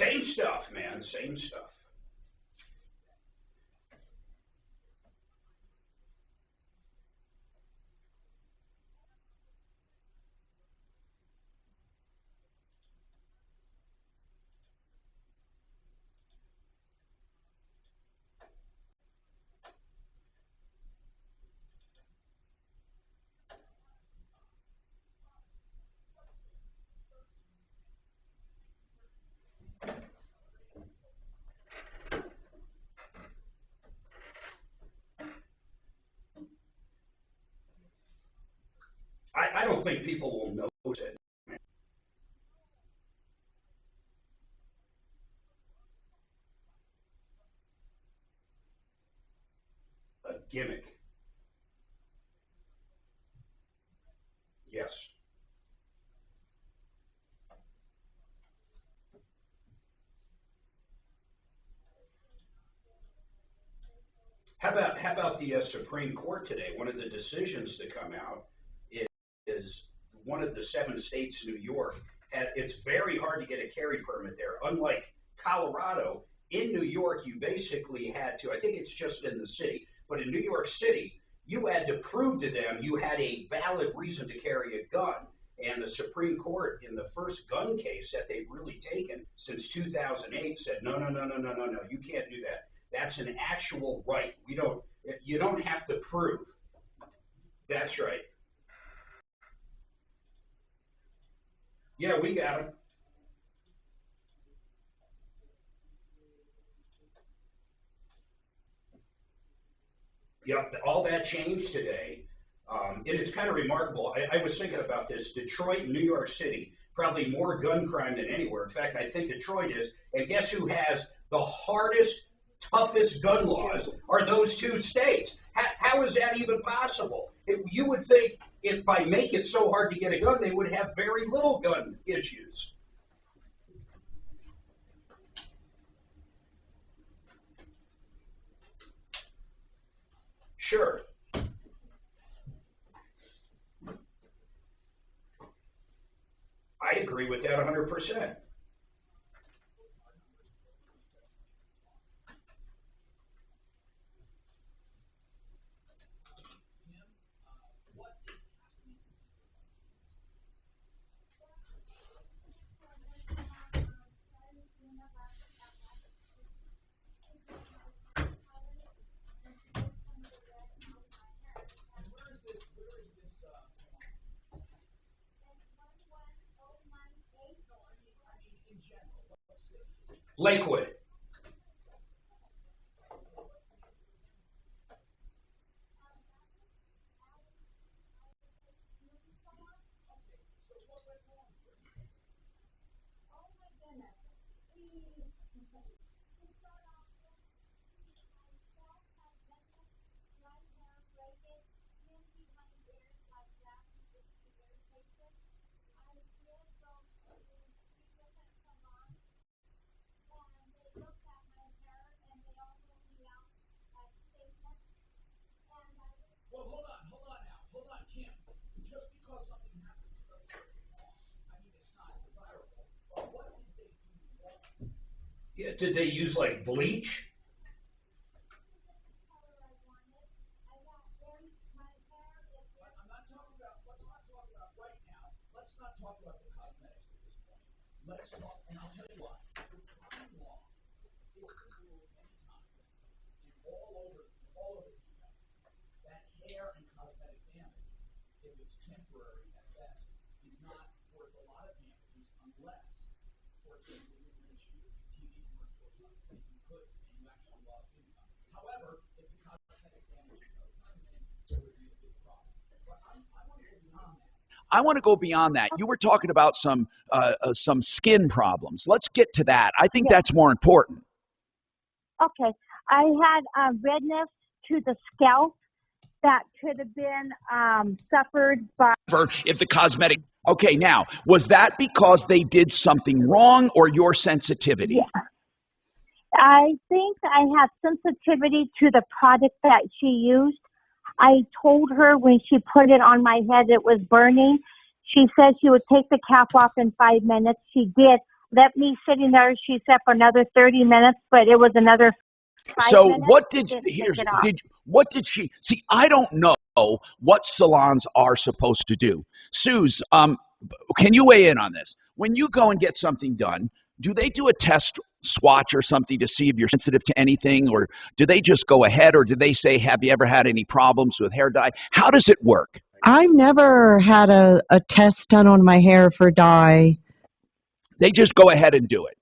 Same stuff, man. Same stuff. I don't think people will notice it. A gimmick. Yes. How about the Supreme Court today? One of the decisions to come out is one of the 7 states, New York. It's very hard to get a carry permit there. Unlike Colorado, in New York, you basically had to. I think it's just in the city, but in New York City, you had to prove to them you had a valid reason to carry a gun. And the Supreme Court, in the first gun case that they've really taken since 2008, said, no, no, no, no, no, no, no, you can't do that. That's an actual right. You don't have to prove. That's right. Yeah, we got them. Yep, all that changed today. And it's kind of remarkable. I was thinking about this. Detroit and New York City, probably more gun crime than anywhere. In fact, I think Detroit is. And guess who has the hardest, toughest gun laws are those two states. How is that even possible? You would think if by making it so hard to get a gun, they would have very little gun issues. Sure. I agree with that 100%. Lakewood. Yeah, did they use like bleach? I want to go beyond that. You were talking about some skin problems. Let's get to that. I think that's more important. Okay. I had redness to the scalp that could have been suffered by. If the cosmetic. Okay, now, was that because they did something wrong or your sensitivity? Yeah. I think I have sensitivity to the product that she used. I told her when she put it on my head it was burning. She said she would take the cap off in 5 minutes. She did. Left me sitting there, she said, for another 30 minutes, but it was another 5 so minutes. What did she see? I don't know what salons are supposed to do. Suze, can you weigh in on this? When you go and get something done, do they do a test swatch or something to see if you're sensitive to anything, or do they just go ahead, or do they say, have you ever had any problems with hair dye? How does it work? I've never had a test done on my hair for dye. They just go ahead and do it.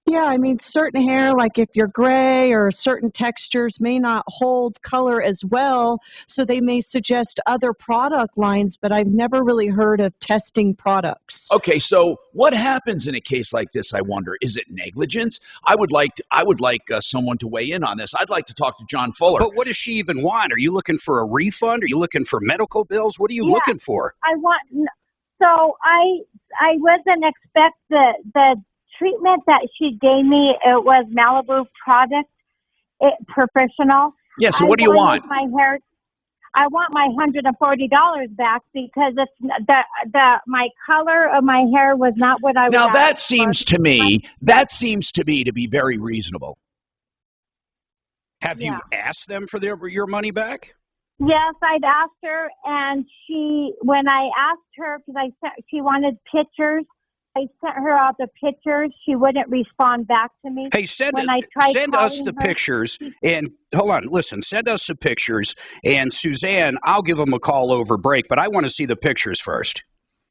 Yeah, I mean, certain hair, like if you're gray or certain textures may not hold color as well, so they may suggest other product lines, but I've never really heard of testing products. Okay, so what happens in a case like this, I wonder? Is it negligence? I would like someone to weigh in on this. I'd like to talk to John Fuller. But what does she even want? Are you looking for a refund? Are you looking for medical bills? What are you looking for? So I wasn't expect the treatment that she gave me. It was Malibu product, professional. Yeah, so what do you want? I want my $140 back because it's my color of my hair was not what I Now was. that seems to me to be very reasonable. Have you asked them for your money back? Yes, I'd asked her, and when I asked her, because she wanted pictures, I sent her out the pictures. She wouldn't respond back to me. Hey, send When I tried send us calling the her, pictures. And hold on, listen, send us the pictures. And Suzanne, I'll give them a call over break, but I want to see the pictures first.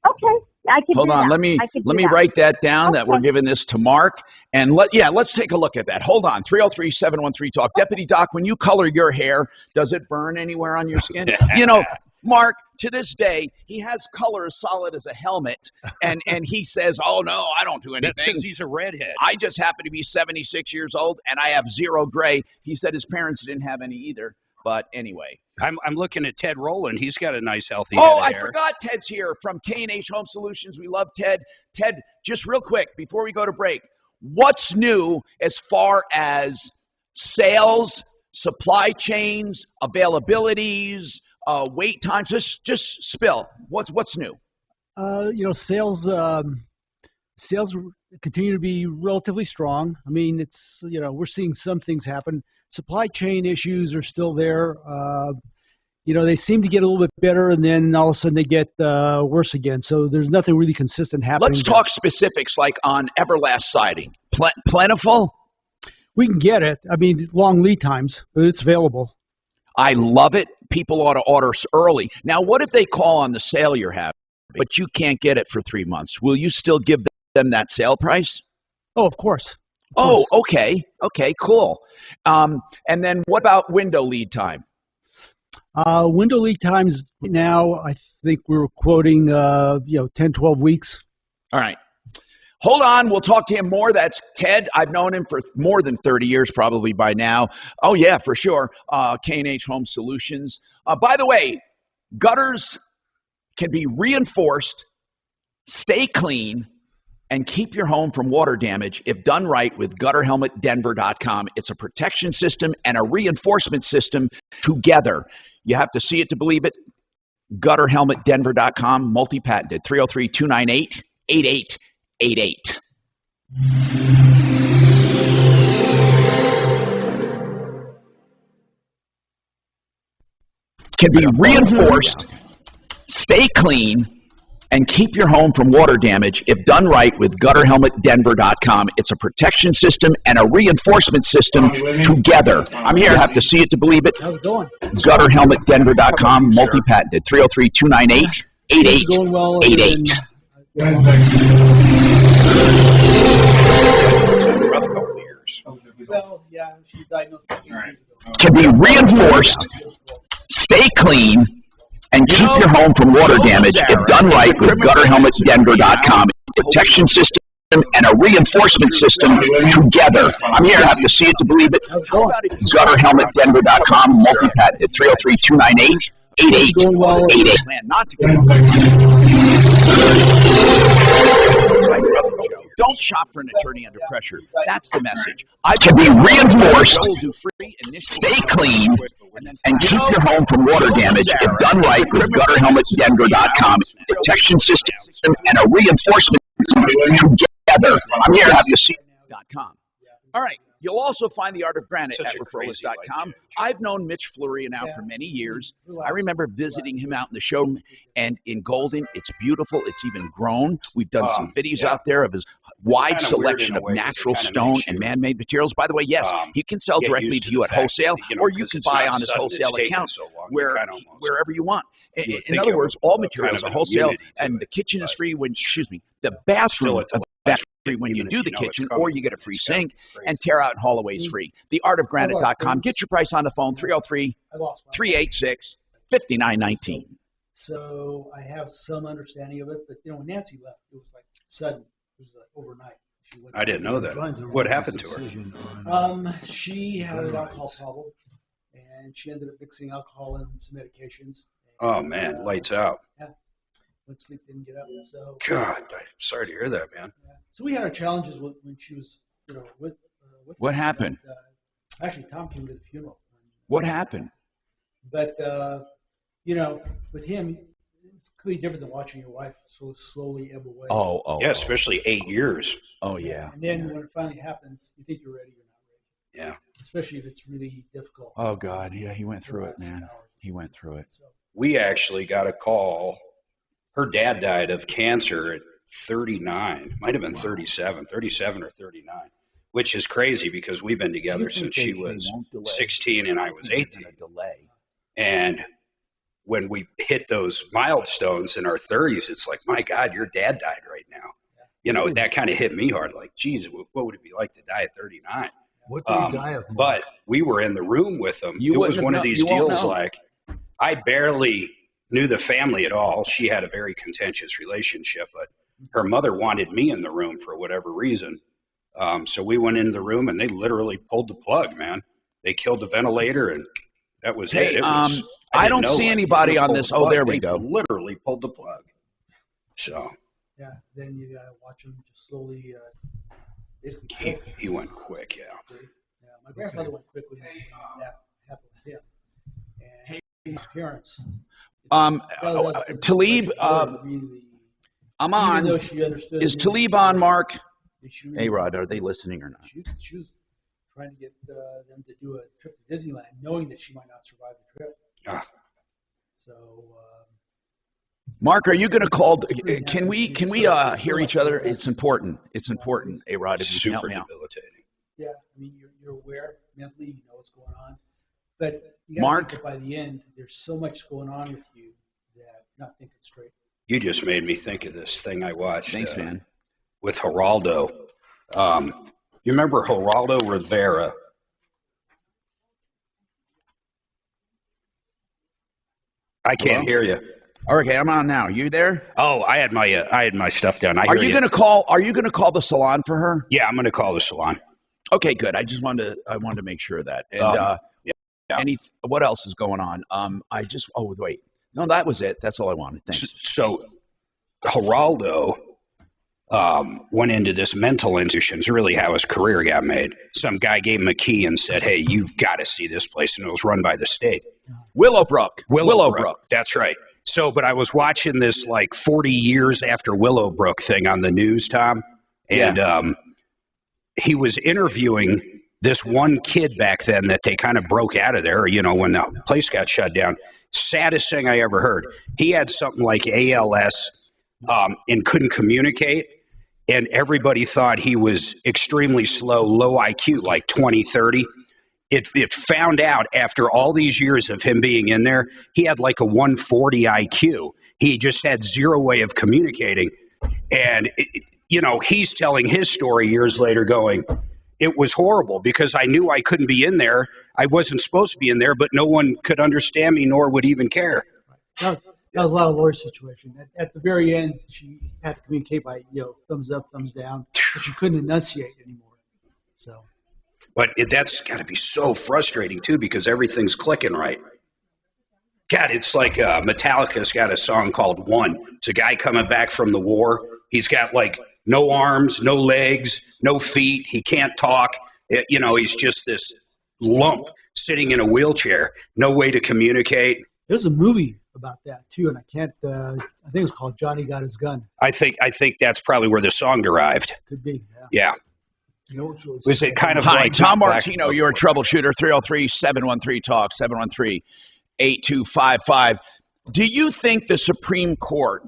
Okay, I can Hold do on, that. let me I could do that. write that down that we're Okay. giving this to Mark. And let's take a look at that. Hold on, 303-713-TALK. Deputy Doc, when you color your hair, does it burn anywhere on your skin? You know, Mark, to this day, he has color as solid as a helmet, and he says, "Oh no, I don't do anything." That's because he's a redhead. I just happen to be 76 years old, and I have zero gray. He said his parents didn't have any either. But anyway. I'm looking at Ted Rowland. He's got a nice, healthy head Oh, of I hair. forgot Ted's here from K&H Home Solutions. We love Ted. Ted, just real quick, before we go to break, what's new as far as sales, supply chains, availabilities, wait times? Just spill. What's new? Sales continue to be relatively strong. I mean, it's, we're seeing some things happen. Supply chain issues are still there. They seem to get a little bit better, and then all of a sudden they get worse again. So there's nothing really consistent happening. Let's talk specifics, like on Everlast siding. Plentiful? We can get it. I mean, long lead times, but it's available. I love it. People ought to order early. Now, what if they call on the sale you're having, but you can't get it for 3 months? Will you still give them that sale price? Oh, of course. Oh, okay. Okay, cool. And then what about window lead time? Window lead times now, I think we're quoting, 10, 12 weeks. All right. Hold on. We'll talk to him more. That's Ted. I've known him for more than 30 years probably by now. Oh, yeah, for sure. K&H Home Solutions. By the way, gutters can be reinforced, stay clean, and keep your home from water damage if done right with GutterHelmetDenver.com. It's a protection system and a reinforcement system together. You have to see it to believe it. GutterHelmetDenver.com, multi-patented, 303-298-8888. Can be reinforced, stay clean, and keep your home from water damage if done right with GutterHelmetDenver.com. It's a protection system and a reinforcement system together. I'm here. Have to see it to believe it. How's it going? GutterHelmetDenver.com, multi-patented, 303-298-8888. Well, yeah, she's diagnosed. Can be reinforced, stay clean, and keep your home from water damage if done right with GutterHelmetDenver.com. Protection system and a reinforcement system together. I'm here. Have to see it to believe it. GutterHelmetDenver.com, multi-patented, 303-298-8888. Not to Don't shop for an attorney under pressure. That's the message. I can be reinforced, stay clean, and keep your home from water damage if done right with GutterHelmetDenver.com. Protection system and a reinforcement system together. I'm here. Have you seen .com. All right. You'll also find the Art of Granite at referralist.com. I've known Mitch Fleury now for many years. I remember visiting him out in the showroom, and in Golden, it's beautiful. It's even grown. We've done some videos out there of his wide selection of natural stone and man-made materials. By the way, yes, he can sell directly to you at wholesale, or you can buy on his whole account wherever you want. In other words, all materials are wholesale, and the kitchen is free when, the bathroom free when you do the kitchen, or you get a free sink, and tear out and haul away is free. TheArtOfGranite.com. Get your price on the phone, 303-386-5919. So I have some understanding of it, but when Nancy left, it was like sudden. It was like overnight. I didn't know that. What happened to her? She had an alcohol problem, and she ended up mixing alcohol and some medications. Oh man, lights out. Yeah. Went to sleep, didn't get up. So God, I'm sorry to hear that, man. Yeah. So we had our challenges when she was, with. What happened? Actually, Tom came to the funeral. What happened? But with him, it's completely different than watching your wife slowly ebb away. Oh. Yeah, especially 8 years. Oh yeah. And then when it finally happens, you think you're ready, you're not ready. Yeah. Especially if it's really difficult. Oh God, yeah, he went through it, man. He went through it. We actually got a call. Her dad died of cancer at 39. Might have been 37 or 39, which is crazy because we've been together since she was 16 and I was 18. And when we hit those milestones in our 30s, it's like, my God, your dad died right now. You know, that kind of hit me hard. Like, geez, what would it be like to die at 39? What did he die of? But we were in the room with him. It was one of these deals like, I barely knew the family at all. She had a very contentious relationship, but her mother wanted me in the room for whatever reason. So we went into the room and they literally pulled the plug, man. They killed the ventilator and that was it. It was, I don't see anybody on this. Oh, there we go. Literally pulled the plug. So. Yeah, then you gotta watch him just slowly. Basically, he went quick, yeah. Yeah, my grandfather went quick when that happened with him. And his parents. Talib, I'm on. Is Talib on, Mark? Hey, Rod, are they listening or not? She was trying to get them to do a trip to Disneyland, knowing that she might not survive the trip. So. Mark, are you going to call? Can we hear each other? It's important. It's important. Hey, Rod, if you can help me out. Yeah, I mean you're aware mentally, you know what's going on, but you got to think that by the end, there's so much going on with you that you're not thinking straight. You just made me think of this thing I watched. Thanks, man. With Geraldo. You remember Geraldo Rivera? I can't hear you. Okay, I'm on now. You there? Oh, I had my stuff down. Are you going to call? Are you going to call the salon for her? Yeah, I'm going to call the salon. Okay, good. I wanted to make sure of that. And yeah. What else is going on? Oh wait, no, that was it. That's all I wanted. Thanks. So, Geraldo went into this mental institution. It's really how his career got made. Some guy gave him a key and said, "Hey, you've got to see this place," and it was run by the state. Willowbrook. That's right. So, but I was watching this like 40 years after Willowbrook thing on the news, Tom, and he was interviewing this one kid back then that they kind of broke out of there, you know, when the place got shut down. Saddest thing I ever heard. He had something like ALS and couldn't communicate, and everybody thought he was extremely slow, low IQ, like 20, 30. It found out after all these years of him being in there, he had like a 140 IQ. He just had zero way of communicating. And, you know, he's telling his story years later going, it was horrible because I knew I couldn't be in there. I wasn't supposed to be in there, but no one could understand me nor would even care. That was a lot of Laura's situation. At the very end, she had to communicate by, you know, thumbs up, thumbs down, but she couldn't enunciate anymore. So. But that's got to be so frustrating, too, because everything's clicking right. God, it's like Metallica's got a song called One. It's a guy coming back from the war. He's got, like, no arms, no legs, no feet. He can't talk. You know, he's just this lump sitting in a wheelchair. No way to communicate. There's a movie about that, too, and I think it was called Johnny Got His Gun. I think that's probably where the song derived. Could be, yeah. You know what's really was it kind of Hi, like Tom Martino, you're a troubleshooter, 303-713-TALK, 713-8255. Do you think the Supreme Court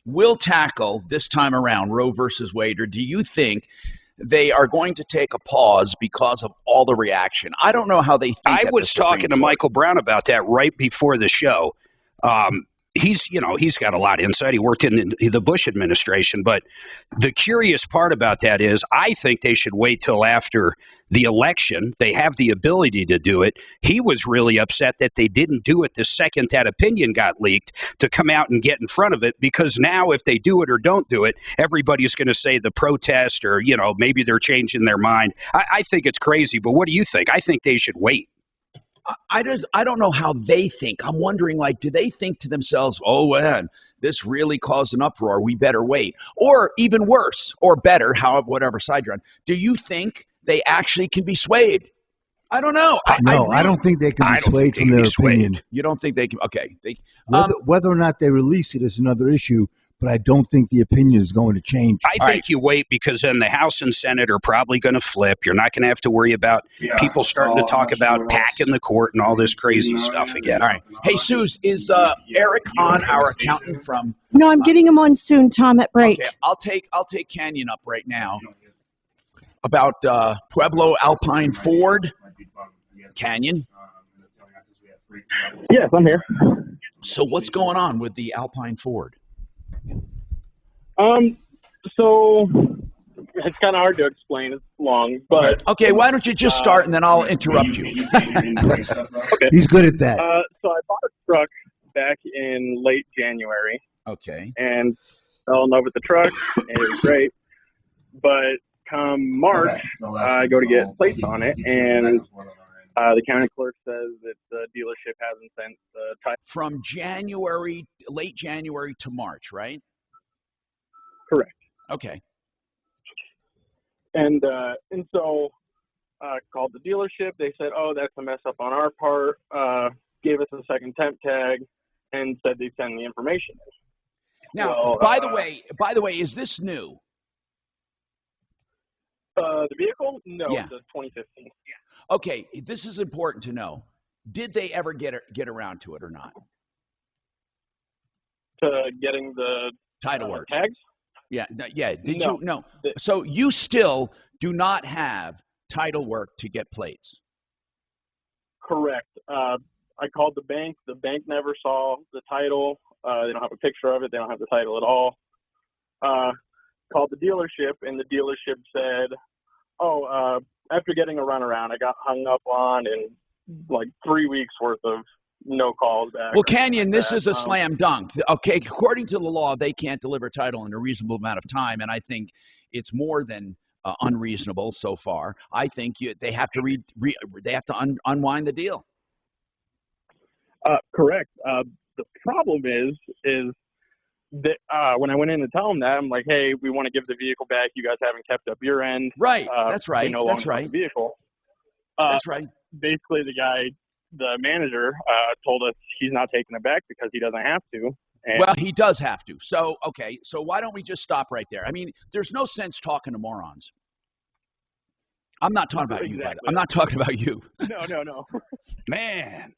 will tackle this time around Roe versus Wade, or do you think they are going to take a pause because of all the reaction? I don't know how they think. I was talking to Michael Brown about that right before the show. He's got a lot of insight. He worked in the Bush administration. But the curious part about that is I think they should wait till after the election. They have the ability to do it. He was really upset that they didn't do it the second that opinion got leaked to come out and get in front of it, because now if they do it or don't do it, everybody's going to say the protest or, you know, maybe they're changing their mind. I think it's crazy. But what do you think? I think they should wait. I don't know how they think. I'm wondering, like, do they think to themselves, oh, man, this really caused an uproar, we better wait? Or even worse, or better, whatever side you're on, do you think they actually can be swayed? I don't know. I don't think they can be swayed from their opinion. You don't think they can? Okay. Whether or not they release it is another issue, but I don't think the opinion is going to change. I think you wait, because then the House and Senate are probably going to flip. You're not going to have to worry about people starting to talk about packing the court and all this crazy stuff again. All right. Hey, Suze, is Eric on, our accountant from? No, I'm getting him on soon, Tom, at break. Okay, I'll take Canyon up right now. About Pueblo Alpine Ford. Canyon. Yes, I'm here. So what's going on with the Alpine Ford? So it's kind of hard to explain. It's long, but Okay, why don't you just start and then I'll interrupt you. okay. He's good at that. So I bought a truck back in late January, Okay. and fell in love with the truck. And it was great, but come March, I go to get plates on it, and the county clerk says that the dealership hasn't sent the title. From January, late January to March, right? Correct. Okay. And so called the dealership. They said, "Oh, that's a mess up on our part." Gave us a second temp tag and said they'd send the information. Now, Well, by the way, is this new? The vehicle? No, Yeah. it's a 2015. Okay, this is important to know. Did they ever get around to it or not? To getting the Title work. tags? Yeah, yeah. Did No. you? No. So you still do not have title work to get plates. Correct. I called the bank. The bank never saw the title. They don't have a picture of it. They don't have the title at all. Called the dealership, and the dealership said, "Oh, after getting a runaround, I got hung up on, and like 3 weeks worth of no calls back." Well, Canyon, this is a slam dunk. Okay, according to the law, they can't deliver title in a reasonable amount of time, and I think it's more than unreasonable so far. I think they have to they have to unwind the deal. Correct. The problem is that when I went in to tell them that, I'm like, "Hey, we want to give the vehicle back. You guys haven't kept up your end." Right. That's right. We no That's longer right. have the vehicle. That's right. Basically, the manager, told us he's not taking it back because he doesn't have to. And Well, he does have to. So, okay. So why don't we just stop right there? I mean, there's no sense talking to morons. I'm not talking about you, by the way. I'm not talking about you. No. Man.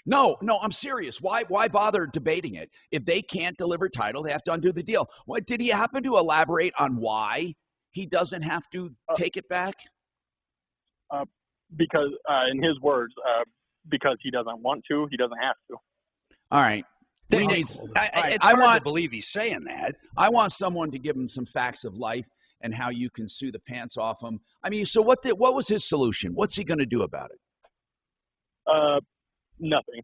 No, I'm serious. Why bother debating it? If they can't deliver title, they have to undo the deal. What did he happen to elaborate on why he doesn't have to take it back? Because, in his words, because he doesn't want to, he doesn't have to. All right. It's hard to believe he's saying that. I want someone to give him some facts of life and how you can sue the pants off him. I mean, so what was his solution? What's he going to do about it? Nothing.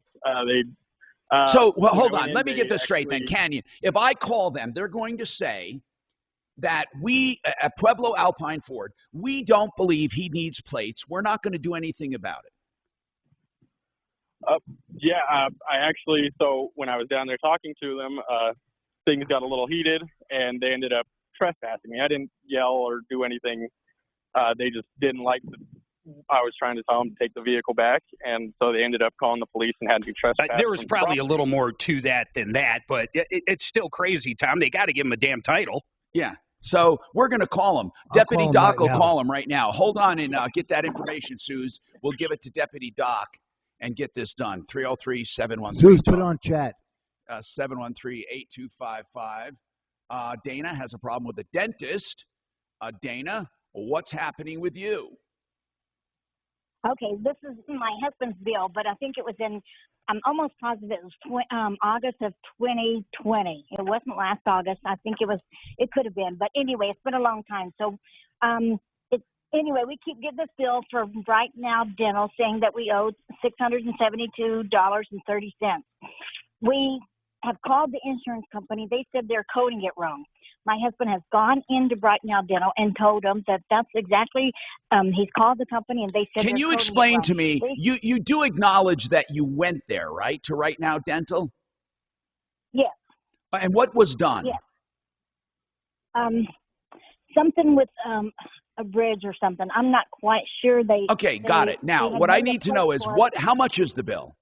Hold on. Let me get this straight then, Canyon. If I call them, they're going to say that we, at Pueblo Alpine Ford, we don't believe he needs plates. We're not going to do anything about it. I actually, so when I was down there talking to them, things got a little heated, and they ended up trespassing me. I didn't yell or do anything. They just didn't like I was trying to tell them to take the vehicle back, and so they ended up calling the police and had to be trespassed. There was probably a little more to that than that, but it's still crazy, Tom. They got to give him a damn title. Yeah. So we're going to call him. Deputy Doc will call him right now. Hold on and get that information, Suze. We'll give it to Deputy Doc and get this done. 303-713. Suze, put it on chat. 713-8255. Dana has a problem with the dentist. Dana, what's happening with you? Okay, this is my husband's bill, but I think it was I'm almost positive it was August of 2020. It wasn't last August. I think it could have been. But anyway, it's been a long time. So anyway, we keep getting this bill for Right Now Dental saying that we owe $672.30. We have called the insurance company. They said they're coding it wrong. My husband has gone into Right Now Dental and told them that that's exactly, he's called the company and they said Can you explain to me, you do acknowledge that you went there, right, to Right Now Dental? Yes. And what was done? Yes. Something with a bridge or something. I'm not quite sure. Okay, got it. Now, what I need to know is how much is the bill?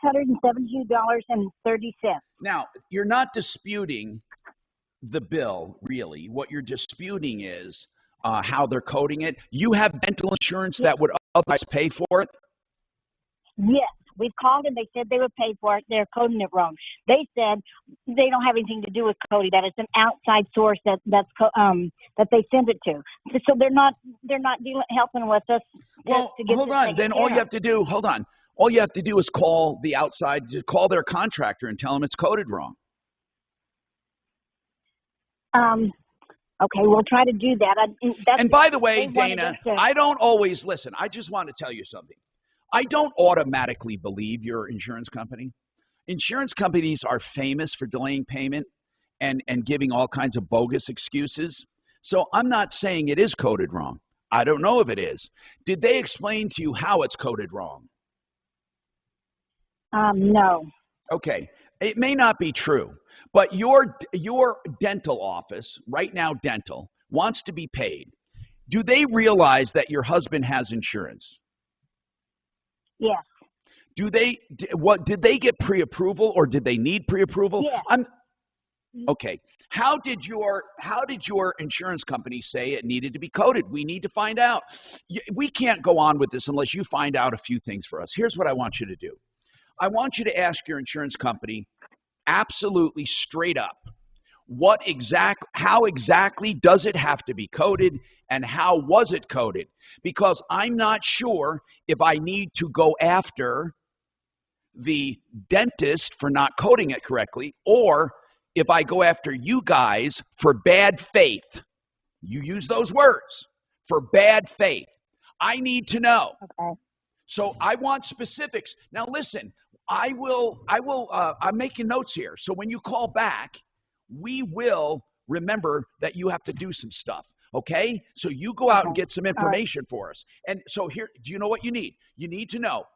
$672.30. Now, you're not disputing the bill, really. What you're disputing is how they're coding it. You have dental insurance that would otherwise pay for it? Yes, we've called and they said they would pay for it. They're coding it wrong. They said they don't have anything to do with coding. That it's an outside source that they send it to. So they're not helping with us. Well, to get hold this on. taken Then all care you have to do, hold on. All you have to do is call the outside, call their contractor and tell them it's coded wrong. Okay, we'll try to do that. And by the way, Dana, I don't always listen. I just want to tell you something. I don't automatically believe your insurance company. Insurance companies are famous for delaying payment and giving all kinds of bogus excuses. So I'm not saying it is coded wrong. I don't know if it is. Did they explain to you how it's coded wrong? No. Okay. It may not be true, but your dental office, Right Now Dental, wants to be paid. Do they realize that your husband has insurance? Yes. Did they get pre-approval or did they need pre-approval? Yes. Okay. How did your insurance company say it needed to be coded? We need to find out. We can't go on with this unless you find out a few things for us. Here's what I want you to do. I want you to ask your insurance company absolutely straight up, how exactly does it have to be coded and how was it coded? Because I'm not sure if I need to go after the dentist for not coding it correctly or if I go after you guys for bad faith. You use those words, for bad faith. I need to know. Okay. So I want specifics. Now listen, I'm making notes here. So when you call back, we will remember that you have to do some stuff. Okay? So you go out and get some information for us. And so here, do you know what you need? You need to know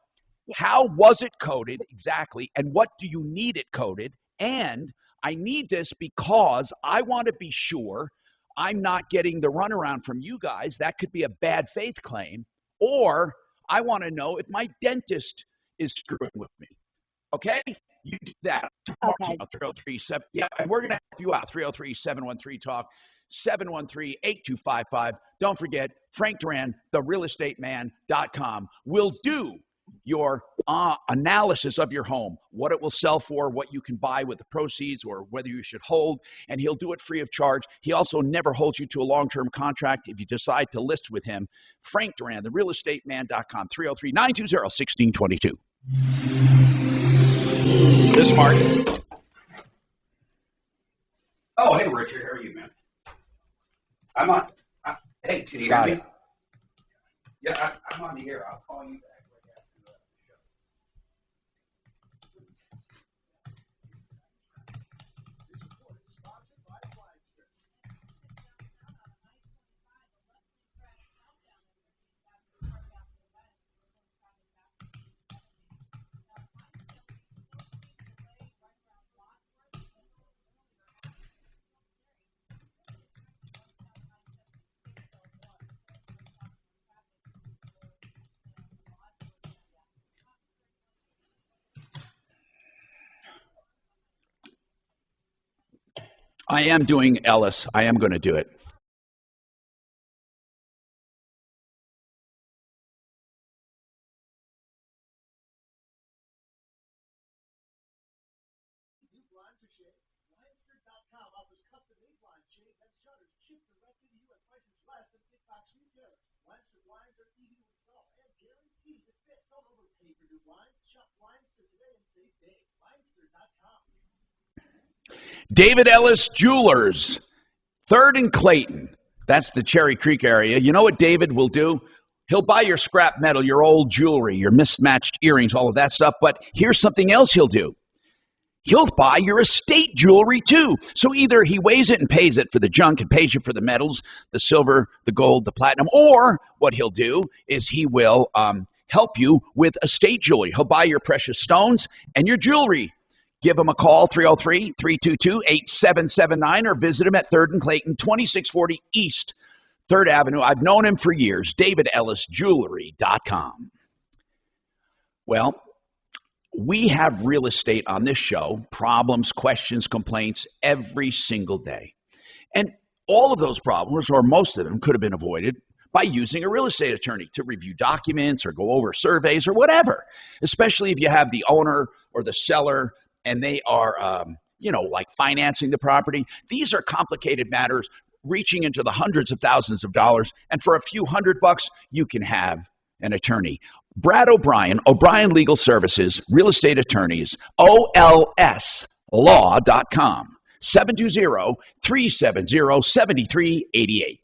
how was it coded exactly and what do you need it coded? And I need this because I want to be sure I'm not getting the runaround from you guys. That could be a bad faith claim. Or I want to know if my dentist is screwing with me. Okay? You do that. Okay. 303-7. Yeah, and we're going to help you out. 303-713-TALK, 713-8255. Don't forget, Frank Duran, therealestateman.com, will do your analysis of your home, what it will sell for, what you can buy with the proceeds, or whether you should hold, and he'll do it free of charge. He also never holds you to a long-term contract if you decide to list with him. Frank Duran, therealestateman.com, 303-920-1622. This is Mark. Oh, hey, Richard. How are you, man? I'm on. Hey, can you hear me? Yeah, I'm on the air. I'll call you back. I am doing Ellis. I am going to do it. David Ellis Jewelers, 3rd and Clayton. That's the Cherry Creek area. You know what David will do? He'll buy your scrap metal, your old jewelry, your mismatched earrings, all of that stuff. But here's something else he'll do. He'll buy your estate jewelry too. So either he weighs it and pays it for the junk and pays you for the metals, the silver, the gold, the platinum, or what he'll do is he will help you with estate jewelry. He'll buy your precious stones and your jewelry. Give him a call, 303-322-8779, or visit him at 3rd and Clayton, 2640 East 3rd Avenue. I've known him for years, DavidEllisJewelry.com. Well, we have real estate on this show, problems, questions, complaints, every single day. And all of those problems, or most of them, could have been avoided by using a real estate attorney to review documents or go over surveys or whatever, especially if you have the owner or the seller and they are, like financing the property. These are complicated matters reaching into the hundreds of thousands of dollars, and for a few $100, you can have an attorney. Brad O'Brien, O'Brien Legal Services, Real Estate Attorneys, OLSLaw.com, 720-370-7388.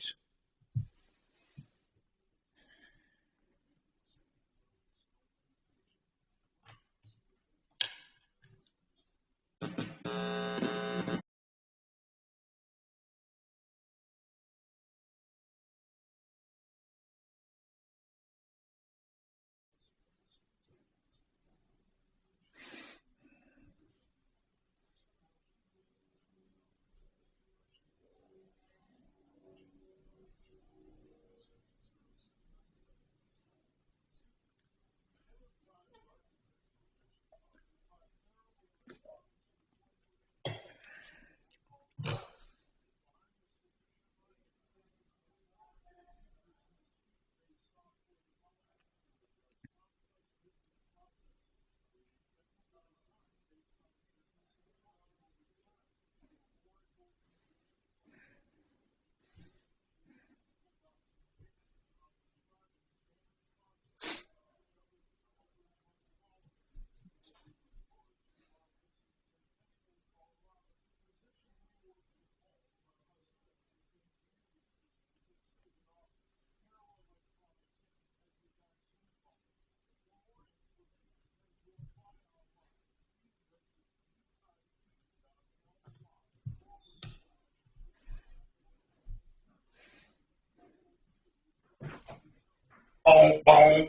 Boom, boom.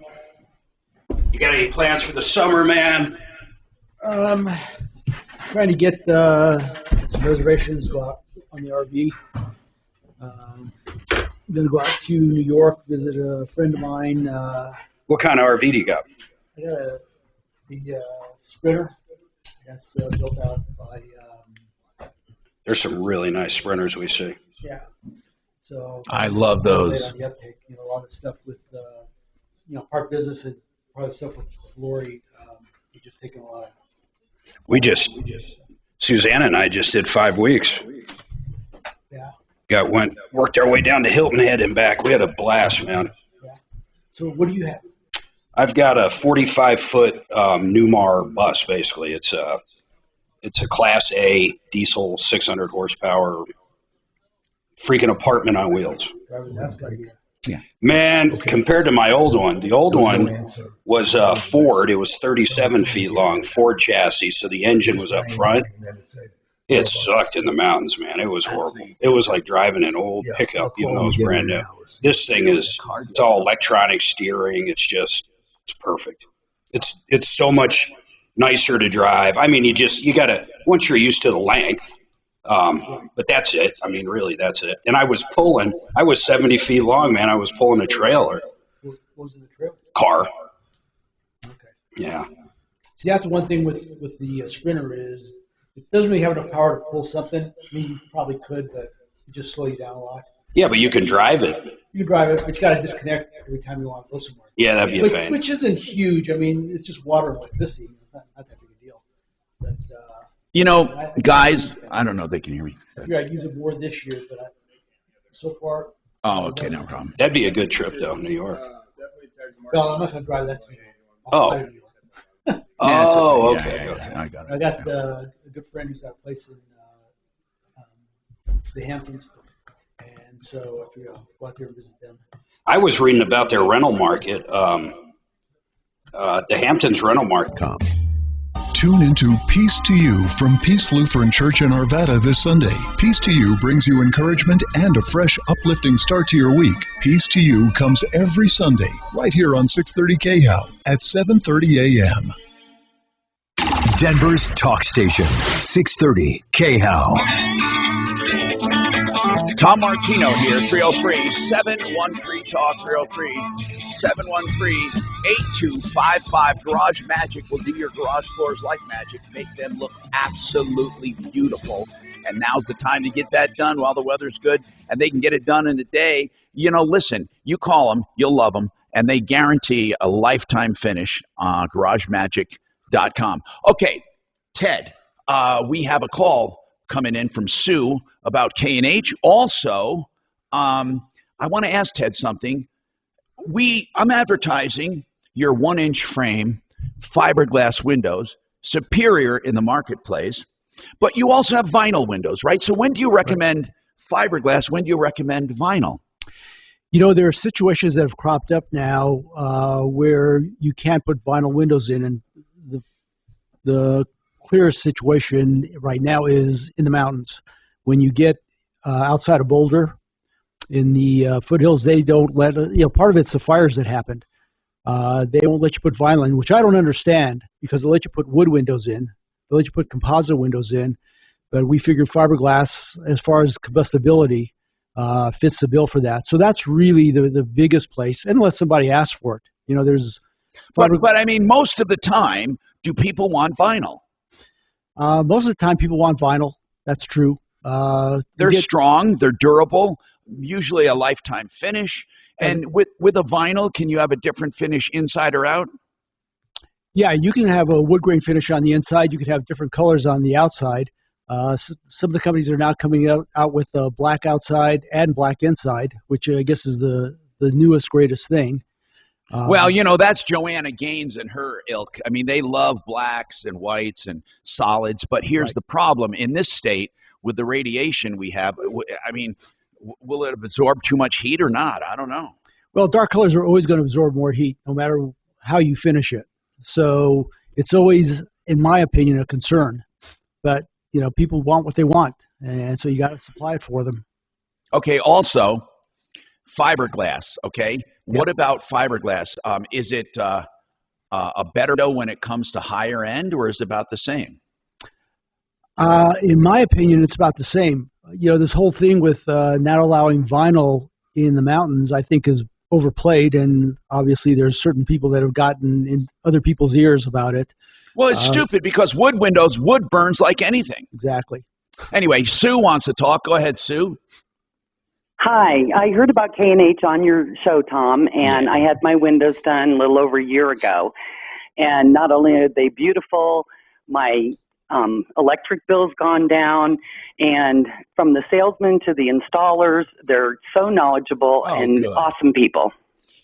You got any plans for the summer, man? Trying to get some reservations, go out on the RV. I'm going to go out to New York, visit a friend of mine. What kind of RV do you got? I got the Sprinter. That's built out by... There's some really nice Sprinters we see. Yeah. So I love those. On the uptake, a lot of stuff with, part business and part of stuff with Lori. We just taking a lot of... Susanna and I just did 5 weeks. Yeah. Worked our way down to Hilton Head and back. We had a blast, man. Yeah. So what do you have? I've got a 45-foot Newmar bus, basically. It's a Class A diesel, 600 horsepower, freaking apartment on wheels. That's got to be... Yeah. Man, compared to my old one, the old one was Ford. It was 37 feet long, Ford chassis, so the engine was up front. It sucked in the mountains, man. It was horrible. It was like driving an old pickup, even though it was brand new. This thing it's all electronic steering. It's perfect. It's so much nicer to drive. I mean, you gotta, once you're used to the length, but that's it. I mean, really, that's it. And I was 70 feet long, man. I was pulling a trailer. What was in the trailer? Car. Okay. Yeah. See, that's one thing with the Sprinter is it doesn't really have enough power to pull something. I mean, you probably could, but it just slow you down a lot. Yeah, but you can drive it. You can drive it, but you got to disconnect every time you want to go somewhere. Yeah, that'd be a pain. Which isn't huge. I mean, it's just water and electricity. It's not that big a deal. But, guys, I don't know if they can hear me. I figure I'd use it more this year, but so far... Oh, okay, no problem. That'd be a good trip, though, New York. No, I'm not going to drive that to New York. Okay. I got it. I got a good friend who's got a place in the Hamptons, and so I figured I'll go out there and visit them. I was reading about their rental market, the Hamptons rental market. Tune into Peace to You from Peace Lutheran Church in Arvada this Sunday. Peace to You brings you encouragement and a fresh, uplifting start to your week. Peace to You comes every Sunday, right here on 630 KHOW at 7:30 a.m. Denver's talk station, 630 KHOW. Tom Martino here, 303-713-TALK, 713-8255. Garage Magic will do your garage floors like magic, make them look absolutely beautiful. And now's the time to get that done while the weather's good, and they can get it done in a day. You know, listen, you call them, you'll love them, and they guarantee a lifetime finish on GarageMagic.com. Okay, Ted, we have a call coming in from Sue about K&H. Also, I want to ask Ted something. I'm advertising your 1-inch frame fiberglass windows, superior in the marketplace, but you also have vinyl windows, right? So when do you recommend fiberglass? When do you recommend vinyl? You know, there are situations that have cropped up now where you can't put vinyl windows in, and the clearest situation right now is in the mountains. When you get outside of Boulder, in the foothills, they don't let, part of it's the fires that happened. They won't let you put vinyl in, which I don't understand, because they'll let you put wood windows in. They'll let you put composite windows in. But we figured fiberglass, as far as combustibility, fits the bill for that. So that's really the biggest place, unless somebody asks for it. You know, there's... But I mean, most of the time, do people want vinyl? Most of the time, people want vinyl. That's true. They're strong. They're durable. Usually a lifetime finish. And with a vinyl, can you have a different finish inside or out? Yeah, you can have a wood grain finish on the inside. You could have different colors on the outside. Some of the companies are now coming out with black outside and black inside, which I guess is the newest, greatest thing. Well, you know, that's Joanna Gaines and her ilk. I mean, they love blacks and whites and solids. But here's the problem. In this state, with the radiation we have, I mean, will it absorb too much heat or not? I don't know. Well, dark colors are always going to absorb more heat, no matter how you finish it. So it's always, in my opinion, a concern. But, you know, people want what they want, and so you got to supply it for them. Okay, also, fiberglass, okay? Yep. What about fiberglass? Is it a better dough when it comes to higher end, or is it about the same? In my opinion, it's about the same. You know, this whole thing with not allowing vinyl in the mountains, I think, is overplayed, and obviously there's certain people that have gotten in other people's ears about it. Well, it's stupid, because wood burns like anything. Exactly. Anyway, Sue wants to talk. Go ahead, Sue. Hi, I heard about K&H on your show, Tom, and I had my windows done a little over a year ago. And not only are they beautiful, my electric bill's gone down, and from the salesman to the installers, they're so knowledgeable and awesome people.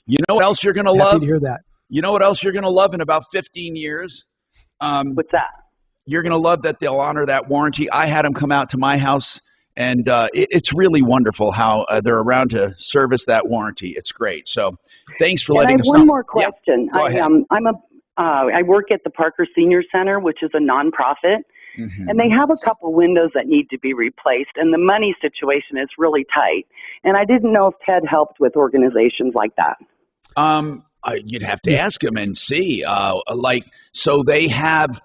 You know what else you're going to love? Happy to hear that. You know what else you're going to love in about 15 years? What's that? You're going to love that they'll honor that warranty. I had them come out to my house, and it's really wonderful how they're around to service that warranty. It's great. So thanks for letting us know. I have one more question. Go ahead. I work at the Parker Senior Center, which is a nonprofit, and they have a couple windows that need to be replaced, and the money situation is really tight. And I didn't know if Ted helped with organizations like that. You'd have to ask them and see. So they have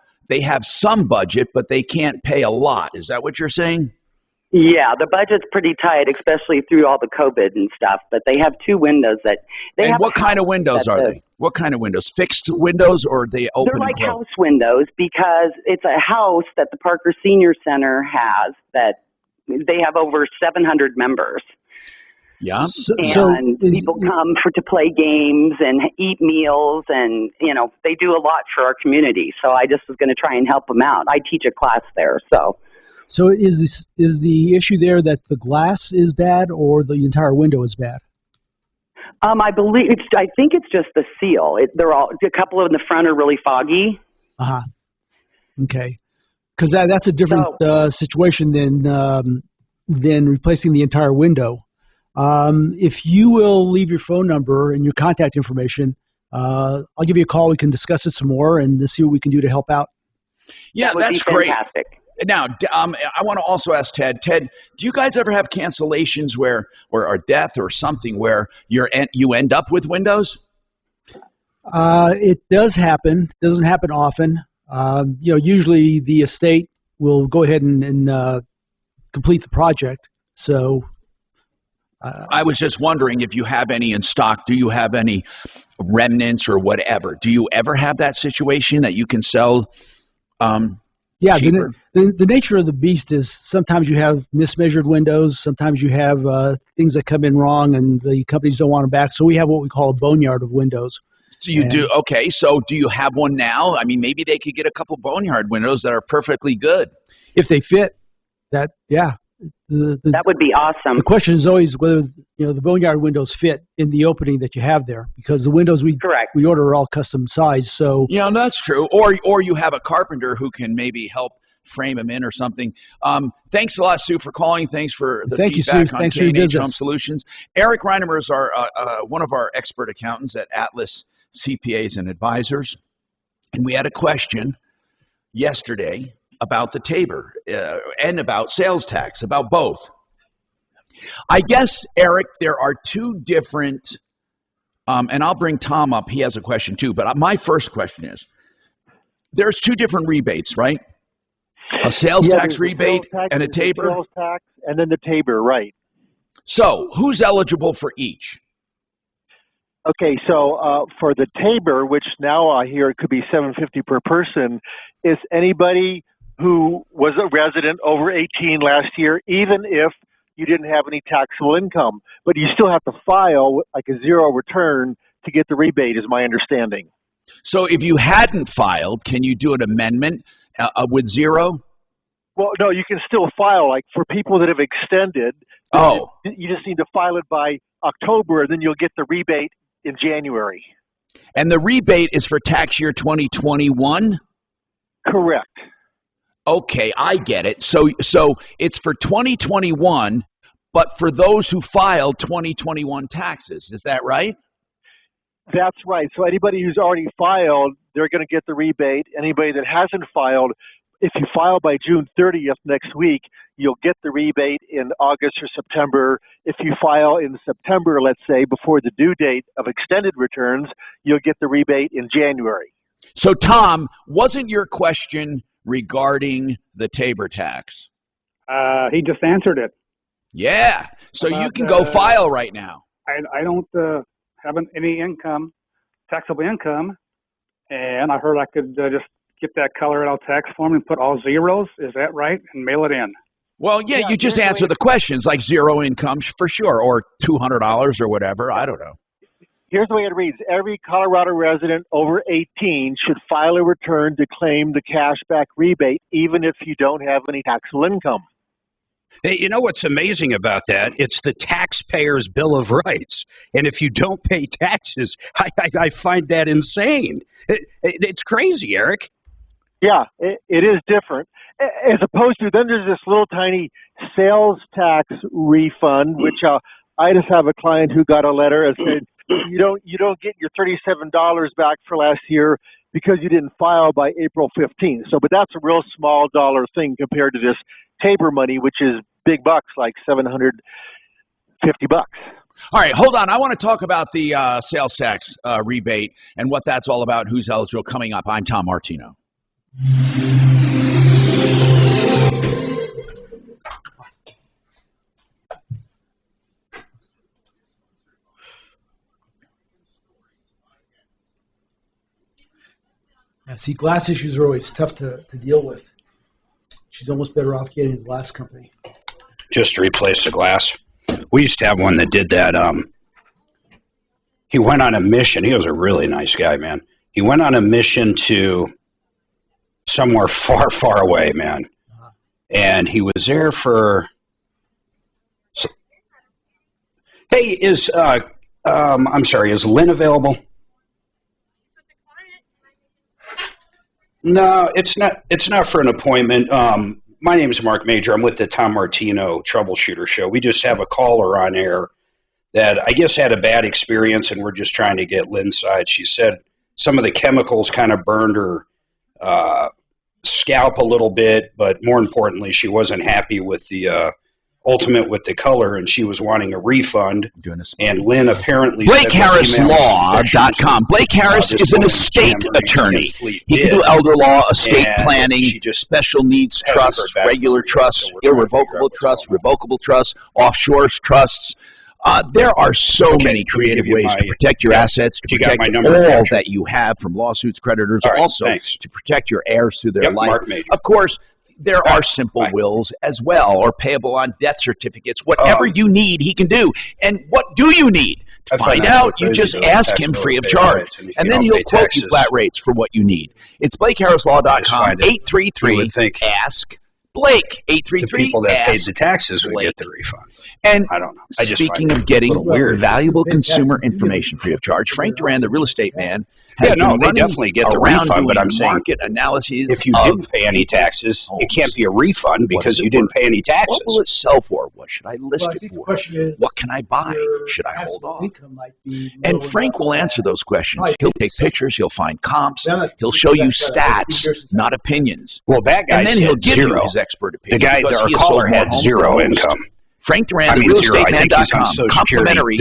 some budget, but they can't pay a lot. Is that what you're saying? Yeah, the budget's pretty tight, especially through all the COVID and stuff. But they have two windows that they have. And what kind of windows are they? What kind of windows? Fixed windows, or they open? They're like house windows, because it's a house that the Parker Senior Center has. That they have over 700 members. Yeah. And people come to play games and eat meals, and, you know, they do a lot for our community. So I just was going to try and help them out. I teach a class there, so. So is the issue there that the glass is bad, or the entire window is bad? I think it's just the seal. They're all, a couple in the front are really foggy. Okay. Because that's a different situation than replacing the entire window. If you will leave your phone number and your contact information, I'll give you a call. We can discuss it some more and see what we can do to help out. Yeah, that's great. Fantastic. Now, I want to also ask Ted. Ted, do you guys ever have cancellations or death or something where you end up with windows? It does happen. It doesn't happen often. Usually the estate will go ahead and complete the project. So I was just wondering if you have any in stock. Do you have any remnants or whatever? Do you ever have that situation that you can sell Yeah, cheaper? the nature of the beast is sometimes you have mismeasured windows, sometimes you have things that come in wrong and the companies don't want them back. So we have what we call a boneyard of windows. So you do, okay, so do you have one now? I mean, maybe they could get a couple boneyard windows that are perfectly good. If they fit, that, yeah. That would be awesome. The question is always whether the boneyard windows fit in the opening that you have there, because the windows we order are all custom sized. So yeah, that's true. Or you have a carpenter who can maybe help frame them in or something. Thanks a lot, Sue, for calling. Thanks for the feedback on K&H Home Solutions. Eric Reinemer is one of our expert accountants at Atlas CPAs and Advisors, and we had a question yesterday about the Tabor and about sales tax, about both. I guess, Eric, there are two different, and I'll bring Tom up. He has a question too, but my first question is, there's two different rebates, right? A sales tax rebate and a Tabor? Sales tax and then the Tabor, right. So who's eligible for each? Okay, so for the Tabor, which now I hear it could be $750 per person, is anybody who was a resident over 18 last year, even if you didn't have any taxable income. But you still have to file like a zero return to get the rebate, is my understanding. So if you hadn't filed, can you do an amendment with zero? Well, no, you can still file. Like for people that have extended, you just need to file it by October, and then you'll get the rebate in January. And the rebate is for tax year 2021? Correct. Okay, I get it. So it's for 2021, but for those who filed 2021 taxes. Is that right? That's right. So anybody who's already filed, they're going to get the rebate. Anybody that hasn't filed, if you file by June 30th next week, you'll get the rebate in August or September. If you file in September, let's say, before the due date of extended returns, you'll get the rebate in January. So, Tom, wasn't your question regarding the Tabor tax? He just answered it. Yeah. So you can go file right now. I don't have any income, taxable income, and I heard I could just get that color out tax form and put all zeros. Is that right? And mail it in. Well, yeah, you just answer the questions like zero income for sure, or $200 or whatever. I don't know. Here's the way it reads. Every Colorado resident over 18 should file a return to claim the cashback rebate, even if you don't have any taxable income. Hey, you know what's amazing about that? It's the taxpayer's Bill of Rights. And if you don't pay taxes, I find that insane. It's crazy, Eric. Yeah, it is different. As opposed to, then there's this little tiny sales tax refund, which I just have a client who got a letter and said, you don't get your $37 back for last year because you didn't file by April 15th. So, but that's a real small dollar thing compared to this Tabor money, which is big bucks, like $750. All right, hold on. I want to talk about the sales tax rebate and what that's all about, who's eligible. Coming up, I'm Tom Martino. Yeah, see, glass issues are always tough to deal with. She's almost better off getting a glass company. Just to replace the glass. We used to have one that did that. He went on a mission. He was a really nice guy, man. He went on a mission to somewhere far, far away, man. And he was there for... Hey, I'm sorry, is Lynn available? No, it's not for an appointment. My name is Mark Major. I'm with the Tom Martino Troubleshooter Show. We just have a caller on air that I guess had a bad experience, and we're just trying to get Lynn's side. She said some of the chemicals kind of burned her scalp a little bit, but more importantly, she wasn't happy with the ultimate with the color, and she was wanting a refund. And Lynn apparently BlakeHarrisLaw.com. Blake Harris is an estate attorney. He can do elder law, estate planning, special needs trusts, regular trusts, irrevocable trusts, revocable trusts, offshore trusts. There are so many creative ways to protect your assets, to protect all that you have from lawsuits, creditors, also to protect your heirs through their life. Of course, there are simple wills as well, or payable on death certificates. Whatever you need, he can do. And what do you need? To find out, you just ask him free of charge. And then he'll quote you flat rates for what you need. It's BlakeHarrisLaw.com, 833-ASK. Blake, 833. The people that paid the taxes would get the refund. And I don't know. Speaking of getting valuable consumer information free of charge, Frank Duran, the real estate man, they definitely get the refund, but I'm saying market analyses. If you didn't pay any taxes, it can't be a refund because you didn't pay any taxes. What will it sell for? What should I list it for? The question is, what can I buy? Should I hold off? And Frank will answer those questions. He'll take pictures. He'll find comps. He'll show you stats, not opinions. Well, that guy, and then he'll give you his expert opinion. The guy, our caller, had zero income. Frank Duran, realestateman.com, complimentary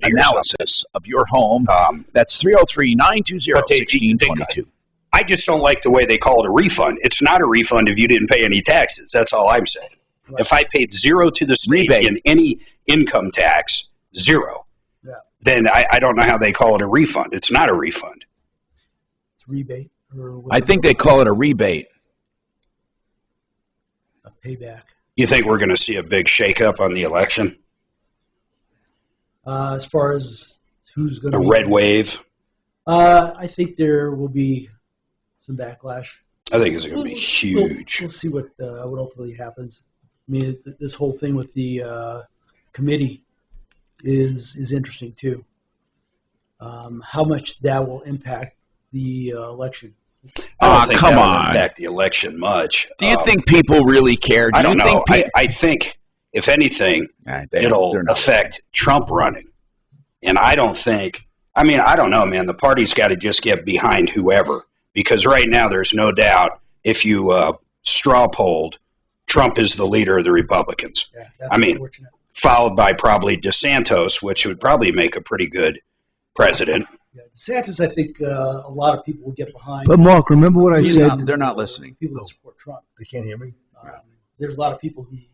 analysis of your home. That's 303-920-1622. I just don't like the way they call it a refund. It's not a refund if you didn't pay any taxes. That's all I'm saying. Right. If I paid zero to the state in any income tax, zero, then I don't know how they call it a refund. It's not a refund. It's rebate. I think they call it a rebate. A payback. You think we're going to see a big shakeup on the election? As far as who's going to a red wave? I think there will be some backlash. I think it's going to be huge. We'll see what ultimately happens. I mean, this whole thing with the committee is interesting too. How much that will impact the election. I don't think that will impact the election much. Do you think people really care? I don't know. I think, if anything, it'll affect Trump running. And I don't think, I don't know, man. The party's got to just get behind whoever. Because right now there's no doubt if you straw polled, Trump is the leader of the Republicans. Yeah, that's followed by probably DeSantis, which would probably make a pretty good president. Yeah, DeSantis, I think a lot of people will get behind. But Mark, remember what I said? They're not listening. People that support Trump. They can't hear me? There's a lot of people, me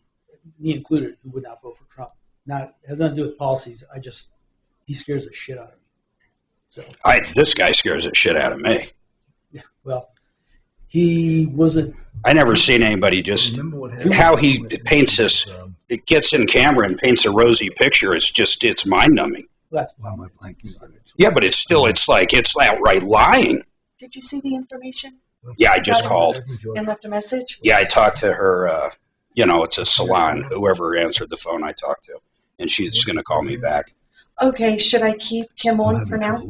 included, who would not vote for Trump. It has nothing to do with policies. He scares the shit out of me. So this guy scares the shit out of me. Yeah, well, he wasn't. I never seen anybody just how he paints this. It gets in camera and paints a rosy picture. It's mind numbing. That's why my blanket. Yeah, but it's outright lying. Did you see the information? Yeah, I just called. And left a message? Yeah, I talked to her. It's a salon. Whoever answered the phone, I talked to, and she's going to call me back. Okay, should I keep Kim on for now?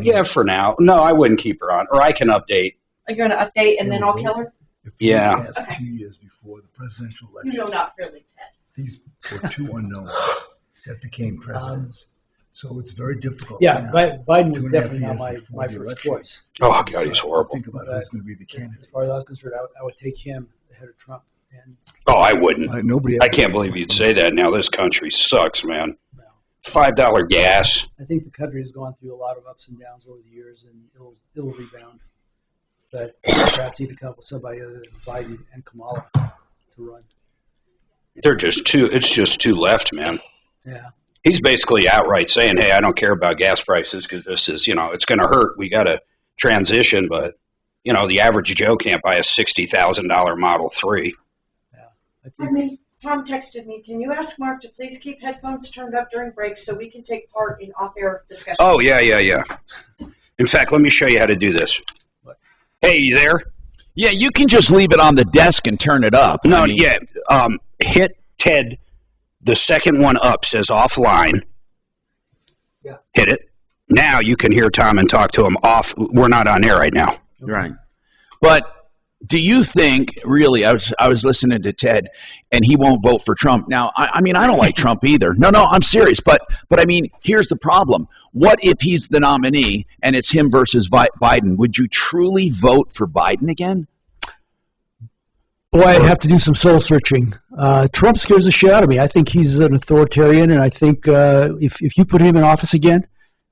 Yeah, for now. No, I wouldn't keep her on, or I can update. Are you going to update and then I'll kill her? Yeah. Okay. 2 years before the presidential election. You know, not really, Ted. These were two unknowns that became presidents. So it's very difficult. Yeah, Biden was definitely not my first choice. Oh, God, he's horrible. Think about who's going to be the candidate. As far as I was concerned, I would take him ahead of Trump. Oh, I wouldn't. I can't believe you'd say that now. This country sucks, man. $5 gas. I think the country has gone through a lot of ups and downs over the years, and it'll rebound. But Democrats need to come up with somebody other than Biden and Kamala to run. It's just too left, man. Yeah. He's basically outright saying, hey, I don't care about gas prices because this is, it's going to hurt. We got to transition, but, the average Joe can't buy a $60,000 Model 3. Yeah. Tom texted me, can you ask Mark to please keep headphones turned up during breaks so we can take part in off-air discussions? Oh, yeah. In fact, let me show you how to do this. What? Hey, you there? Yeah, you can just leave it on the desk and turn it up. No, hit Ted. The second one up says offline. Yeah. Hit it. Now you can hear Tom and talk to him off. We're not on air right now. Right. But do you think, really, I was listening to Ted, and he won't vote for Trump. Now, I don't like Trump either. No, I'm serious. But here's the problem. What if he's the nominee and it's him versus Biden? Would you truly vote for Biden again? Boy, I'd have to do some soul searching. Trump scares the shit out of me. I think he's an authoritarian, and I think if you put him in office again,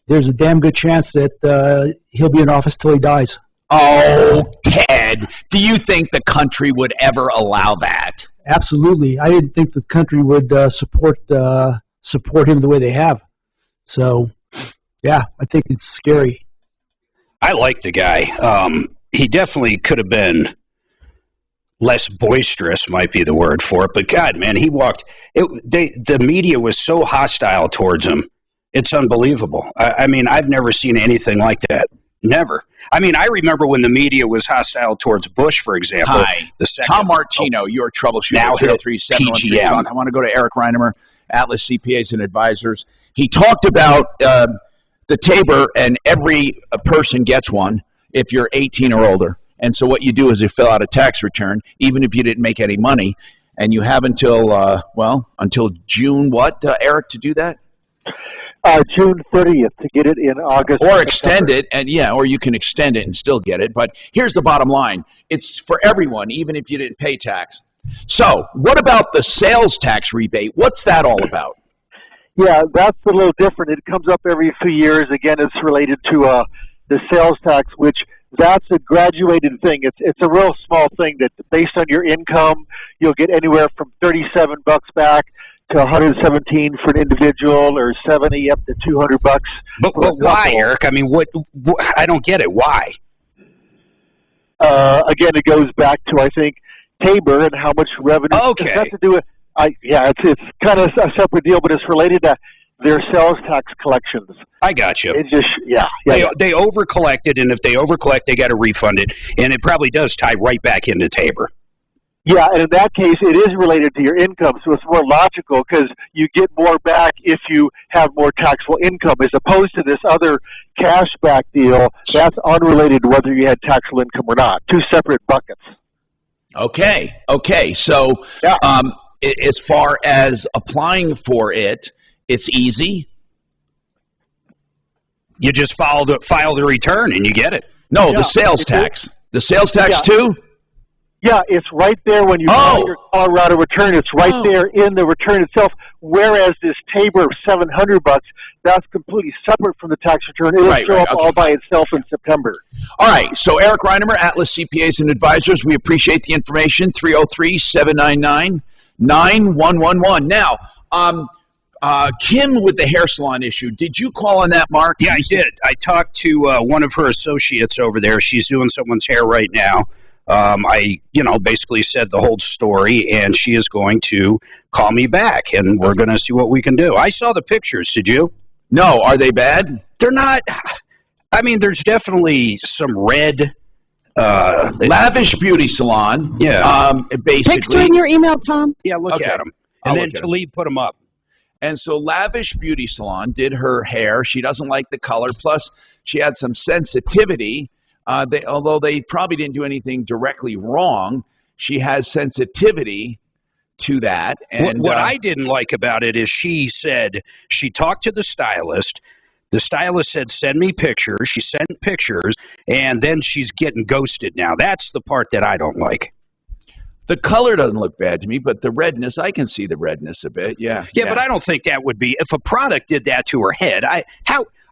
there's a damn good chance that he'll be in office till he dies. Oh, Ted, do you think the country would ever allow that? Absolutely. I didn't think the country would support support him the way they have. So, yeah, I think it's scary. I like the guy. He definitely could have been less boisterous, might be the word for it. But God, man, he walked. The media was so hostile towards him. It's unbelievable. I mean, I've never seen anything like that. Never. I mean, I remember when the media was hostile towards Bush, for example. Hi, Tom Martino, your troubleshooter. Now 303-713 talk. I want to go to Eric Reinemer, Atlas CPAs and Advisors. He talked about the Tabor, and every person gets one if you're 18 or older. And so what you do is you fill out a tax return, even if you didn't make any money, and you have until, until June what, Eric, to do that? June 30th to get it in August. Or extend it, and or you can extend it and still get it. But here's the bottom line. It's for everyone, even if you didn't pay tax. So what about the sales tax rebate? What's that all about? Yeah, that's a little different. It comes up every few years. Again, it's related to the sales tax, which that's a graduated thing. It's a real small thing that based on your income, you'll get anywhere from $37 back to $117 for an individual, or $70 up to $200. But why, Eric? I mean, what? I don't get it. Why? Again, it goes back to, I think, Tabor and how much revenue. Okay. It has to do with. It's kind of a separate deal, but it's related to their sales tax collections. I got you. It just, They over-collected, and if they over-collect, they got to refund it, and it probably does tie right back into Tabor. Yeah, and in that case, it is related to your income, so it's more logical because you get more back if you have more taxable income, as opposed to this other cashback deal that's unrelated to whether you had taxable income or not. Two separate buckets. Okay. So as far as applying for it, it's easy. You just file the return and you get it. No, the sales tax. The sales tax too? Yeah, it's right there when you file your Colorado return. It's right there in the return itself. Whereas this Tabor of $700, that's completely separate from the tax return. It'll show up all by itself in September. All right. So Eric Reinemer, Atlas CPAs and Advisors. We appreciate the information. 303-799-9111. Now, Kim with the hair salon issue. Did you call on that, Mark? Yeah, I did. I talked to one of her associates over there. She's doing someone's hair right now. I basically said the whole story, and she is going to call me back, and we're going to see what we can do. I saw the pictures. Did you? No. Are they bad? They're not. I mean, there's definitely some red. Lavish Beauty Salon. Yeah. Basically. Picture in your email, Tom. Yeah, look at them. And then Talib put them up. And so Lavish Beauty Salon did her hair. She doesn't like the color. Plus, she had some sensitivity. Although they probably didn't do anything directly wrong, she has sensitivity to that. And what I didn't like about it is she said she talked to the stylist. The stylist said, send me pictures. She sent pictures, and then she's getting ghosted now. That's the part that I don't like. The color doesn't look bad to me, but the redness, I can see the redness a bit, yeah. Yeah, but I don't think that would be, if a product did that to her head,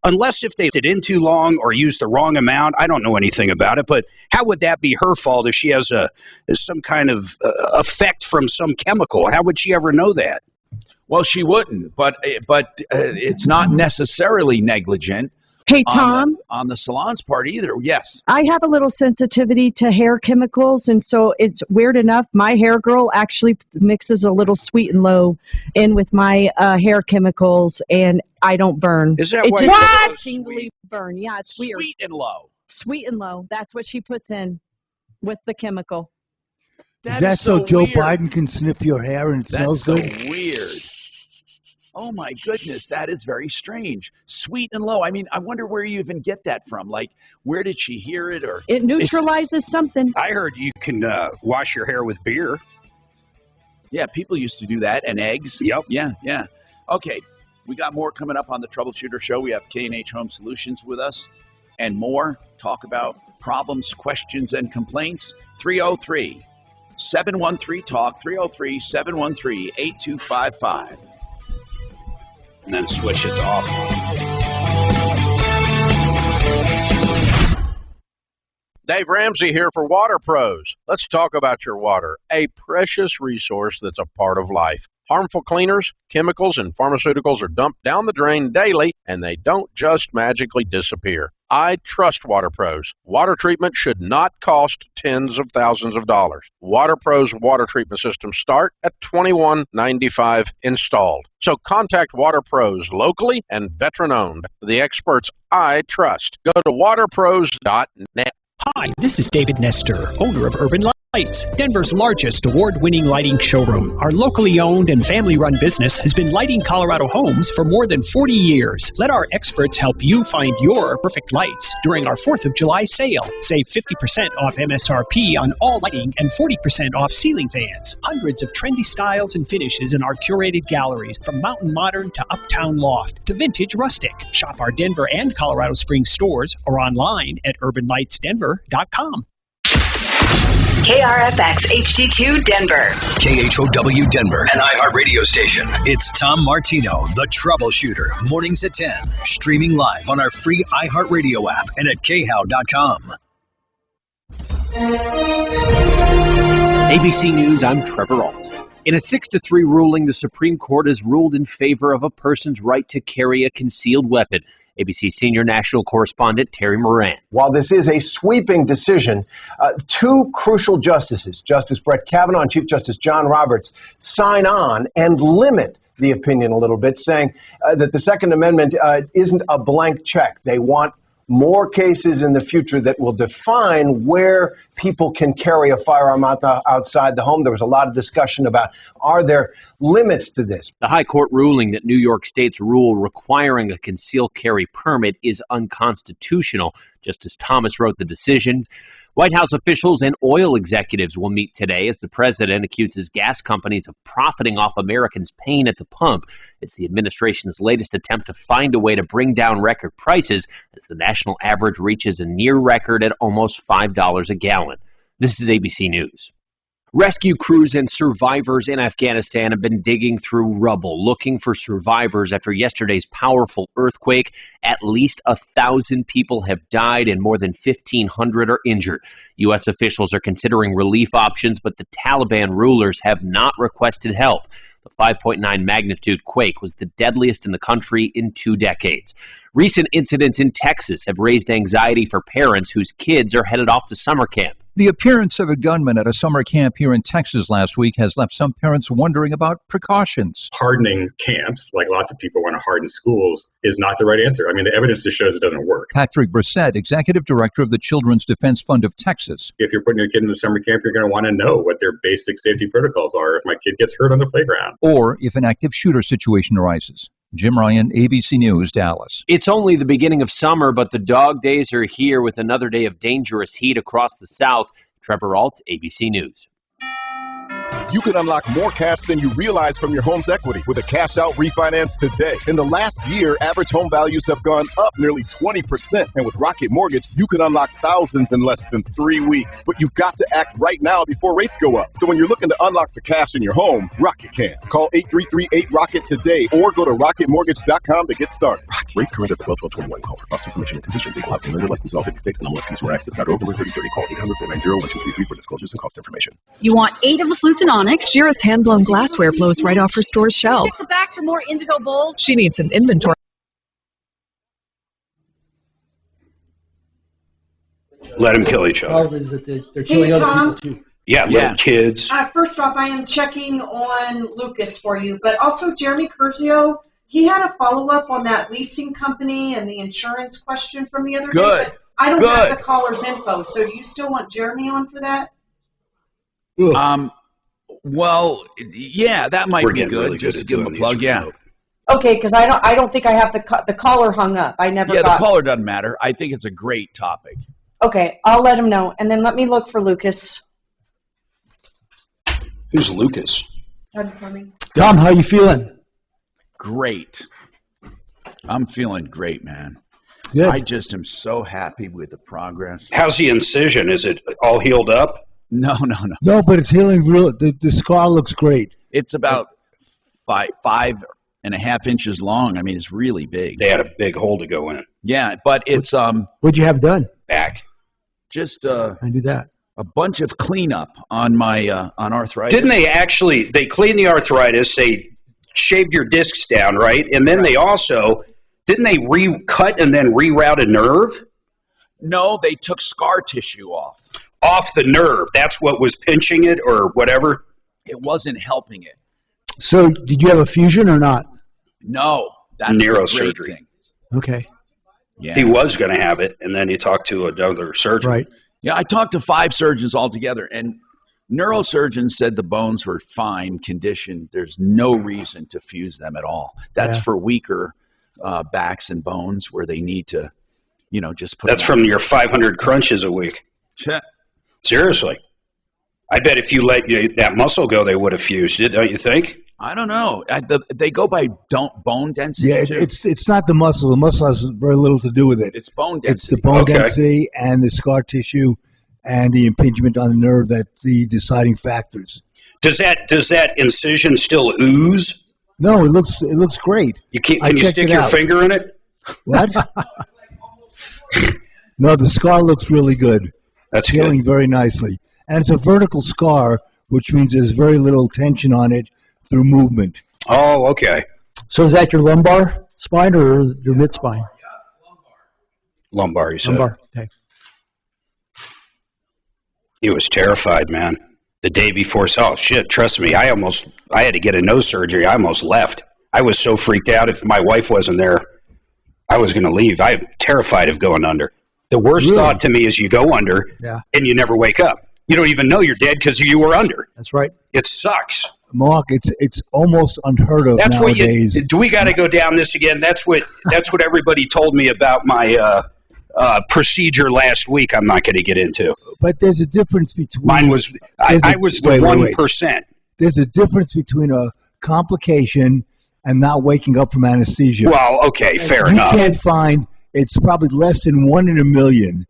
unless if they did in too long or used the wrong amount, I don't know anything about it, but how would that be her fault if she has some kind of effect from some chemical? How would she ever know that? Well, she wouldn't, but it's not necessarily negligent. Hey, Tom. On the salon's part either, yes. I have a little sensitivity to hair chemicals, and so it's weird enough. My hair girl actually mixes a little Sweet and Low in with my hair chemicals, and I don't burn. Is that why? What? Tingly burn. Yeah, it's weird. Sweet and Low. Sweet and Low. That's what she puts in with the chemical. That's so Joe Biden can sniff your hair and it smells good? That's so weird. Oh, my goodness, that is very strange. Sweet and Low. I mean, I wonder where you even get that from. Like, where did she hear it? Or it neutralizes something. I heard you can wash your hair with beer. Yeah, people used to do that. And eggs. Yep. Yeah. Okay, we got more coming up on the Troubleshooter Show. We have K&H Home Solutions with us and more. Talk about problems, questions, and complaints. 303-713-TALK, 303-713-8255. And then switch it to offline. Dave Ramsey here for Water Pros. Let's talk about your water, a precious resource that's a part of life. Harmful cleaners, chemicals, and pharmaceuticals are dumped down the drain daily, and they don't just magically disappear. I trust WaterPros. Water treatment should not cost tens of thousands of dollars. WaterPros water treatment systems start at $21.95 installed. So contact WaterPros locally and veteran-owned, the experts I trust. Go to waterpros.net. Hi, this is David Nestor, owner of Urban Lights, Denver's largest award-winning lighting showroom. Our locally owned and family-run business has been lighting Colorado homes for more than 40 years. Let our experts help you find your perfect lights during our 4th of July sale. Save 50% off MSRP on all lighting and 40% off ceiling fans. Hundreds of trendy styles and finishes in our curated galleries, from mountain modern to uptown loft to vintage rustic. Shop our Denver and Colorado Springs stores or online at urbanlightsdenver.com. KRFX HD2 Denver. KHOW Denver, an iHeart radio station. It's Tom Martino, the Troubleshooter, mornings at 10. Streaming live on our free iHeart radio app and at khow.com. ABC News, I'm Trevor Alt. In a 6-3 ruling, the Supreme Court has ruled in favor of a person's right to carry a concealed weapon. ABC senior national correspondent Terry Moran. While this is a sweeping decision, two crucial justices, Justice Brett Kavanaugh and Chief Justice John Roberts, sign on and limit the opinion a little bit, saying that the Second Amendment isn't a blank check. They want more cases in the future that will define where people can carry a firearm outside the home. There was a lot of discussion about, are there limits to this? The High Court ruling that New York State's rule requiring a concealed carry permit is unconstitutional. Justice Thomas wrote the decision. White House officials and oil executives will meet today as the president accuses gas companies of profiting off Americans' pain at the pump. It's the administration's latest attempt to find a way to bring down record prices as the national average reaches a near record at almost $5 a gallon. This is ABC News. Rescue crews and survivors in Afghanistan have been digging through rubble, looking for survivors after yesterday's powerful earthquake. At least 1,000 people have died and more than 1,500 are injured. U.S. officials are considering relief options, but the Taliban rulers have not requested help. The 5.9 magnitude quake was the deadliest in the country in 2 decades. Recent incidents in Texas have raised anxiety for parents whose kids are headed off to summer camp. The appearance of a gunman at a summer camp here in Texas last week has left some parents wondering about precautions. Hardening camps, like lots of people want to harden schools, is not the right answer. I mean, the evidence just shows it doesn't work. Patrick Brissett, Executive Director of the Children's Defense Fund of Texas. If you're putting your kid in a summer camp, you're going to want to know what their basic safety protocols are if my kid gets hurt on the playground. Or if an active shooter situation arises. Jim Ryan, ABC News, Dallas. It's only the beginning of summer, but the dog days are here with another day of dangerous heat across the South. Trevor Alt, ABC News. You can unlock more cash than you realize from your home's equity with a cash-out refinance today. In the last year, average home values have gone up nearly 20%. And with Rocket Mortgage, you can unlock thousands in less than 3 weeks. But you've got to act right now before rates go up. So when you're looking to unlock the cash in your home, Rocket can. Call 833-8-ROCKET today or go to rocketmortgage.com to get started. Rates current as of 12/12/21. Call for cost information and conditions. Equal housing lender license in all 50 states and MLS consumer access. Over 3030. Call 800-490-1233 for disclosures and cost information. You want 8 of the flutes and onyx? Shira's hand-blown glassware blows right off her store's shelves. Check the back for more indigo bowls. She needs some inventory. Let them kill each other. Is that they're killing other Tom. people too. Yeah, little kids. First off, I am checking on Lucas for you, but also Jeremy Curzio. He had a follow-up on that leasing company and the insurance question from the other day. Good. But I don't have the caller's info, so do you still want Jeremy on for that? Well, yeah, that might We're be getting good. really Just good to at give him doing a plug, these. yeah. Okay, because I don't think I have the caller hung up. I never Yeah, got. the caller doesn't matter. I think it's a great topic. Okay, I'll let him know, and then let me look for Lucas. Who's Lucas? Tom, how you feeling? Great. I'm feeling great, man. Good. I just am so happy with the progress. How's the incision? Is it all healed up? No. No, but it's healing real. The scar looks great. It's about 5.5 inches long. I mean, it's really big. They had a big hole to go in. Yeah, but it's What'd you have done? Back. just I do that. a bunch of cleanup on my on arthritis. Didn't they cleaned the arthritis, they shaved your discs down, right? And then they also, didn't they recut and then reroute a nerve? No, they took scar tissue off. Off the nerve. That's what was pinching it or whatever? It wasn't helping it. So did you have a fusion or not? No. That's neurosurgery. Okay. Yeah. He was going to have it, and then he talked to another surgeon. Right. Yeah, I talked to 5 surgeons altogether, and neurosurgeons said the bones were fine condition. There's no reason to fuse them at all. That's for weaker backs and bones where they need to, just put. That's from your 500 crunches a week. Seriously. I bet if you let that muscle go, they would have fused it, don't you think? I don't know. They go by bone density. Yeah, too. it's not the muscle. The muscle has very little to do with it. It's bone density. It's the bone density and the scar tissue and the impingement on the nerve that's the deciding factors. Does that incision still ooze? No, it looks great. Can you stick your finger in it? What? No, the scar looks really good. That's healing very nicely. And it's a vertical scar, which means there's very little tension on it through movement. Oh, okay. So is that your lumbar spine or your mid spine? Lumbar, you said. Lumbar, okay. He was terrified, man. The day before, oh shit, trust me, I had to get a nose surgery. I almost left. I was so freaked out. If my wife wasn't there, I was going to leave. I'm terrified of going under. The worst thought to me is you go under and you never wake up. You don't even know you're dead because you were under. That's right. It sucks. Mark, it's almost unheard of That's nowadays. Do we got to go down this again? That's what everybody told me about my procedure last week. I'm not going to get into. But there's a difference between. Mine was. I was the 1%. There's a difference between a complication and not waking up from anesthesia. Well, okay, fair enough. You can't find. It's probably less than 1 in a million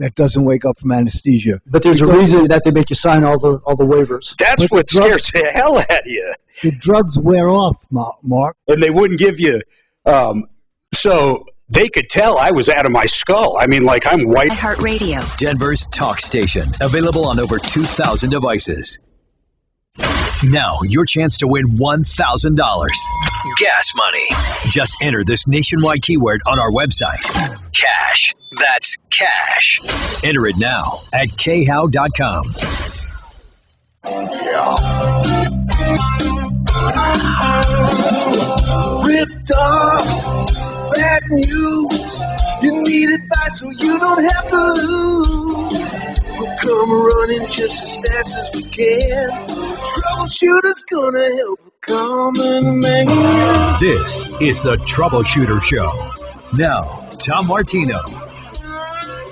that doesn't wake up from anesthesia. But there's a reason that they make you sign all the waivers. That's what scares the hell out of you. The drugs wear off, Mark. And they wouldn't give you. So they could tell I was out of my skull. I mean, like I'm white. iHeartRadio. Denver's talk station. Available on over 2,000 devices. Now, your chance to win $1,000. Gas money. Just enter this nationwide keyword on our website. Cash. That's cash. Enter it now at khow.com. Ripped off. Bad news. You need advice so you don't have to lose. We'll come running just as fast as we can. Troubleshooter's gonna help a common man. This is the Troubleshooter Show. Now, Tom Martino.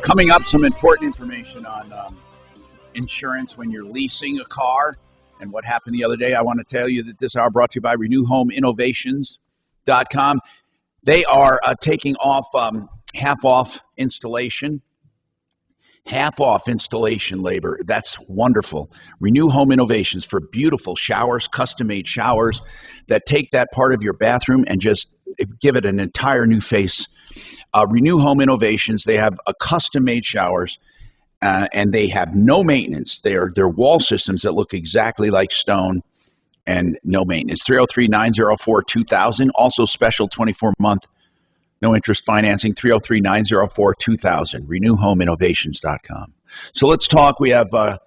Coming up, some important information on insurance when you're leasing a car and what happened the other day. I want to tell you that this hour brought to you by RenewHomeInnovations.com. They are taking off half-off installation. Half-off installation labor. That's wonderful. Renew Home Innovations for beautiful showers, custom-made showers that take that part of your bathroom and just give it an entire new face. Renew Home Innovations, they have a custom-made showers, and they have no maintenance. They're wall systems that look exactly like stone and no maintenance. 303-904-2000. Also special 24-month no interest financing, 303-904-2000, renewhomeinnovations.com. So let's talk. We have a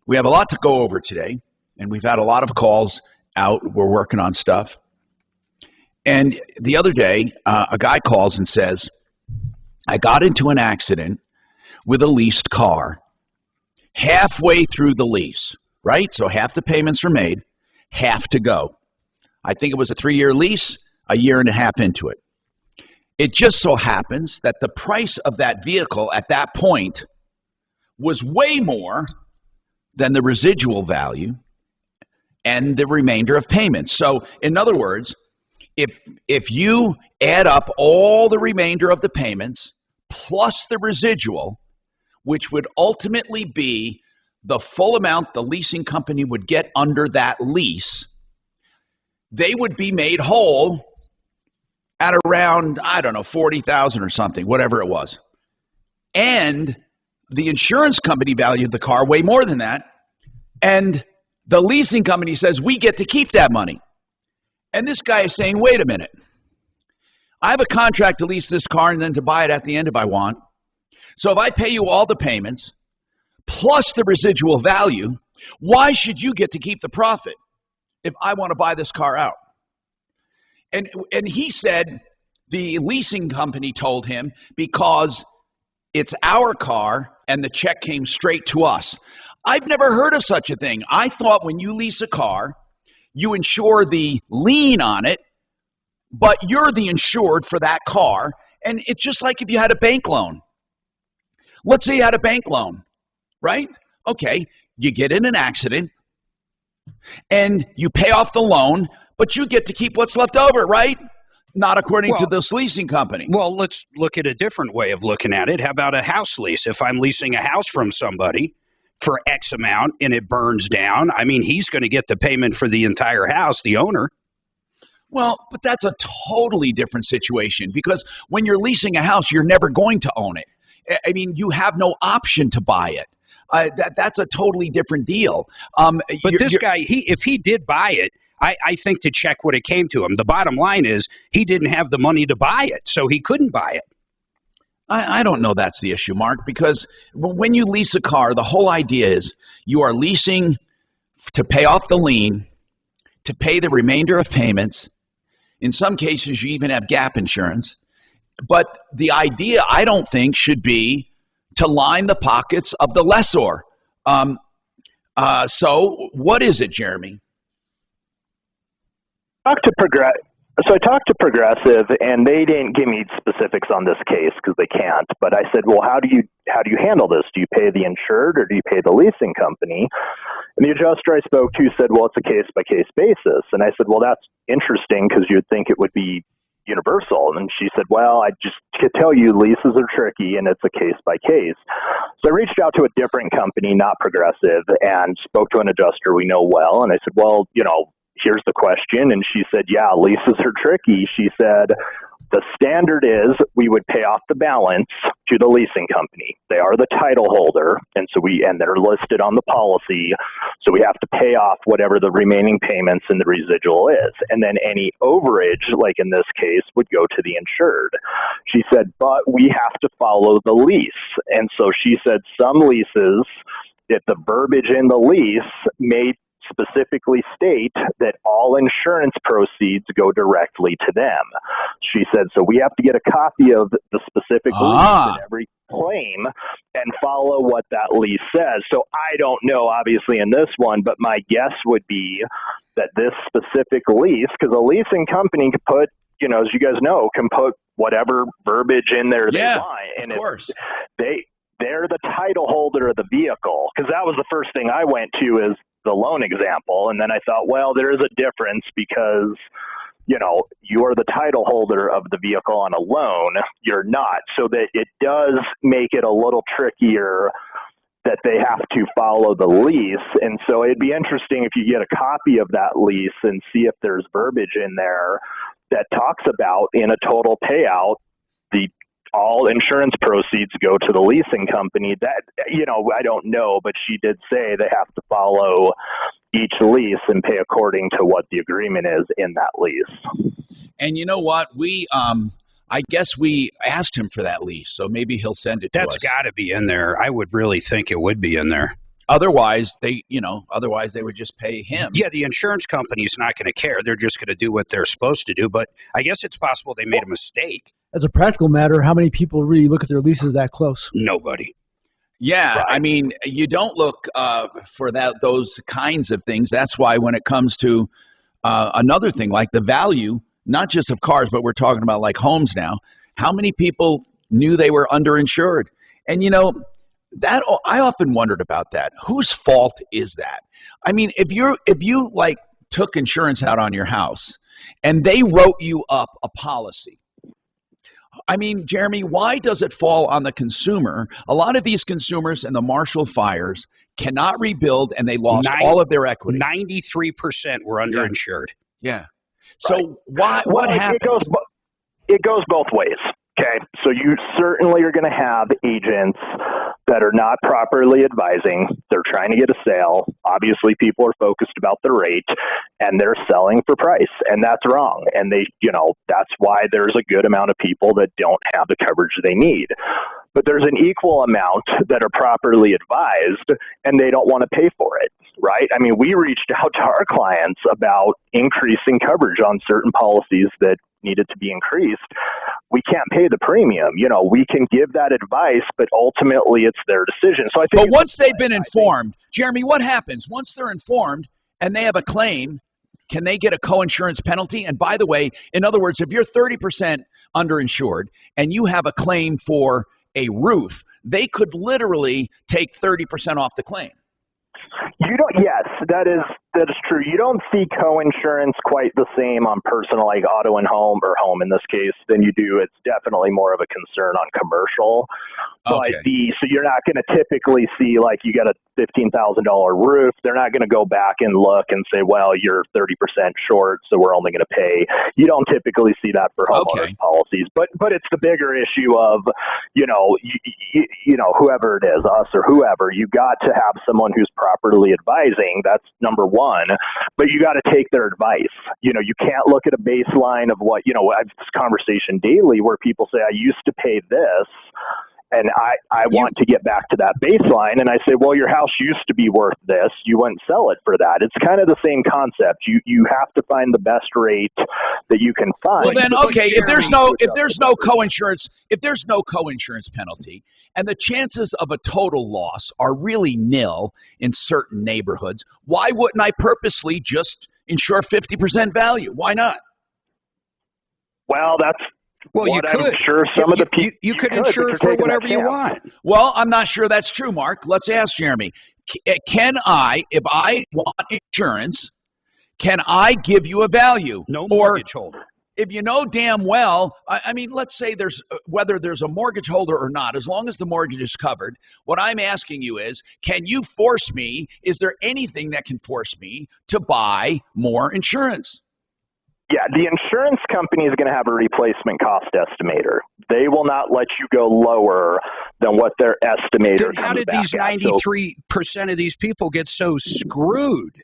lot to go over today, and we've had a lot of calls out. We're working on stuff. And the other day, a guy calls and says, I got into an accident with a leased car halfway through the lease, right? So half the payments are made, half to go. I think it was a 3-year lease, a year and a half into it. It just so happens that the price of that vehicle at that point was way more than the residual value and the remainder of payments. So, in other words, if you add up all the remainder of the payments plus the residual, which would ultimately be the full amount the leasing company would get under that lease, they would be made whole at around, I don't know, $40,000 or something, whatever it was. And the insurance company valued the car way more than that, and the leasing company says, we get to keep that money. And this guy is saying, wait a minute. I have a contract to lease this car and then to buy it at the end if I want. So if I pay you all the payments, plus the residual value, why should you get to keep the profit if I want to buy this car out? And he said the leasing company told him because it's our car and the check came straight to us. I've never heard of such a thing. I thought when you lease a car, you insure the lien on it, but you're the insured for that car. And it's just like if you had a bank loan. Let's say you had a bank loan, right? Okay, you get in an accident and you pay off the loan, but you get to keep what's left over, right? Not according to this leasing company. Well, let's look at a different way of looking at it. How about a house lease? If I'm leasing a house from somebody for X amount and it burns down, I mean, he's going to get the payment for the entire house, the owner. Well, but that's a totally different situation because when you're leasing a house, you're never going to own it. I mean, you have no option to buy it. That's a totally different deal. But this guy, if he did buy it, I think the check would have came to him. The bottom line is he didn't have the money to buy it, so he couldn't buy it. I don't know that's the issue, Mark, because when you lease a car, the whole idea is you are leasing to pay off the lien, to pay the remainder of payments. In some cases, you even have gap insurance. But the idea, I don't think, should be to line the pockets of the lessor. So what is it, Jeremy? I talked to Progressive, and they didn't give me specifics on this case because they can't. But I said, well, how do you handle this? Do you pay the insured or do you pay the leasing company? And the adjuster I spoke to said, well, it's a case-by-case basis. And I said, well, that's interesting because you'd think it would be universal. And she said, well, I just could tell you leases are tricky and it's a case-by-case. So I reached out to a different company, not Progressive, and spoke to an adjuster we know well. And I said, well, here's the question. And she said, yeah, leases are tricky. She said, the standard is we would pay off the balance to the leasing company. They are the title holder, and they're listed on the policy. So we have to pay off whatever the remaining payments and the residual is. And then any overage, like in this case, would go to the insured. She said, but we have to follow the lease. And so she said some leases, if the verbiage in the lease may specifically state that all insurance proceeds go directly to them. She said, so we have to get a copy of the specific lease in every claim and follow what that lease says. So I don't know, obviously, in this one, but my guess would be that this specific lease, because a leasing company can put, as you guys know, can put whatever verbiage in there they want. And of course. They're the title holder of the vehicle, because that was the first thing I went to is the loan example. And then I thought, well, there is a difference because, you are the title holder of the vehicle on a loan. You're not. So that it does make it a little trickier that they have to follow the lease. And so it'd be interesting if you get a copy of that lease and see if there's verbiage in there that talks about in a total payout, all insurance proceeds go to the leasing company. That, I don't know, but she did say they have to follow each lease and pay according to what the agreement is in that lease. And you know what? I guess we asked him for that lease, so maybe he'll send it to us. That's got to be in there. I would really think it would be in there. Otherwise, they would just pay him. Yeah, the insurance company's not going to care. They're just going to do what they're supposed to do. But I guess it's possible they made a mistake. As a practical matter, how many people really look at their leases that close? Nobody. Yeah, right. I mean, you don't look for those kinds of things. That's why when it comes to another thing like the value, not just of cars, but we're talking about like homes now, how many people knew they were underinsured? And, that I often wondered about that. Whose fault is that? I mean, if you like took insurance out on your house and they wrote you up a policy, I mean, Jeremy, why does it fall on the consumer? A lot of these consumers in the Marshall fires cannot rebuild, and they lost all of their equity. 93% were underinsured. Yeah. So what happened? It goes both ways. Okay, so you certainly are going to have agents that are not properly advising. They're trying to get a sale. Obviously, people are focused about the rate, and they're selling for price, and that's wrong. And that's why there's a good amount of people that don't have the coverage they need. But there's an equal amount that are properly advised, and they don't want to pay for it, right? I mean, we reached out to our clients about increasing coverage on certain policies that needed to be increased. We can't pay the premium. We can give that advice, but ultimately it's their decision. So I think. But once they've been informed, Jeremy, what happens once they're informed and they have a claim? Can they get a co-insurance penalty? And by the way, in other words, if you're 30% underinsured and you have a claim for a roof, they could literally take 30% off the claim. Yes, that is true. You don't see co-insurance quite the same on personal, like auto and home, or home in this case, than you do. It's definitely more of a concern on commercial. Okay. But so you're not going to typically see, like, you got a $15,000 roof. They're not going to go back and look and say, well, you're 30% short, so we're only going to pay. You don't typically see that for homeowners policies. But it's the bigger issue of, whoever it is, us or whoever, you got to have someone who's properly advising. That's number one. But you got to take their advice. You can't look at a baseline of what, I have this conversation daily where people say, I used to pay this, and I want to get back to that baseline. And I say, well, your house used to be worth this. You wouldn't sell it for that. It's kind of the same concept. You have to find the best rate that you can find. Well, then, okay, if there's no co-insurance penalty, and the chances of a total loss are really nil in certain neighborhoods, why wouldn't I purposely just insure 50% value? Why not? Well, you could. I'm sure some of the people you could insure for whatever you want. Well, I'm not sure that's true, Mark. Let's ask Jeremy. Can I, if I want insurance, can I give you a value? No mortgage holder. If you know damn well, I mean, let's say whether there's a mortgage holder or not, as long as the mortgage is covered, what I'm asking you is, can you force me, is there anything that can force me to buy more insurance? Yeah, the insurance company is going to have a replacement cost estimator. They will not let you go lower than what their estimator comes back at. How did these 93% of these people get so screwed?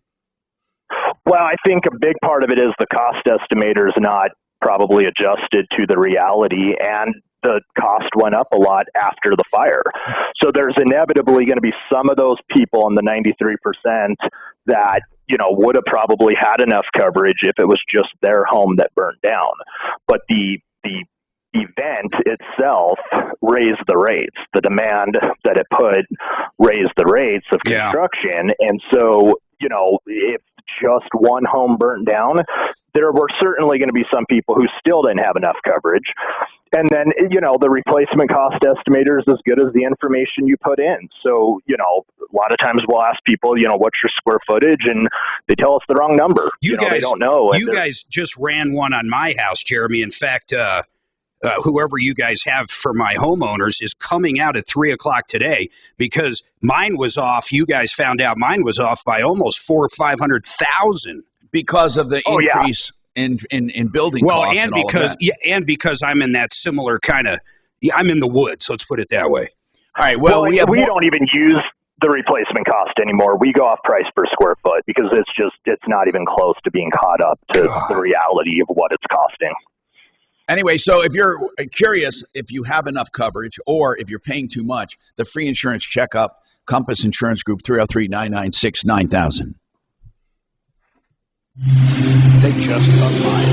Well, I think a big part of it is the cost estimator is not probably adjusted to the reality, and the cost went up a lot after the fire. So there's inevitably going to be some of those people in the 93% that, would have probably had enough coverage if it was just their home that burned down. But the event itself raised the rates. The demand that it put raised the rates of construction. And so, if just one home burnt down, there were certainly going to be some people who still didn't have enough coverage. And then, the replacement cost estimator is as good as the information you put in. So, a lot of times we'll ask people, what's your square footage? And they tell us the wrong number. They don't know. You guys just ran one on my house, Jeremy. In fact, whoever you guys have for my homeowners is coming out at 3 o'clock today, because mine was off. You guys found out mine was off by almost 400,000 or 500,000 because of the increase in building costs. And and because I'm in that similar kind of, I'm in the woods. Let's put it that way. All right. Well, we don't even use the replacement cost anymore. We go off price per square foot because it's not even close to being caught up to the reality of what it's costing. Anyway, so if you're curious if you have enough coverage or if you're paying too much, the free insurance checkup, Compass Insurance Group, 303-996-9000. They just love mine.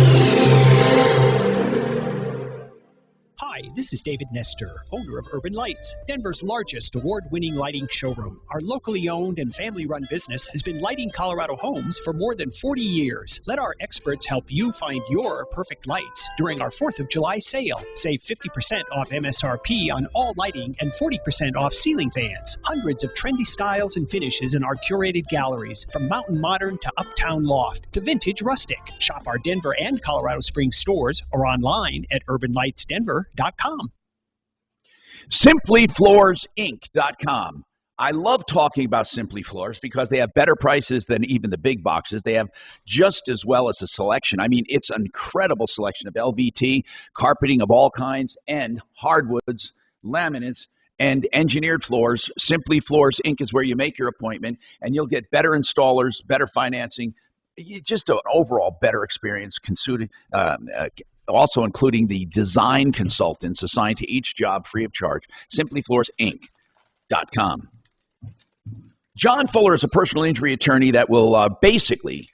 Hi, this is David Nestor, owner of Urban Lights, Denver's largest award-winning lighting showroom. Our locally owned and family-run business has been lighting Colorado homes for more than 40 years. Let our experts help you find your perfect lights during our 4th of July sale. Save 50% off MSRP on all lighting and 40% off ceiling fans. Hundreds of trendy styles and finishes in our curated galleries, from mountain modern to uptown loft to vintage rustic. Shop our Denver and Colorado Springs stores or online at urbanlightsdenver.com. SimplyFloorsInc.com. I love talking about Simply Floors because they have better prices than even the big boxes. They have just as well as a selection. I mean, it's an incredible selection of LVT, carpeting of all kinds, and hardwoods, laminates, and engineered floors. Simply Floors Inc. is where you make your appointment, and you'll get better installers, better financing, just an overall better experience, also including the design consultants assigned to each job free of charge. SimplyFloorsInc.com. John Fuller is a personal injury attorney that will basically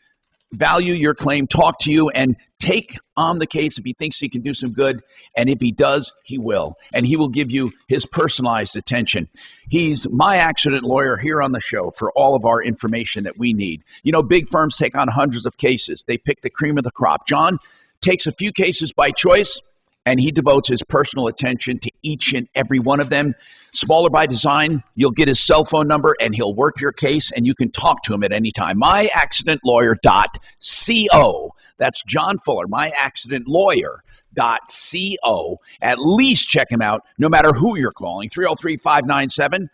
value your claim, talk to you, and take on the case if he thinks he can do some good. And if he does, he will. And he will give you his personalized attention. He's my accident lawyer here on the show for all of our information that we need. You know, big firms take on hundreds of cases. They pick the cream of the crop. John takes a few cases by choice, and he devotes his personal attention to each and every one of them. Smaller by design, you'll get his cell phone number, and he'll work your case, and you can talk to him at any time. MyAccidentLawyer.co. That's John Fuller, MyAccidentLawyer.co. At least check him out, no matter who you're calling. 303-597-4500.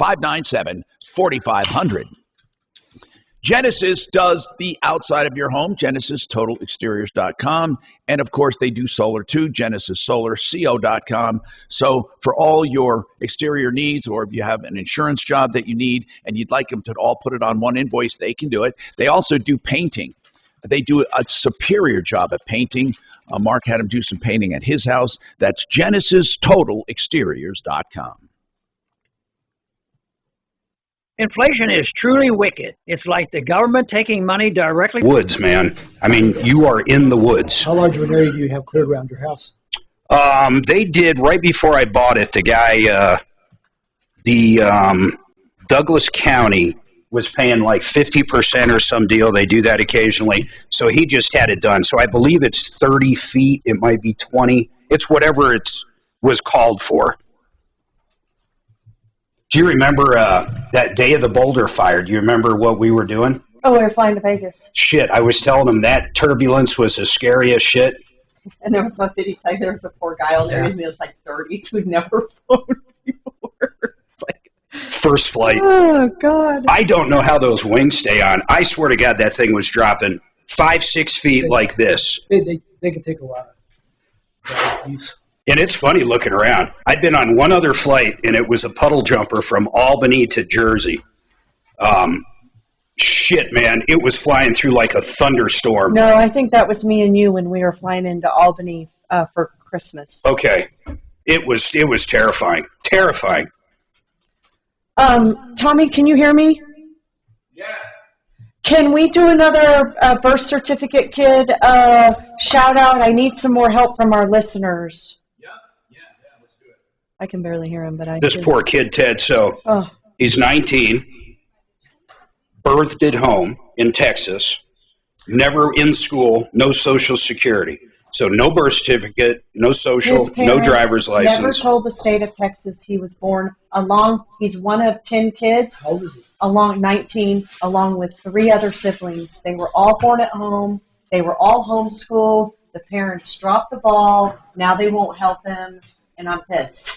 303-597-4500. Genesis does the outside of your home, GenesisTotalExteriors.com, and of course they do solar too, GenesisSolarCO.com. So for all your exterior needs, or if you have an insurance job that you need and you'd like them to all put it on one invoice, they can do it. They also do painting. They do a superior job at painting. Mark had him do some painting at his house. That's GenesisTotalExteriors.com. Inflation is truly wicked. It's like the government taking money directly. Woods, man. I mean, you are in the woods. How large of an area do you have cleared around your house? They did right before I bought it. The guy, Douglas County was paying like 50% or some deal. They do that occasionally. So he just had it done. So I believe it's 30 feet. It might be 20. It's whatever it was called for. Do you remember that day of the Boulder fire? Do you remember what we were doing? Oh, we were flying to Vegas. Shit, I was telling them that turbulence was as scary as shit. And there was no city tag. There was a poor guy on there. He was like 30 who'd never flown before. First flight. Oh, God. I don't know how those wings stay on. I swear to God, that thing was dropping 5-6 feet like this. They can take a lot of use. And it's funny looking around. I'd been on one other flight, and it was a puddle jumper from Albany to Jersey. Shit, man, it was flying through like a thunderstorm. No, I think that was me and you when we were flying into Albany for Christmas. Okay. It was terrifying. Terrifying. Tommy, can you hear me? Yeah. Can we do another birth certificate kid shout out? I need some more help from our listeners. Let's do it. I can barely hear him, but I This poor kid, Ted, so he's 19, birthed at home in Texas, never in school, no Social Security. So no birth certificate, no social, no driver's license. Never told the state of Texas he was born along. He's one of 10 kids. How old is he? 19, along with 3 other siblings. They were all born at home. They were all homeschooled. The parents dropped the ball. Now they won't help him, and I'm pissed.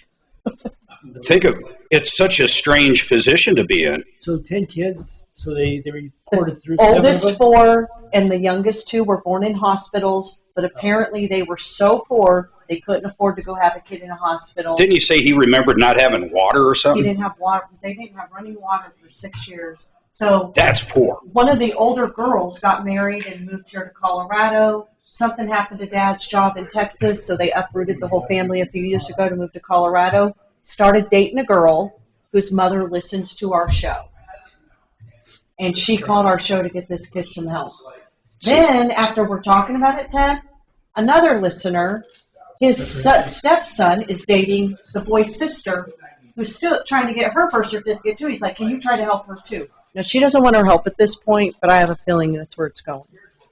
Think of it's such a strange position to be in. So 10 kids, so they reported through. Oldest 4 and the youngest 2 were born in hospitals, but apparently they were so poor they couldn't afford to go have a kid in a hospital. Didn't you say he remembered not having water or something? He didn't have water. They didn't have running water for 6 years. So that's poor. One of the older girls got married and moved here to Colorado. Something happened to Dad's job in Texas, so they uprooted the whole family a few years ago to move to Colorado. Started dating a girl whose mother listens to our show. And she called our show to get this kid some help. Then, after we're talking about it, Ted, another listener, his stepson is dating the boy's sister, who's still trying to get her birth certificate, too. He's like, can you try to help her, too? Now, she doesn't want her help at this point, but I have a feeling that's where it's going.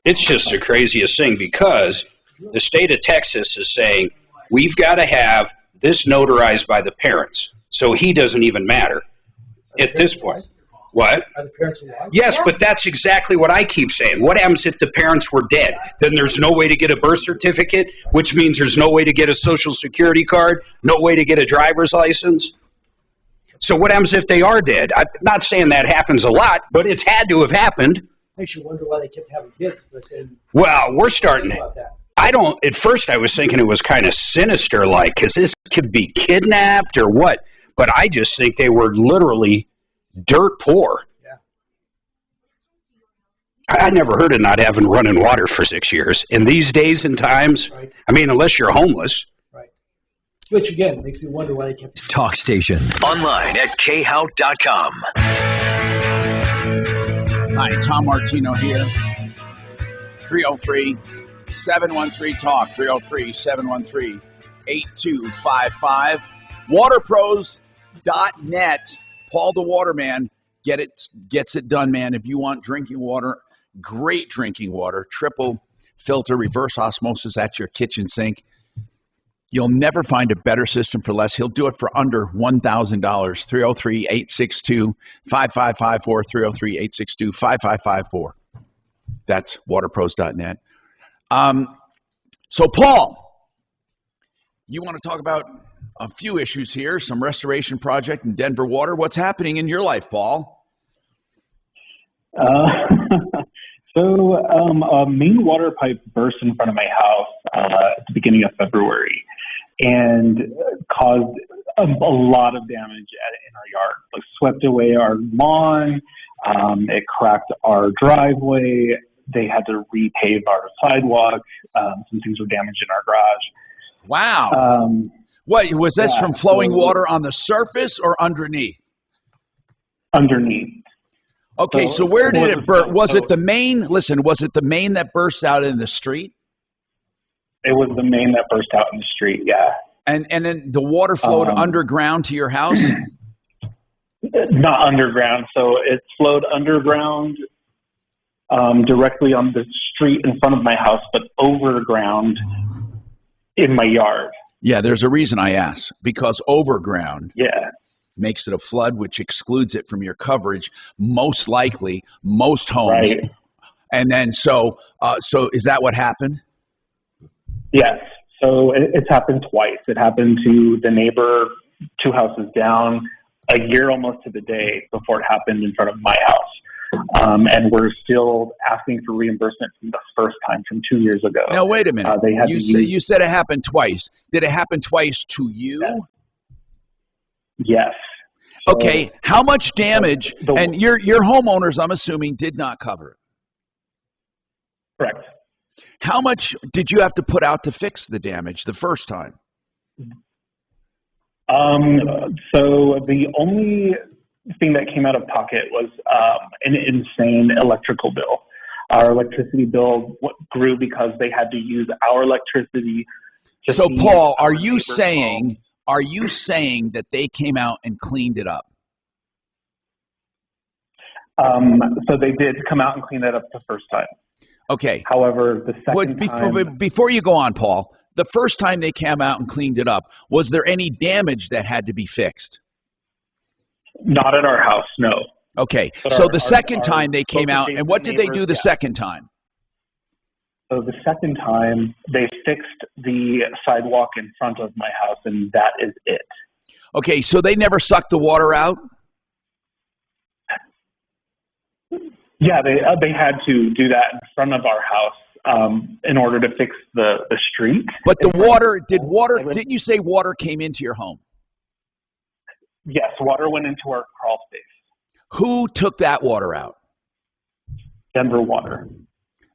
It's just the craziest thing because the state of Texas is saying, we've got to have this notarized by the parents, so he doesn't even matter at this point. What? Are the parents alive? Yes, but that's exactly what I keep saying. What happens if the parents were dead? Then there's no way to get a birth certificate, which means there's no way to get a Social Security card, no way to get a driver's license. So what happens if they are dead? I'm not saying that happens a lot, but it's had to have happened. Makes you wonder why they kept having kids, but then... Well, we're starting to... I don't. At first, I was thinking it was kind of sinister, like, because this could be kidnapped or what. But I just think they were literally dirt poor. Yeah. I never heard of not having running water for 6 years. In these days and times, Right. I mean, unless you're homeless. Right. Which, again, makes me wonder why they kept... Talk Station. Online at khout.com. Hi, Tom Martino here. 303-713-TALK. 303-713-8255. Waterpros.net. Paul the Waterman gets it done, man. If you want drinking water, great drinking water, triple filter, reverse osmosis at your kitchen sink. You'll never find a better system for less. He'll do it for under $1,000. 303-862-5554. 303-862-5554. That's waterpros.net. So, Paul, you want to talk about a few issues here, some restoration project in Denver Water. What's happening in your life, Paul? So a main water pipe burst in front of my house at the beginning of February and caused a lot of damage in our yard. Like swept away our lawn, it cracked our driveway. They had to repave our sidewalk. Some things were damaged in our garage. Wow. What, was this from flowing water on the surface or underneath? Underneath. Okay, so where did it burst? Was it the main? Listen, was it the main that burst out in the street? It was the main that burst out in the street, yeah. And then the water flowed underground to your house? Not underground. So it flowed underground directly on the street in front of my house, but overground in my yard. Yeah, there's a reason I asked. Because overground makes it a flood, which excludes it from your coverage, most likely, most homes. Right. And then, so is that what happened? Yes. So it's happened twice. It happened to the neighbor 2 houses down a year almost to the day before it happened in front of my house. And we're still asking for reimbursement from the first time from 2 years ago. Now, wait a minute. You said it happened twice. Did it happen twice to you? Yes. Okay. How much damage? And your homeowners, I'm assuming, did not cover it. Correct. How much did you have to put out to fix the damage the first time? So the only thing that came out of pocket was an insane electrical bill. Our electricity bill grew because they had to use our electricity. So, Paul, are you saying that they came out and cleaned it up? So they did come out and clean it up the first time. Okay. However, the second time... Before you go on, Paul, the first time they came out and cleaned it up, was there any damage that had to be fixed? Not at our house, no. Okay. So the second time they came out, and what did they do the second time? So the second time, they fixed the sidewalk in front of my house, and that is it. Okay, so they never sucked the water out? Yeah, they had to do that in front of our house in order to fix the street. But didn't you say water came into your home? Yes, water went into our crawl space. Who took that water out? Denver Water.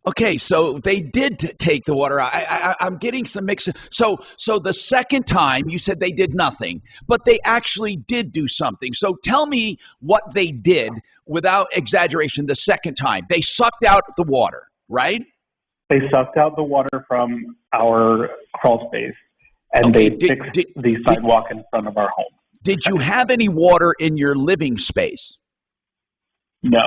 Okay, so they did take the water out. I'm getting some mix. So the second time you said they did nothing, but they actually did do something. So tell me what they did without exaggeration the second time. They sucked out the water, right? They sucked out the water from our crawl space, and they fixed the sidewalk in front of our home. Did you have any water in your living space? No.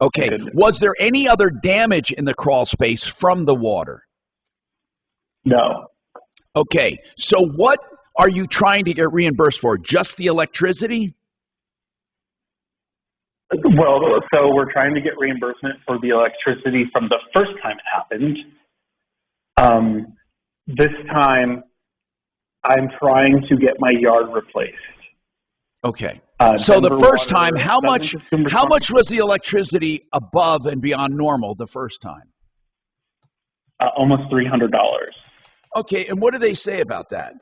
Okay. Was there any other damage in the crawl space from the water? No. Okay. So what are you trying to get reimbursed for? Just the electricity? Well, so we're trying to get reimbursement for the electricity from the first time it happened. This time, I'm trying to get my yard replaced. Okay. So the first time, how much was the electricity above and beyond normal the first time? almost $300. Okay, and what do they say about that?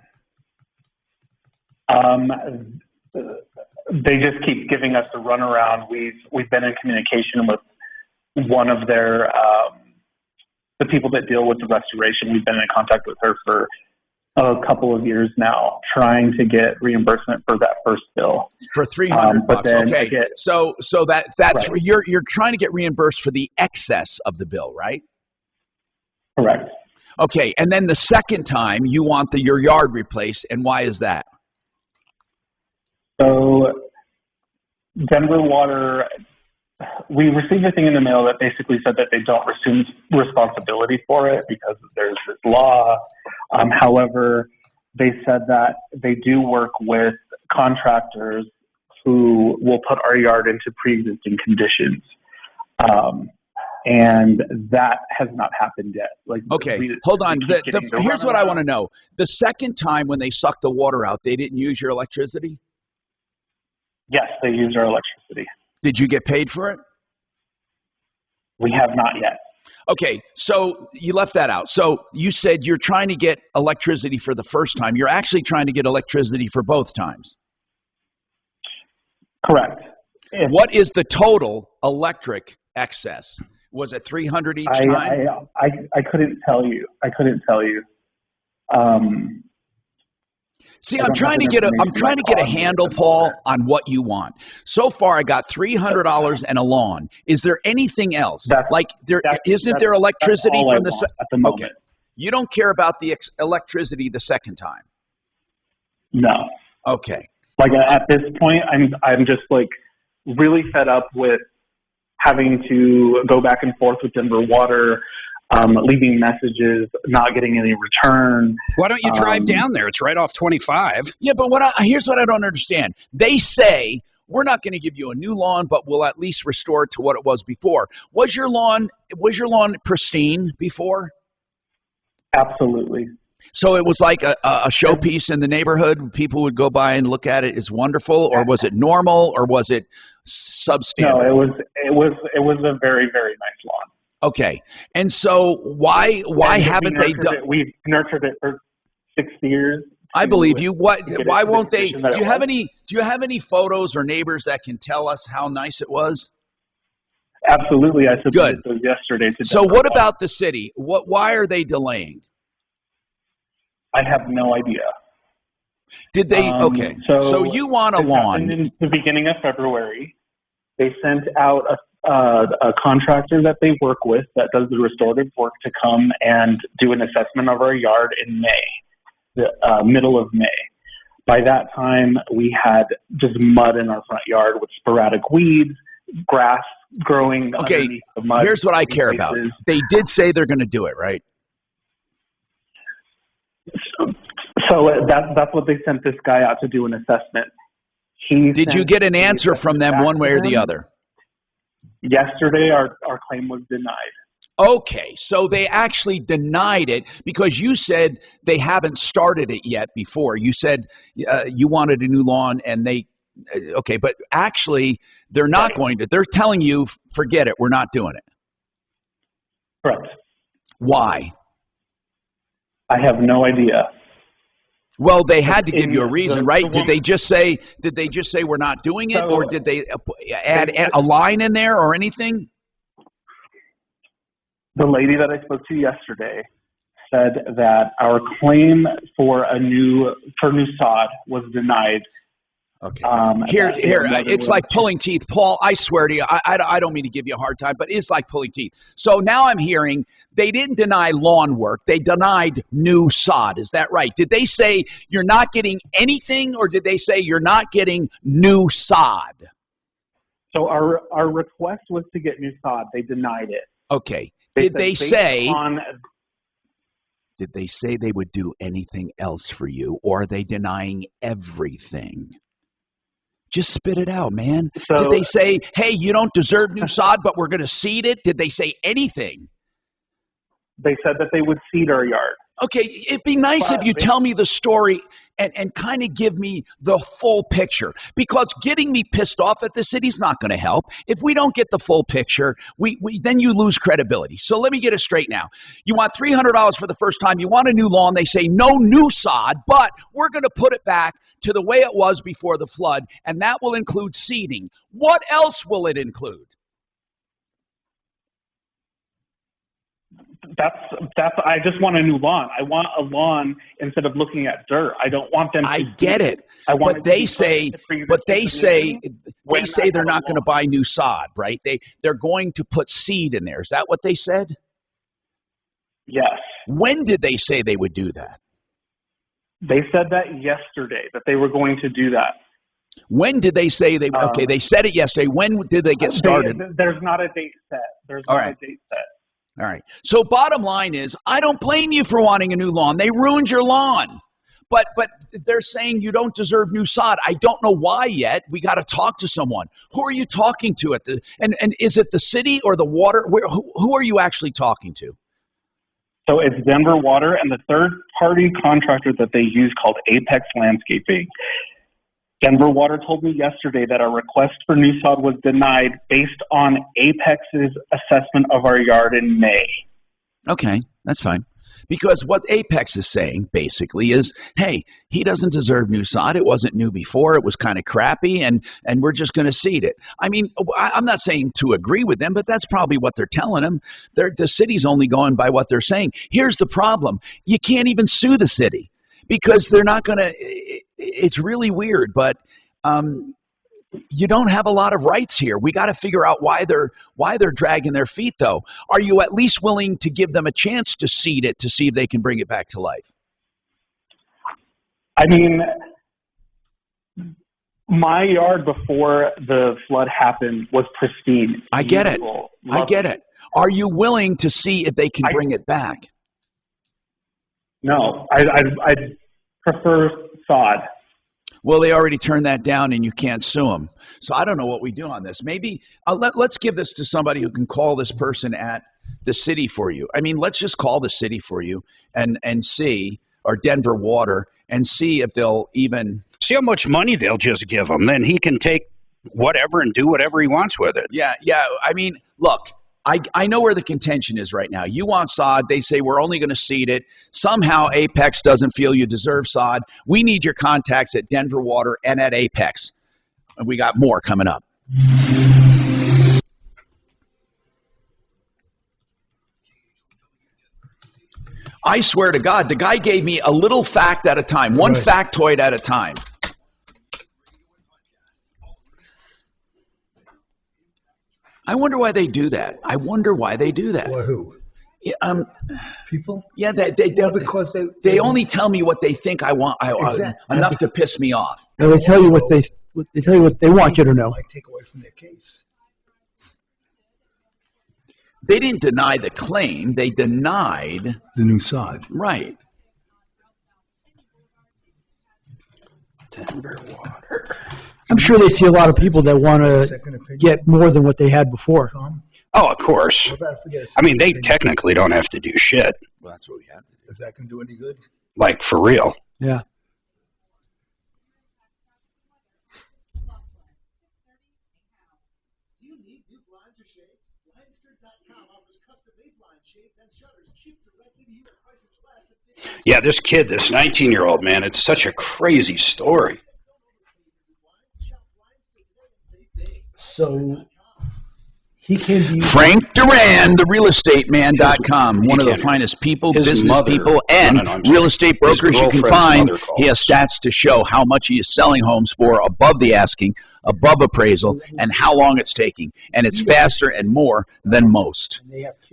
They just keep giving us a runaround. We've been in communication with one of their the people that deal with the restoration. We've been in contact with her for a couple of years now, trying to get reimbursement for that first bill. For $300 bucks. Okay, so that's right. you're trying to get reimbursed for the excess of the bill, right? Correct. Okay, and then the second time you want your yard replaced, and why is that? So Denver Water, we received a thing in the mail that basically said that they don't assume responsibility for it because there's this law. However, they said that they do work with contractors who will put our yard into pre-existing conditions. And that has not happened yet. Okay, hold on. Here's what I want to know. The second time when they sucked the water out, they didn't use your electricity? Yes, they used our electricity. Did you get paid for it? We have not yet. Okay, so you left that out. So you said you're trying to get electricity for the first time. You're actually trying to get electricity for both times. Correct. What is the total electric excess? Was it $300 each time? I couldn't tell you. See, I'm trying to get a handle, Paul, on what you want. So far, I got $300 and a lawn. Is there anything else? Isn't there electricity from the at the moment? Okay, you don't care about the electricity the second time. No. Okay. At this point, I'm just really fed up with having to go back and forth with Denver Water. Leaving messages, not getting any return. Why don't you drive down there? It's right off 25. Yeah, but here's what I don't understand. They say, we're not going to give you a new lawn, but we'll at least restore it to what it was before. Was your lawn pristine before? Absolutely. So it was like a showpiece in the neighborhood? People would go by and look at it as wonderful? Or was it normal? Or was it substandard? No, it was a very, very nice lawn. Okay, and so why haven't they done? We've nurtured it for 6 years. I believe you. Why won't they? Do you have any photos or neighbors that can tell us how nice it was? Absolutely, I submitted those yesterday to Denver. So what about the city? Why are they delaying? I have no idea. Did they? Okay. So you want a lawn? In the beginning of February, they sent out a contractor that they work with that does the restorative work to come and do an assessment of our yard in May, the middle of May. By that time, we had just mud in our front yard with sporadic weeds, grass growing underneath the mud. Here's what I care about. They did say they're going to do it, right? So that's what they sent this guy out to do, an assessment. Did you get an answer from them one way or the other? Yesterday, our claim was denied. Okay, so they actually denied it because you said they haven't started it yet before. You said you wanted a new lawn and okay, but actually they're not going to. They're telling you, forget it, we're not doing it. Correct. Why? I have no idea. Well, they had to give you a reason, right? Did they just say we're not doing it, or did they add a line in there or anything? The lady that I spoke to yesterday said that our claim for new sod was denied. Okay. Here, it's like pulling teeth. Paul, I swear to you, I don't mean to give you a hard time, but it's like pulling teeth. So now I'm hearing they didn't deny lawn work. They denied new sod. Is that right? Did they say you're not getting anything, or did they say you're not getting new sod? So our request was to get new sod. They denied it. Okay. Did they say they would do anything else for you, or are they denying everything? Just spit it out, man. Did they say, hey, you don't deserve new sod, but we're going to seed it? Did they say anything? They said that they would seed our yard. Okay, it'd be nice if you tell me the story. and kind of give me the full picture, because getting me pissed off at the city's not going to help. If we don't get the full picture, then you lose credibility. So let me get it straight now. You want $300 for the first time. You want a new lawn. They say no new sod, but we're going to put it back to the way it was before the flood, and that will include seeding. What else will it include? I just want a new lawn. I want a lawn instead of looking at dirt. I don't want them to. I get it. But they say they're not going to buy new sod, right? They're going to put seed in there. Is that what they said? Yes. When did they say they would do that? They said that yesterday, that they were going to do that. When did they say they? Okay, they said it yesterday. When did they get started? There's not a date set. There's not a date set. All right. So bottom line is, I don't blame you for wanting a new lawn. They ruined your lawn. But they're saying you don't deserve new sod. I don't know why yet. We got to talk to someone. Who are you talking to and is it the city or the water? Who are you actually talking to? So it's Denver Water and the third-party contractor that they use called Apex Landscaping. Denver Water told me yesterday that our request for new sod was denied based on Apex's assessment of our yard in May. Okay, that's fine. Because what Apex is saying, basically, is, hey, he doesn't deserve new sod. It wasn't new before. It was kind of crappy, and we're just going to seed it. I mean, I'm not saying to agree with them, but that's probably what they're telling them. The city's only going by what they're saying. Here's the problem. You can't even sue the city because they're not going to – it's really weird, but you don't have a lot of rights here. We got to figure out why they're dragging their feet, though. Are you at least willing to give them a chance to seed it to see if they can bring it back to life? I mean, my yard before the flood happened was pristine. I get it. I get it. Are you willing to see if they can bring it back? No, I prefer sod. Well, they already turned that down, and you can't sue them. So I don't know what we do on this. Maybe let's give this to somebody who can call this person at the city for you. I mean, let's just call the city for you and see, or Denver Water, and see if they'll even see how much money they'll just give him. Then he can take whatever and do whatever he wants with it. Yeah. I mean, look. I know where the contention is right now. You want sod. They say we're only going to seed it. Somehow Apex doesn't feel you deserve sod. We need your contacts at Denver Water and at Apex. And we got more coming up. I swear to God, the guy gave me a little fact at a time, one factoid at a time. I wonder why they do that. I wonder why they do that. Or who? Yeah, people? Yeah, because they only tell me what they think I want. Enough to piss me off. And they tell you what they want you to know. Might take away from their case. They didn't deny the claim. They denied the new sod. Right. Denver Water. I'm sure they see a lot of people that want to get more than what they had before. Oh, of course. I mean, they technically don't have to do shit. Well, that's what we have to do. Is that going to do any good? Like, for real. Yeah. Yeah, this kid, this 19-year-old, man, it's such a crazy story. So he can be Frank Duran, therealestateman.com, one of the finest people, business people, and real estate brokers you can find. He has stats to show how much he is selling homes for above the asking, above appraisal, and how long it's taking. And it's faster and more than most.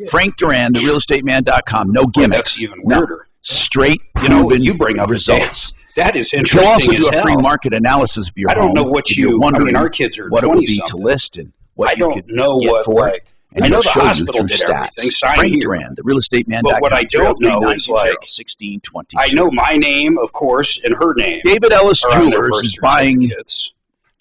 Frank Duran, therealestateman.com. No gimmicks. That's even weirder. Straight proven you bring up results. That is interesting. You'll also as do a hell. free market analysis of your home. I don't know what you're wondering our kids are what it would be 20-something. to list and what I you don't could know get what, for it. And I know he'll the show you hospital through did stats. everything. Sign Frank here. Duran, therealestateman.com. But what I don't know is, like, 1620. I know my name, of course, and her name. David Ellis Jewelers is buying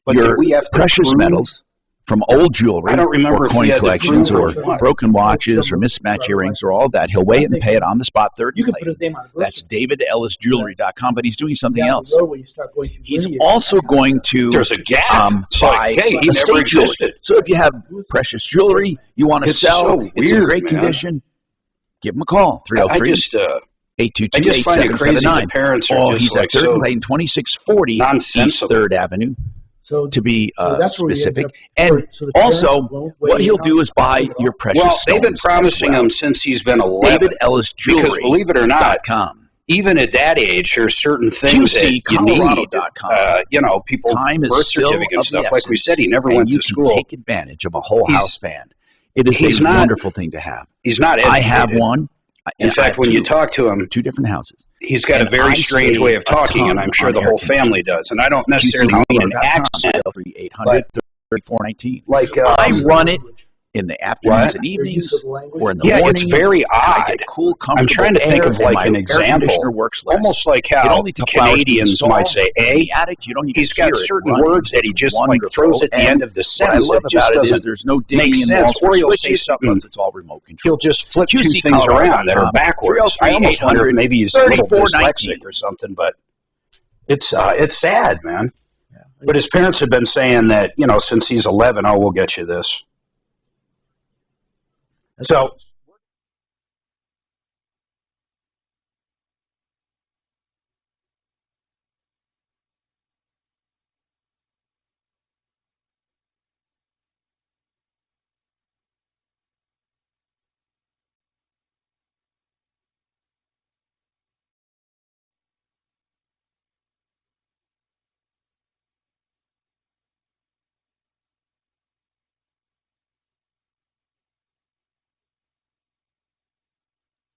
but your we have to precious prove metals from old jewelry I don't remember or if he coin had to collections prove or or what. broken watches or mismatched earrings or all of that. He'll weigh it and pay it on the spot third You can plate. put his name on it. That's DavidEllisJewelry.com, but he's doing something Down else. the road when you start going through He's lineage, also going to There's a gap. It's buy like, hey, he estate never jewelry. existed. So if you have precious jewelry you want to It's sell, so it's in weird, great man. condition, give him a call, 303 I just find it crazy that parents are just he's like at 3rd so Lane, 2640 East nonsensical. 3rd Avenue, to be that's where we specific. ended up. And So the parents also, won't what weigh he'll in do on is buy your precious Well, they've been stones promising as well. him since he's been 11. David Ellis Jewelry. Because believe it or not, even at that age, there's certain things that you need. You know, people, Time is birth still certificate and of stuff. the Like we essence, said, he never and went you to can school. take advantage of a whole He's- house band. It is he's a not- wonderful thing to have. He's not I have educated. one. In I fact, have when you two. talk to him, 2 different houses. he's got And a very I strange save way of a talking, ton and I'm sure on the air whole conditioning. family does. And I don't necessarily mean an accent. 3800 3419. Like, I run it in the afternoons What? and evenings, Use of language? or in the Yeah, morning. it's very and I odd. get cool, I'm comfortable trying to think air, of and like my an air example, conditioner works less. almost like You how don't need to flowers to Canadians install. might say In "a." the attic, you don't even He's got hear it certain running. words that he It's just like wonderful. throws at the And end of the what I sentence. love It just about it is doesn't there's no make digging in sense. walls Or for you'll say switches something. because it's all remote control. He'll just flip two QC things around that are Colorado.com, backwards. I almost wonder if maybe he's a little 3419. dyslexic or something, but it's sad, man. But his parents have been saying that, you know, since he's 11, oh, we'll get you this. So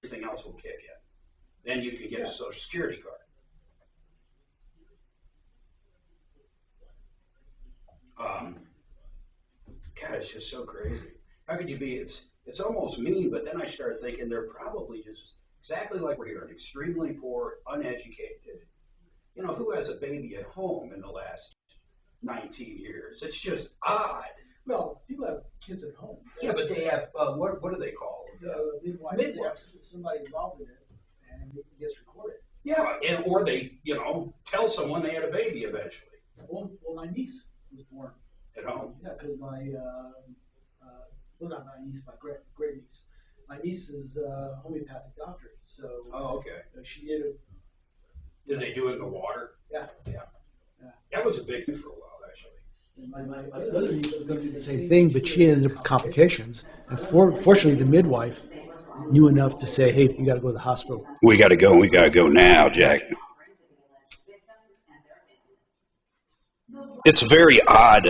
everything else will kick in. Then you can get a Social Security card. God, it's just so crazy. How could you be? It's almost mean, but then I start thinking they're probably just exactly like we're hearing, extremely poor, uneducated. You know, who has a baby at home in the last 19 years? It's just odd. Well, people have kids at home. Yeah, but they have what do they call Midwives. Somebody involved in it, and it gets recorded. Yeah, and or they, you know, tell someone they had a baby eventually Well, my niece was born. at home. Yeah, because my, well, not my niece, my great niece. My niece is a homeopathic doctor, so. Oh, okay. She did it. Did they do it in the water? Yeah. That was a big thing for a while, actually. And my other niece was going to do the same thing, but she ended up with complications. And fortunately, the midwife knew enough to say, hey, you got to go to the hospital. We got to go. We got to go now, Jack. It's very odd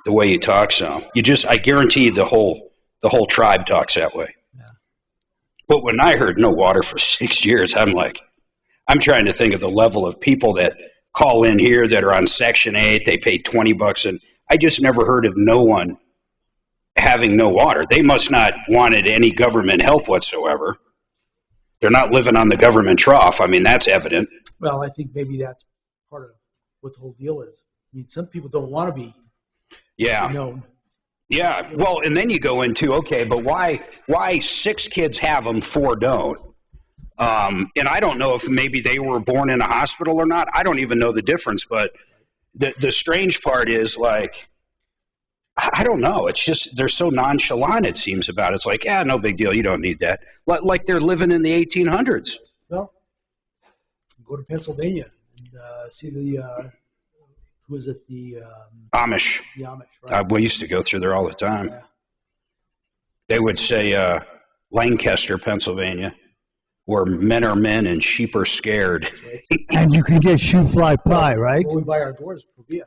the way you talk. So I guarantee the whole tribe talks that way. Yeah. But when I heard no water for 6 years, I'm trying to think of the level of people that call in here that are on Section 8. They pay $20, and I just never heard of no one having no water. They must not wanted any government help whatsoever. They're not living on the government trough. I mean, that's evident. Well, I think maybe that's part of what the whole deal is. I mean, some people don't want to be known. Yeah. Well, and then you go into, okay, but why 6 kids have them, 4 don't? And I don't know if maybe they were born in a hospital or not. I don't even know the difference. But the strange part is, like, I don't know. It's just they're so nonchalant, it seems, about it. It's like, no big deal. You don't need that. Like they're living in the 1800s. Well, go to Pennsylvania and see the, who is it, the Amish. The Amish, right? We used to go through there all the time. Yeah. They would say Lancaster, Pennsylvania, where men are men and sheep are scared. And you can get shoe fly pie, right? Where we buy our doors, Provia,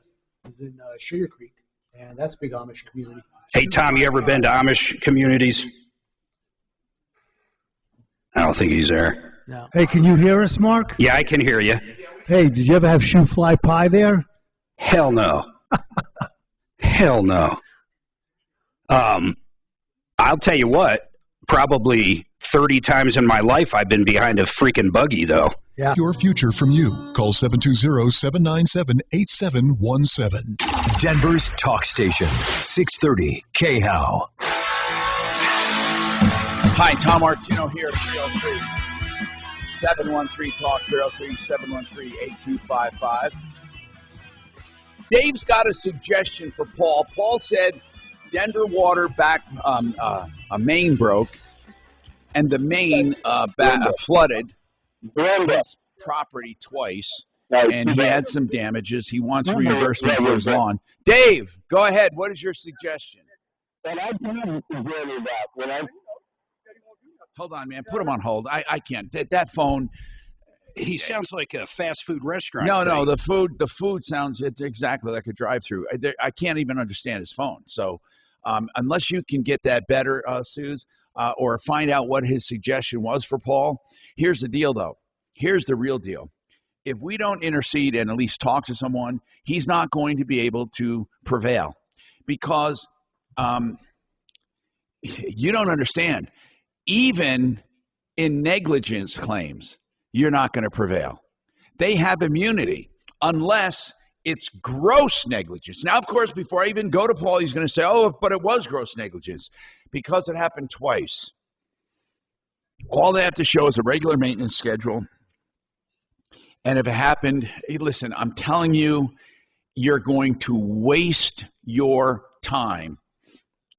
is in Sugar Creek, and that's a big Amish community. Hey, Tom, you ever been to Amish communities? I don't think he's there. No. Hey, can you hear us, Mark? Yeah, I can hear you. Hey, did you ever have shoe fly pie there? Hell no. Hell no. I'll tell you what, probably 30 times in my life I've been behind a freaking buggy, though. Yeah. Your future from you. Call 720-797-8717. Denver's talk station, 630 KHOW. Hi, Tom Martino here, 303-713-TALK, 303-713-8255. Dave's got a suggestion for Paul. Paul said Denver water a main broke, and the main flooded his property twice, and he had some damages. He wants reimbursement for his lawn. Dave, go ahead. What is your suggestion? Hold on, man. Put him on hold. I can't. That phone. He sounds like a fast food restaurant. No. The food sounds exactly like a drive-through. I can't even understand his phone. So, unless you can get that better, Suze, or find out what his suggestion was for Paul. Here's the deal, though. Here's the real deal. If we don't intercede and at least talk to someone, he's not going to be able to prevail, because you don't understand. Even in negligence claims, you're not going to prevail. They have immunity unless it's gross negligence. Now, of course, before I even go to Paul, he's going to say, oh, but it was gross negligence because it happened twice. All they have to show is a regular maintenance schedule. And if it happened, hey, listen, I'm telling you, you're going to waste your time.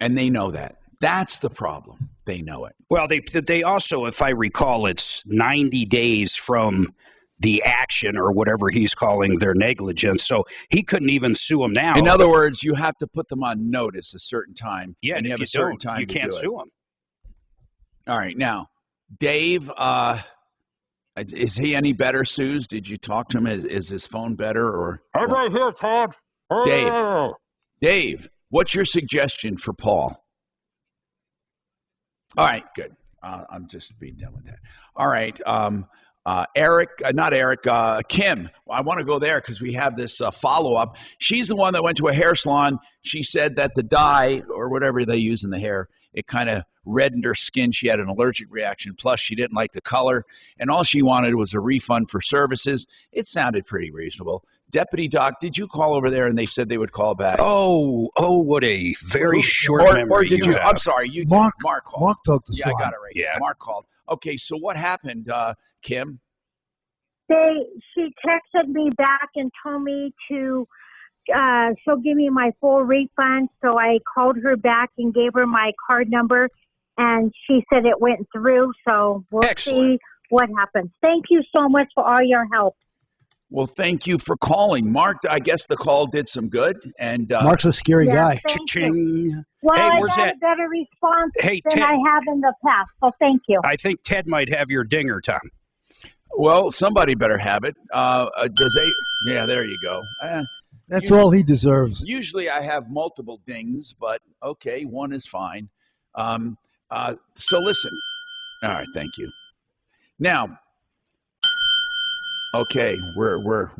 And they know that. That's the problem. They know it. Well, they also, if I recall, it's 90 days from the action or whatever he's calling their negligence. So he couldn't even sue them now. In other words, you have to put them on notice a certain time. Yeah, and you if have you a certain don't, time you to can't do it. sue them. All right. Now, Dave, is he any better, Suze? Did you talk to him? Is his phone better? Or I'm right here, Todd. Dave, what's your suggestion for Paul? All right, good. I'm just being done with that. All right, Kim. I want to go there because we have this follow-up. She's the one that went to a hair salon. She said that the dye, or whatever they use in the hair, it kind of reddened her skin. She had an allergic reaction. Plus, she didn't like the color, and all she wanted was a refund for services. It sounded pretty reasonable. Deputy Doc, did you call over there and they said they would call back? Oh, what a very short memory. Or did you? have. I'm sorry, you Mark called. Mark talked to Yeah, I Swan. got it right. Yeah. Mark called. Okay, so what happened, Kim? She texted me back and told me to she'll give me my full refund. So I called her back and gave her my card number, and she said it went through. So we'll see what happens. Thank you so much for all your help. Well, thank you for calling, Mark. I guess the call did some good. And Mark's a scary guy. Cha-ching. Well, Hey, I where's got that? a better response Hey, than Ted. I have in the past. So thank you. I think Ted might have your dinger, Tom. Well, somebody better have it. Yeah, there you go. That's all he deserves. Usually I have multiple dings, but okay, one is fine. So listen. All right, thank you. Now, okay, we're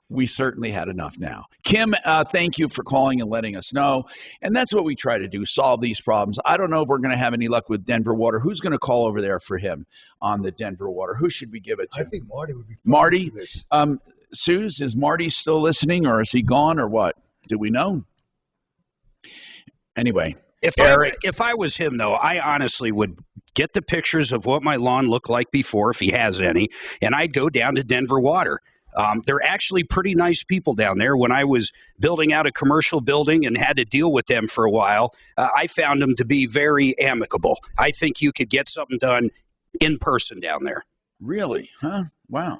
we certainly had enough now. Kim, thank you for calling and letting us know. And that's what we try to do, solve these problems. I don't know if we're going to have any luck with Denver Water. Who's going to call over there for him on the Denver Water? Who should we give it to? I think Marty would be fine Marty? for this. Suze, is Marty still listening, or is he gone, or what? Do we know? Anyway, If I was him, though, I honestly would get the pictures of what my lawn looked like before, if he has any, and I'd go down to Denver Water. They're actually pretty nice people down there. When I was building out a commercial building and had to deal with them for a while, I found them to be very amicable. I think you could get something done in person down there. Really? Huh? Wow.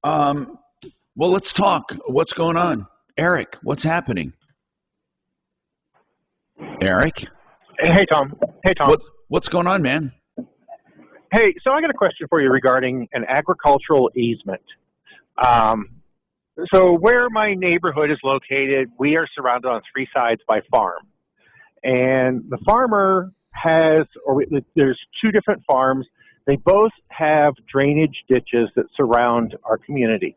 Well, let's talk. What's going on? Eric, what's happening? Eric? Hey, Tom. What's going on, man? Hey, so I got a question for you regarding an agricultural easement. So where my neighborhood is located, we are surrounded on three sides by farm. And the farmer there's two different farms. They both have drainage ditches that surround our community.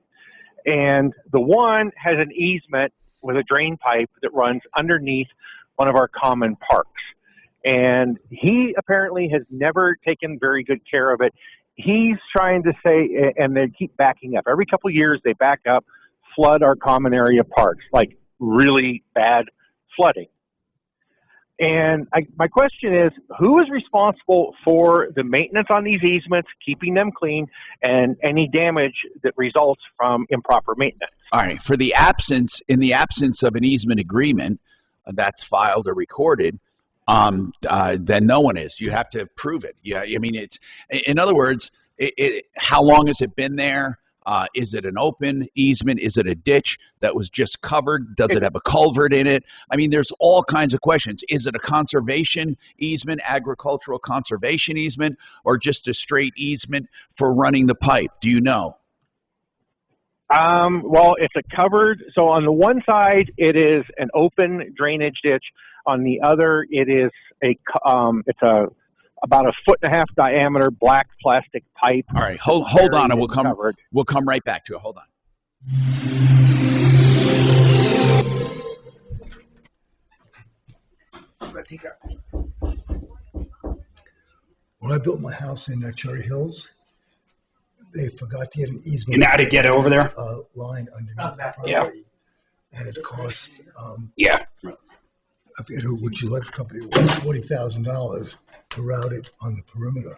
And the one has an easement with a drain pipe that runs underneath one of our common parks. And he apparently has never taken very good care of it. He's trying to say, and they keep backing up. Every couple of years, they back up, flood our common area parks, like really bad flooding. And my question is, who is responsible for the maintenance on these easements, keeping them clean, and any damage that results from improper maintenance? All right. In the absence of an easement agreement that's filed or recorded, then no one is. You have to prove it. Yeah, I mean, in other words, how long has it been there? Is it an open easement? Is it a ditch that was just covered? Does it have a culvert in it? I mean, there's all kinds of questions. Is it a conservation easement, agricultural conservation easement, or just a straight easement for running the pipe? Do you know? Well, it's a covered. So on the one side, it is an open drainage ditch. On the other, it is about a 1.5 foot diameter black plastic pipe. All right, hold on, and we'll come right back to it. Hold on. When I built my house in Cherry Hills, they forgot to get an easement. You know how to get over there? Line underneath the property. Yeah. And it cost, yeah. I forget which electric company it was, $40,000 to route it on the perimeter.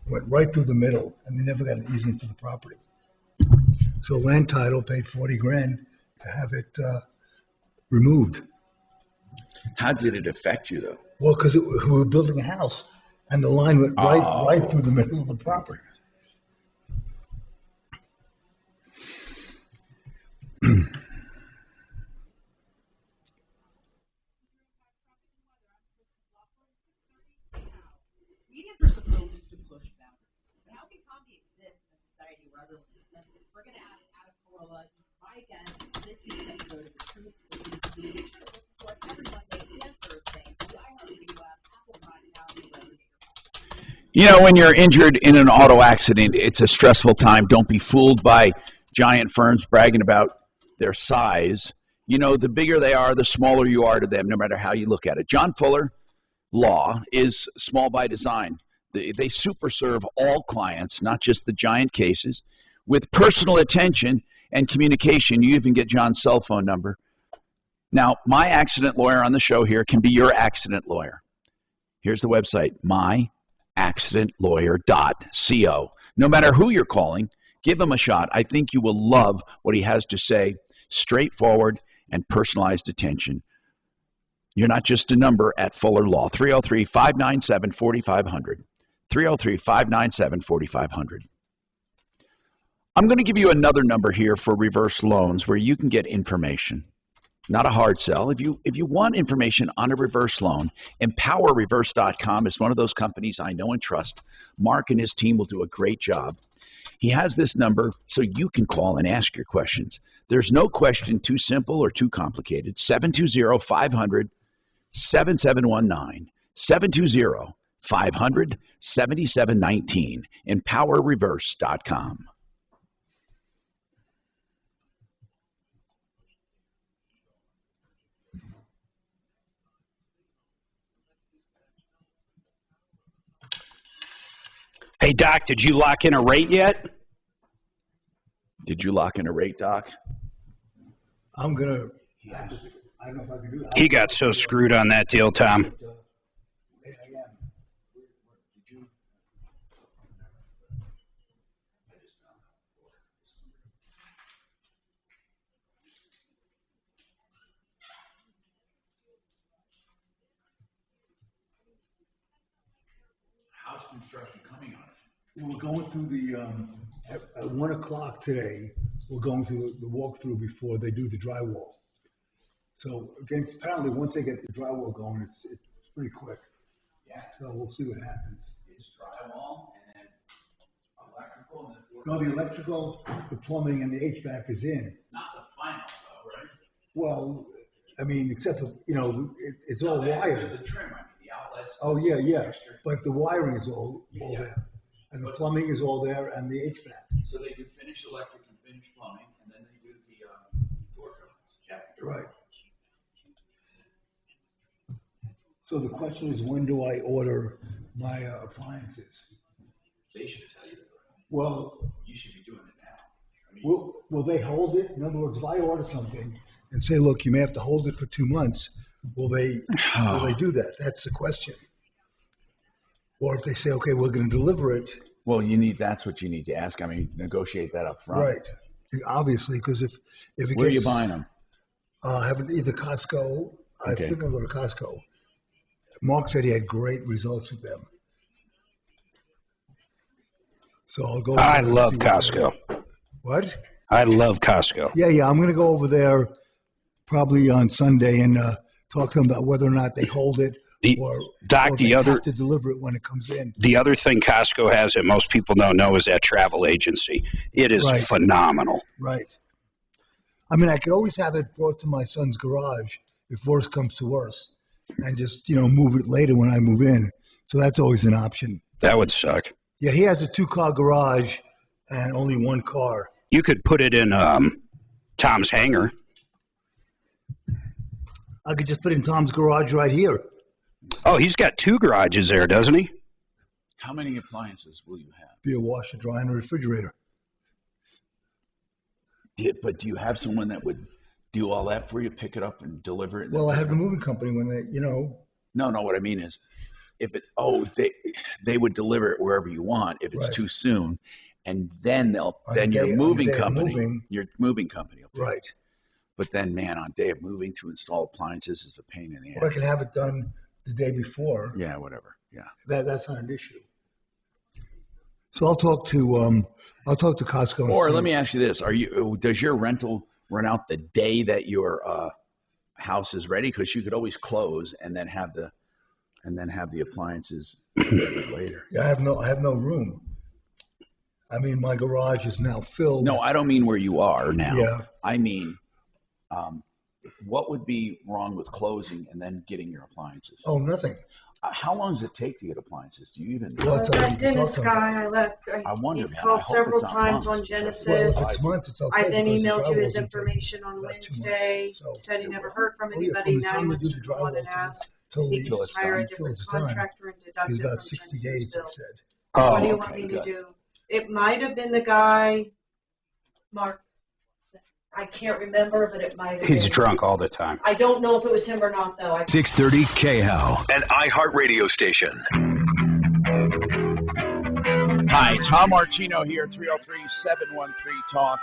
Went right through the middle, and they never got an easement for the property. So land title paid $40,000 to have it removed. How did it affect you, though? Well, because we were building a house, and the line went right through the middle of the property. You know, when you're injured in an auto accident, it's a stressful time. Don't be fooled by giant firms bragging about their size. You know, the bigger they are, the smaller you are to them, no matter how you look at it. John Fuller Law is small by design. They super serve all clients, not just the giant cases, with personal attention and communication. You even get John's cell phone number. Now, my accident lawyer on the show here can be your accident lawyer. Here's the website, myaccidentlawyer.co. No matter who you're calling, give him a shot. I think you will love what he has to say. Straightforward and personalized attention. You're not just a number at Fuller Law. 303-597-4500. 303-597-4500. I'm going to give you another number here for reverse loans where you can get information. Not a hard sell. If you want information on a reverse loan, EmpowerReverse.com is one of those companies I know and trust. Mark and his team will do a great job. He has this number so you can call and ask your questions. There's no question too simple or too complicated. 720-500-7719. 720-500-7719. EmpowerReverse.com. Hey, Doc, did you lock in a rate yet? Did you lock in a rate, Doc? I'm going to, I don't know if I can do that. He got so screwed on that deal, Tom. House construction coming on it. We're going through the, at 1 o'clock today, we're going through the walkthrough before they do the drywall. So again, apparently once they get the drywall going, it's pretty quick. Yeah. So we'll see what happens. It's drywall and then electrical and then No, the electrical, the plumbing, and the HVAC is in. not the final though, right? Well, I mean, except for, you know, it's all wired. The trim, I mean, the outlets. Oh, yeah. But the wiring is all there. And the plumbing is all there, and the HVAC. So they do finished electric and finished plumbing, and then they do the door covers. Yeah. Right. So the question is, when do I order my appliances? They should tell you. Well, You should be doing it now. I mean, will they hold it? In other words, if I order something and say, look, you may have to hold it for 2 months, will they do that? That's the question. Or if they say, okay, we're going to deliver it. well, that's what you need to ask. I mean, negotiate that up front. Right. Obviously, because if it Where are gets, you buying them? have either Costco. I Okay. think I'll go to Costco. Mark said he had great results with them. So I'll go. I love Costco. What? I love Costco. Yeah. I'm going to go over there probably on Sunday and talk to them about whether or not they hold it or they have to deliver it when it comes in. The other thing Costco has that most people don't know is that travel agency. It is phenomenal. Right. I mean, I could always have it brought to my son's garage if worse comes to worse, and just move it later when I move in. So that's always an option. That would suck. Yeah, he has a 2-car garage and only 1 car. You could put it in Tom's hangar. I could just put it in Tom's garage right here. Oh, he's got 2 garages there, doesn't he? How many appliances will you have? Be a washer, dryer, and a refrigerator. Yeah, but do you have someone that would do all that for you, pick it up and deliver it? Well, I have the moving company when they, No, what I mean is, if they would deliver it wherever you want if it's too soon, and then your moving company will do it. But then, man, on day of moving to install appliances is a pain in the ass. Or I can have it done the day before. Yeah, whatever. Yeah. That's not an issue. So I'll talk to Costco. Or let me ask you this: does your rental run out the day that your house is ready? Because you could always close and then have the appliances later. Yeah, I have no room. I mean, my garage is now filled. No, I don't mean where you are now. Yeah. I mean, what would be wrong with closing and then getting your appliances? Oh, nothing. How long does it take to get appliances? Do you even know? Well, that Dennis guy, I wonder. He's called several times on Genesis. Well, if it's months, it's okay, I then because the emailed you drywall his can take information on Wednesday. Said he never heard from Oh, yeah, anybody. from the Now he time we wants do to the go on drywall and ask. till He can it's just hire a done, till different it's done. contractor and deduct It's it about from 60 Genesis days, bill. it said. So what do you want me to do? It might have been the guy, Mark. I can't remember, but it might have been. He's drunk all the time. I don't know if it was him or not, though. 630 KHOW, an iHeart radio station. Hi, Tom Martino here, 303-713-TALK,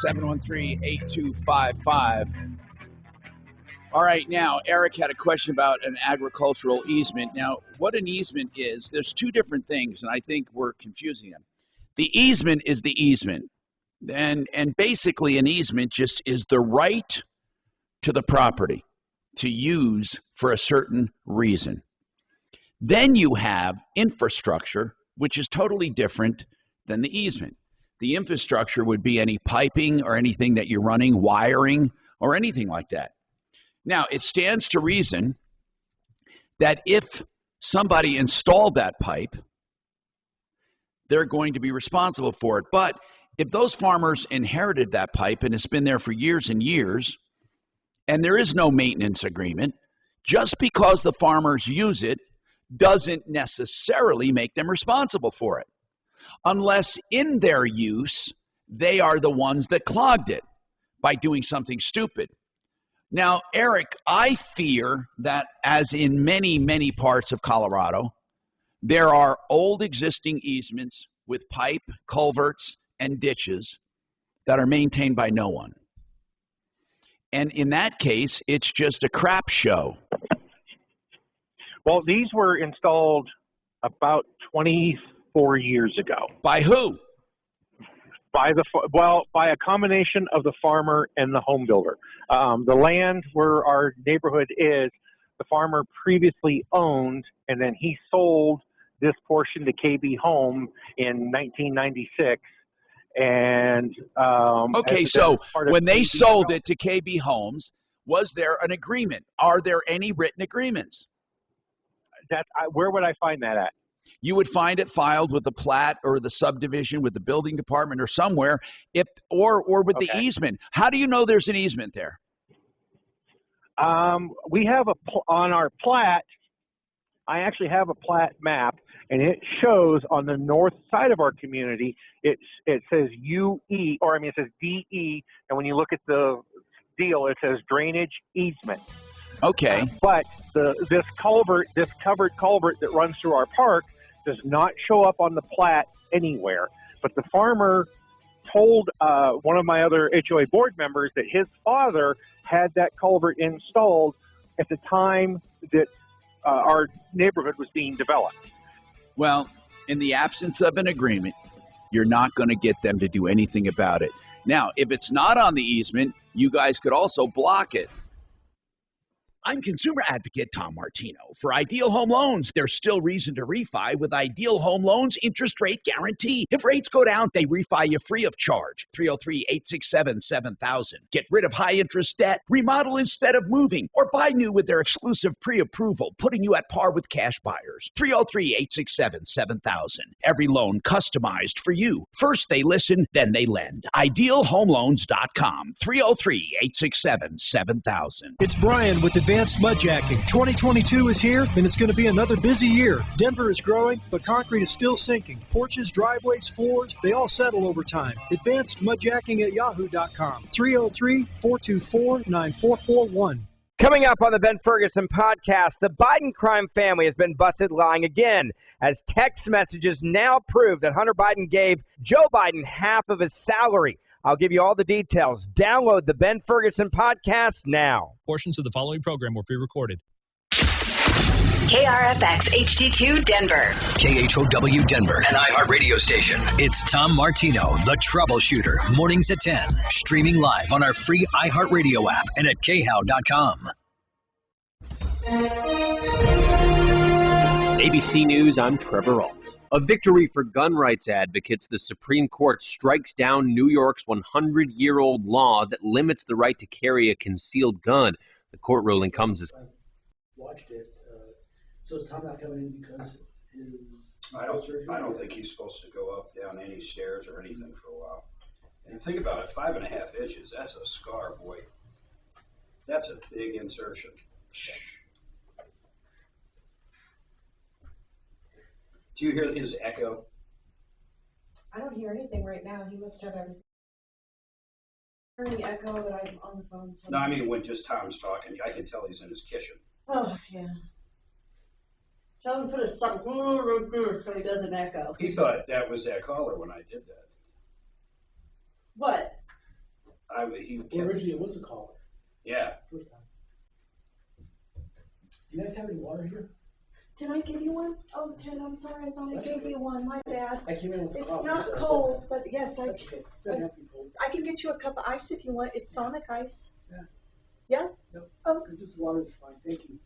713-8255. All right, now, Eric had a question about an agricultural easement. Now, what an easement is, there's 2 different things, and I think we're confusing them. The easement is the easement. And basically an easement just is the right to the property to use for a certain reason. Then you have infrastructure, which is totally different than the easement. The infrastructure would be any piping or anything that you're running, wiring, or anything like that. Now, it stands to reason that if somebody installed that pipe, they're going to be responsible for it. But if those farmers inherited that pipe and it's been there for years and years, and there is no maintenance agreement, just because the farmers use it doesn't necessarily make them responsible for it, unless in their use they are the ones that clogged it by doing something stupid. Now, Eric, I fear that as in many, many parts of Colorado, there are old existing easements with pipe, culverts, and ditches that are maintained by no one. And in that case, it's just a crap show. Well, these were installed about 24 years ago. By who? By a combination of the farmer and the home builder. The land where our neighborhood is, the farmer previously owned, and then he sold this portion to KB Home in 1996. And okay, so when they sold it to KB Homes, was there an agreement? Are there any written agreements? Where would I find that at? You would find it filed with the plat or the subdivision with the building department or somewhere, or with the easement. How do you know there's an easement there? We have on our plat, I actually have a plat map, and it shows on the north side of our community, it says UE, or I mean it says DE, and when you look at the deal, it says drainage easement. Okay. But this covered culvert that runs through our park does not show up on the plat anywhere. But the farmer told one of my other HOA board members that his father had that culvert installed at the time that our neighborhood was being developed. Well, in the absence of an agreement, you're not going to get them to do anything about it. Now, if it's not on the easement, you guys could also block it. I'm consumer advocate Tom Martino. For Ideal Home Loans, there's still reason to refi with Ideal Home Loans interest rate guarantee. If rates go down, they refi you free of charge. 303-867-7000. Get rid of high interest debt, remodel instead of moving, or buy new with their exclusive pre-approval, putting you at par with cash buyers. 303-867-7000. Every loan customized for you. First they listen, then they lend. IdealHomeLoans.com. 303-867-7000. It's Brian with Advanced Mudjacking. 2022 is here, and it's going to be another busy year. Denver is growing, but concrete is still sinking. Porches, driveways, floors, they all settle over time. Advanced Mudjacking at yahoo.com. 303-424-9441. Coming up on the Ben Ferguson podcast, the Biden crime family has been busted lying again, as text messages now prove that Hunter Biden gave Joe Biden half of his salary. I'll give you all the details. Download the Ben Ferguson podcast now. Portions of the following program were pre-recorded. KRFX HD2 Denver. KHOW Denver, an iHeart radio station. It's Tom Martino, the Troubleshooter, mornings at 10. Streaming live on our free iHeart radio app and at khow.com. ABC News, I'm Trevor Alt. A victory for gun rights advocates, the Supreme Court strikes down New York's 100-year-old law that limits the right to carry a concealed gun. The court ruling comes as... Watched it. So is Tom not coming in because his I don't think he's supposed to go up, down any stairs or anything for a while. And think about it, 5.5 inches, that's a scar, boy. That's a big insertion. Do you hear his echo? I don't hear anything right now. He must have everything. I'm hearing the echo, but I'm on the phone. So No, I mean when just Tom's talking, I can tell he's in his kitchen. Oh, yeah. Tell him to put a song so he doesn't echo. He thought that was that caller when I did that. What? Originally it was a caller. Yeah. First time. Do you guys have any water here? Did I give you one? Oh, Ted, I'm sorry. I thought I gave you one. My bad. I came in with It's coffee, not so cold, but yes, That's okay. Doesn't have to be cold. I can get you a cup of ice if you want. It's Sonic ice. Yeah. Yeah? No. Oh. Just water is fine. Thank you.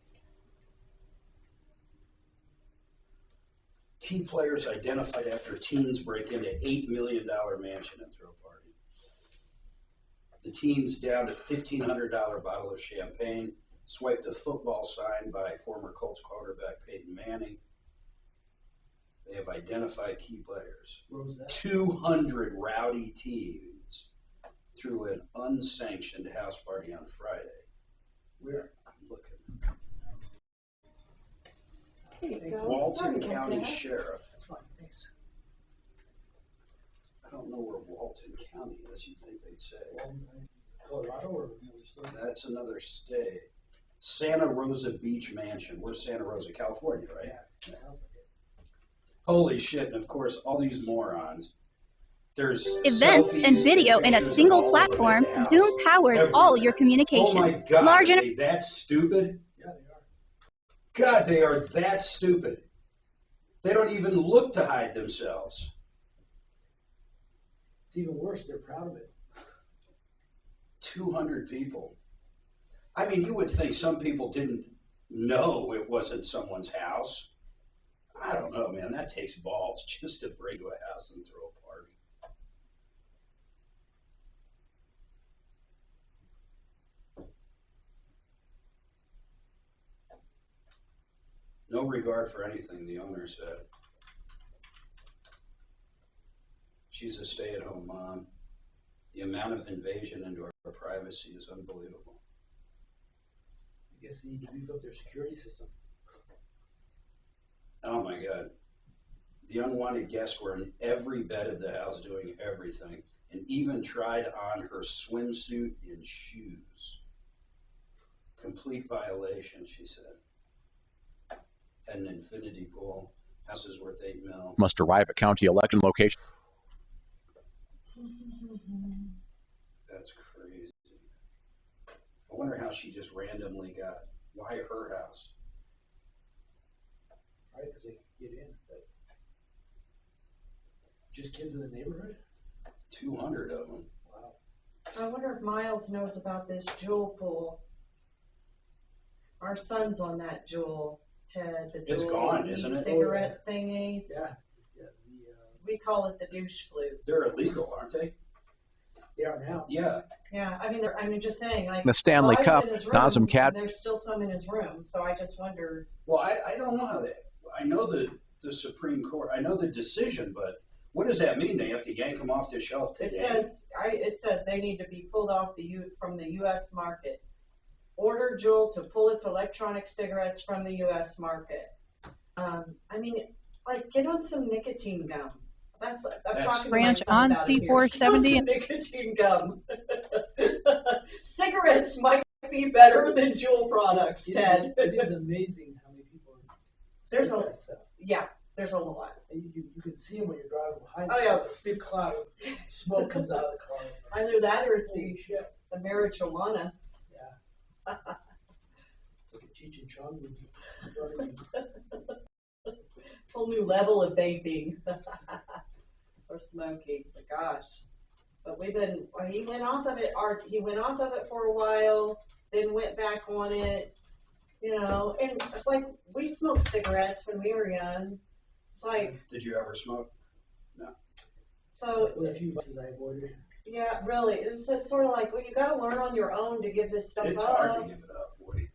Key players identified after teens break into $8 million mansion and throw party. The teens downed a $1,500 bottle of champagne, swiped a football sign by former Colts quarterback Peyton Manning. They have identified key players. Where was that? 200 rowdy teens threw an unsanctioned house party on Friday. Where? I'm looking. Here you go. Walton Sorry, County Dad. Sheriff. That's fine. Thanks. I don't know where Walton County is, you'd think they'd say. Colorado or another state? That's another state. Santa Rosa Beach Mansion. Where's Santa Rosa, California, right? Yeah, that sounds like it. Holy shit, and of course, all these morons. There's Events and video in a single platform, Zoom powers all your communication. Oh my God, Large are they that stupid? Yeah, they are. God, they are that stupid. They don't even look to hide themselves. It's even worse. They're proud of it. 200 people. I mean, you would think some people didn't know it wasn't someone's house. I don't know, man. That takes balls just to break into a house and throw a party. No regard for anything, the owner said. She's a stay-at-home mom. The amount of invasion into our privacy is unbelievable. I guess they need to beef up their security system. Oh my God. The unwanted guests were in every bed of the house doing everything, and even tried on her swimsuit and shoes. Complete violation, she said. Had an infinity pool. House is worth $8 million. Must arrive at county election location. That's crazy. I wonder how she just randomly got. Why her house? Right, because they could get in. But just kids in the neighborhood? 200 of them. Wow. I wonder if Miles knows about this jewel pool. Our son's on that jewel, Ted. The It's jewel gone, isn't it? e-cigarette thingies. Yeah. We call it the douche flute. They're illegal, aren't they? They are now. Yeah. Yeah, I mean, just saying, like, The Stanley well, I Cup, was in his room, Nazem Cat. and there's still some in his room, so I just wonder. Well, I don't know how that. I know the Supreme Court. I know the decision, but what does that mean? They have to yank them off the shelf today? It says they need to be pulled off from the U.S. market. Order Juul to pull its electronic cigarettes from the U.S. market. I mean, like, get on some nicotine gum. I'm talking Branch to my son on about it here. C470. Nicotine gum. Cigarettes might be better than Juul products, Ted. It is amazing how many people There's a that stuff. Yeah, there's a lot. And you can see them when you're driving behind. Oh, yeah. This big cloud of smoke comes out of the car. It's like, Either that or it's holy shit. the marijuana. Yeah. It's like a Cheech and Chong movie. Whole new level of vaping or smoking. But gosh, but he went off of it. He went off of it for a while, then went back on it. You know, and it's like we smoked cigarettes when we were young. It's like. Did you ever smoke? No. So. With a few vices I avoided. Yeah, really. It's just sort of like, well, you got to learn on your own to give this stuff up. It's hard to give it up, 40.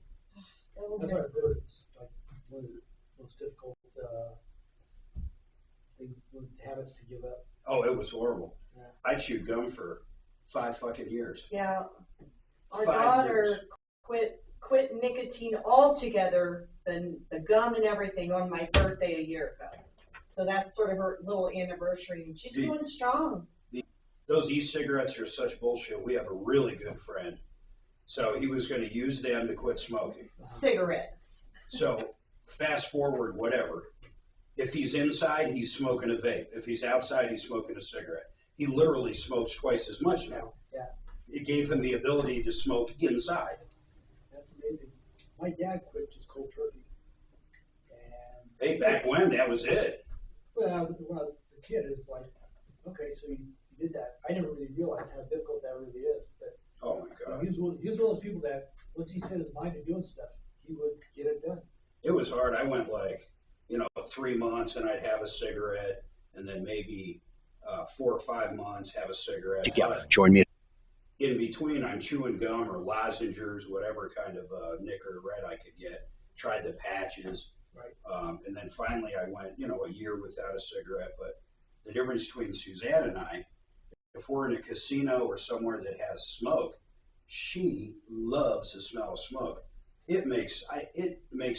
That's what I've heard. It's like one of the most difficult habits to give up. Oh, it was horrible. Yeah. I chewed gum for 5 fucking years. Yeah. Our 5 daughter years. quit nicotine altogether, the gum and everything, on my birthday a year ago. So that's sort of her little anniversary, and she's going strong. Those e-cigarettes are such bullshit. We have a really good friend. So he was going to use them to quit smoking. Cigarettes. So fast forward, whatever. If he's inside, he's smoking a vape. If he's outside, he's smoking a cigarette. He literally smokes twice as much now. Yeah. It gave him the ability to smoke inside. That's amazing. My dad quit just cold turkey. And Hey, back when, that was it. when I was a kid, it was like, okay, so you did that. I never really realized how difficult that really is. But Oh, my God. he was one of those people that once he set his mind to doing stuff, he would get it done. It was hard. I went 3 months and I'd have a cigarette, and then maybe 4 or 5 months have a cigarette. Together. Join me. In between, I'm chewing gum or lozenges, whatever kind of nick or red I could get. Tried the patches. Right. And then finally I went, a year without a cigarette. But the difference between Suzanne and I, if we're in a casino or somewhere that has smoke, she loves the smell of smoke. It makes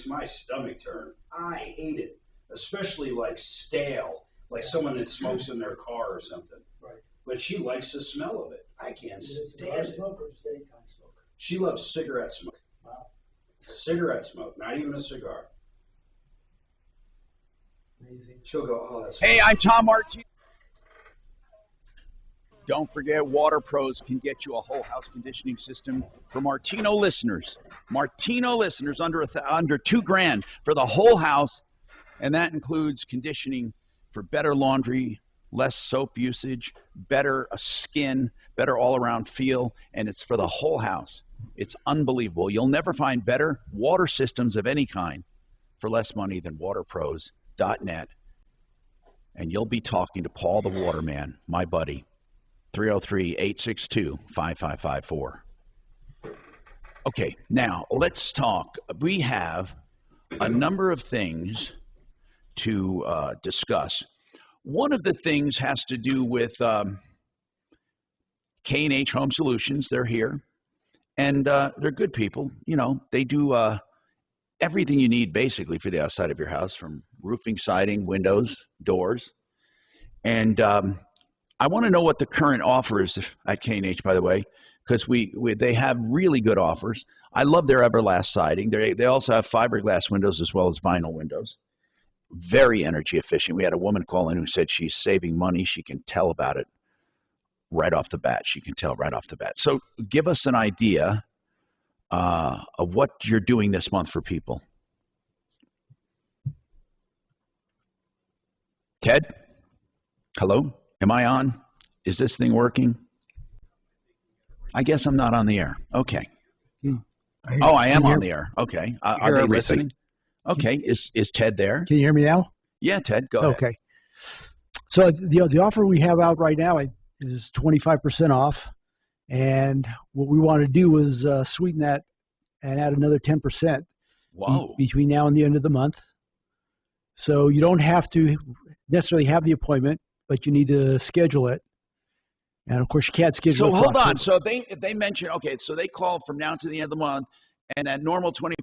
my stomach turn. I hate it, especially like stale, like someone that smokes in their car or something. Right. But she likes the smell of it. I can't Is it stand cigar it. smoke or just any kind of smoke? She loves cigarette smoke. Wow. Cigarette smoke, not even a cigar. Amazing. She'll go, oh, that's. Hey, I'm Tom Martino. Don't forget, Water Pros can get you a whole house conditioning system for Martino listeners. Martino listeners under $2,000 for the whole house, and that includes conditioning for better laundry, less soap usage, better skin, better all-around feel, and it's for the whole house. It's unbelievable. You'll never find better water systems of any kind for less money than waterpros.net. And you'll be talking to Paul the Waterman, my buddy. 303-862-5554. Okay, now let's talk. We have a number of things to discuss. One of the things has to do with K&H Home Solutions. They're here, and they're good people. They do everything you need basically for the outside of your house, from roofing, siding, windows, doors. And I want to know what the current offer is at K&H, by the way, because they have really good offers. I love their Everlast siding. They also have fiberglass windows as well as vinyl windows. Very energy efficient. We had a woman call in who said she's saving money. She can tell about it right off the bat. She can tell right off the bat. So give us an idea of what you're doing this month for people. Ted? Hello? Am I on? Is this thing working? I guess I'm not on the air. Okay. Oh, I am on the air. Okay. Are they listening? Okay. Is Ted there? Can you hear me now? Yeah, Ted, go ahead. Okay. So the offer we have out right now is 25% off, and what we want to do is sweeten that and add another 10% between now and the end of the month. So you don't have to necessarily have the appointment, but you need to schedule it. And of course, you can't schedule it. So hold on. So if they mention, okay, so they call from now to the end of the month, and that normal 25%,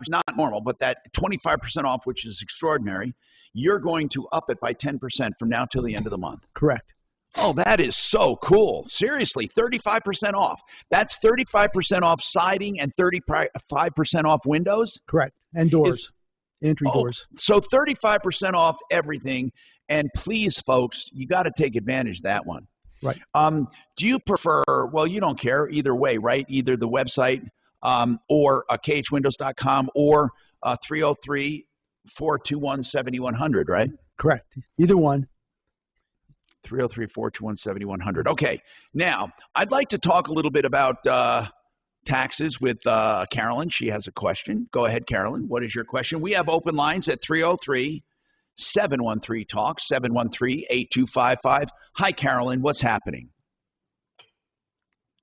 not normal, but that 25% off, which is extraordinary, you're going to up it by 10% from now till the end of the month. Correct. Oh, that is so cool. Seriously, 35% off. That's 35% off siding and 35% off windows? Correct. And doors. Entry doors. So 35% off everything. And please, folks, you got to take advantage of that one. Right. Do you prefer, well, you don't care either way, right? Either the website or khwindows.com or 303-421-7100, right? Correct. Either one. 303-421-7100. Okay. Now, I'd like to talk a little bit about taxes with Carolyn. She has a question. Go ahead, Carolyn. What is your question? We have open lines at 303-713-TALK, 713-8255. Hi, Carolyn. What's happening?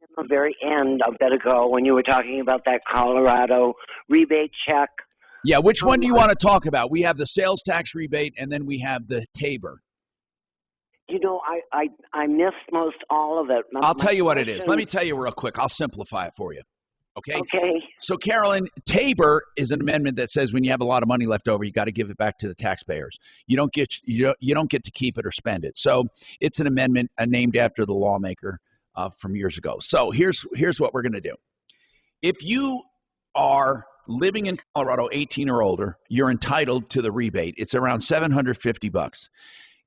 At the very end of that ago when you were talking about that Colorado rebate check. Yeah, which one do you want to talk about? We have the sales tax rebate, and then we have the Tabor. You know, I missed most all of it. I'll tell you what it is. Let me tell you real quick. I'll simplify it for you. Okay? Okay. So, Carolyn, Tabor is an amendment that says when you have a lot of money left over, you got to give it back to the taxpayers. You don't get to keep it or spend it. So it's an amendment named after the lawmaker from years ago. So here's what we're going to do. If you are living in Colorado, 18 or older, you're entitled to the rebate. It's around $750.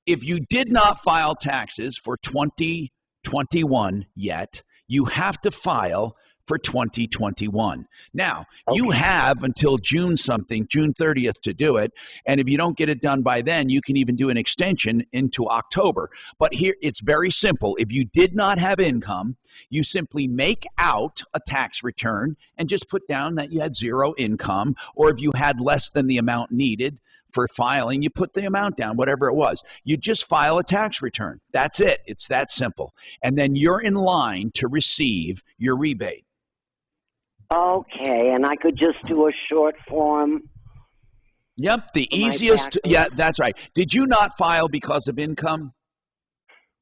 If you did not file taxes for 2021 yet, you have to file for 2021. Now, you have until June 30th to do it, and if you don't get it done by then, you can even do an extension into October. But here, it's very simple. If you did not have income, you simply make out a tax return and just put down that you had zero income, or if you had less than the amount needed for filing, you put the amount down, whatever it was. You just file a tax return. That's it. It's that simple. And then you're in line to receive your rebate. Okay, and I could just do a short form. Yep, the easiest. Yeah, that's right. Did you not file because of income?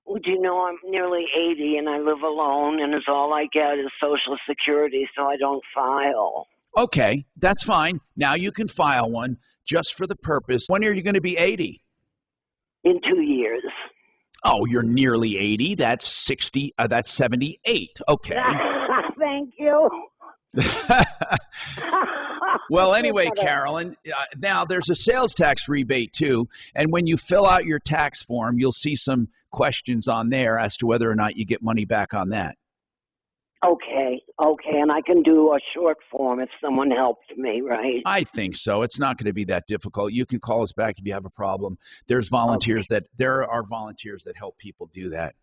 Well, do you know, I'm nearly 80 and I live alone, and it's all I get is Social Security, so I don't file. Okay, that's fine. Now you can file one just for the purpose. When are you going to be 80? In 2 years. Oh, you're nearly 80. That's 60. That's 78. Okay. Thank you. Well, anyway, Carolyn, now there's a sales tax rebate too, and when you fill out your tax form, you'll see some questions on there as to whether or not you get money back on that. Okay, and I can do a short form if someone helps me, right? I think so. It's not going to be that difficult. You can call us back if you have a problem. There are volunteers that help people do that.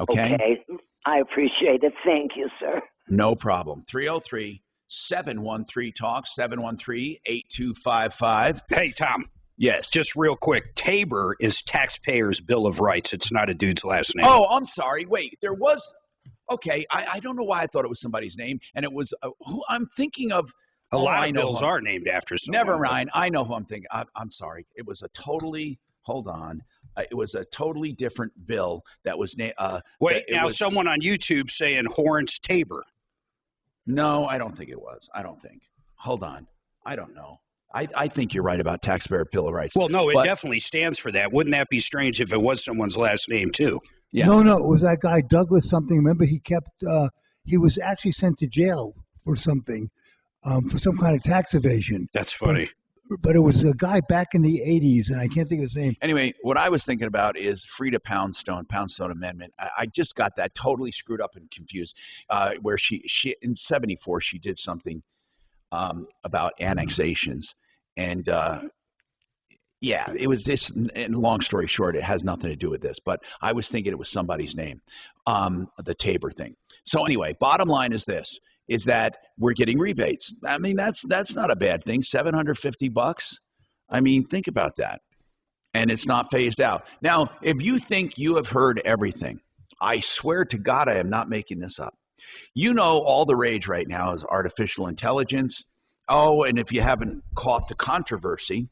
Okay? Okay, I appreciate it. Thank you, sir. No problem. 303-713-TALK, 713-8255. Hey, Tom. Yes. Just real quick. Tabor is taxpayers' Bill of Rights. It's not a dude's last name. Oh, I'm sorry. Wait, there was... Okay, I don't know why I thought it was somebody's name, and it was who I'm thinking of. A lot of bills are named after someone. Never mind. I know who I'm thinking. I'm sorry. It was a totally... Hold on. It was a totally different bill that was named... Wait, now someone on YouTube saying Horns Tabor. No, I don't think it was. I don't think. Hold on. I don't know. I think you're right about taxpayer bill of rights. Well, no, it definitely stands for that. Wouldn't that be strange if it was someone's last name too? Yeah. No, it was that guy Douglas something. Remember, he was actually sent to jail for something, for some kind of tax evasion. That's funny. But it was a guy back in the 80s, and I can't think of his name. Anyway, what I was thinking about is Frida Poundstone Amendment. I just got that totally screwed up and confused, where she in 74, she did something about annexations. And, yeah, it was this, and long story short, it has nothing to do with this, but I was thinking it was somebody's name, the Tabor thing. So anyway, bottom line is this, is that we're getting rebates. I mean, that's not a bad thing, $750. I mean, think about that. And it's not phased out. Now, if you think you have heard everything, I swear to God, I am not making this up. You know, all the rage right now is artificial intelligence. Oh, and if you haven't caught the controversy,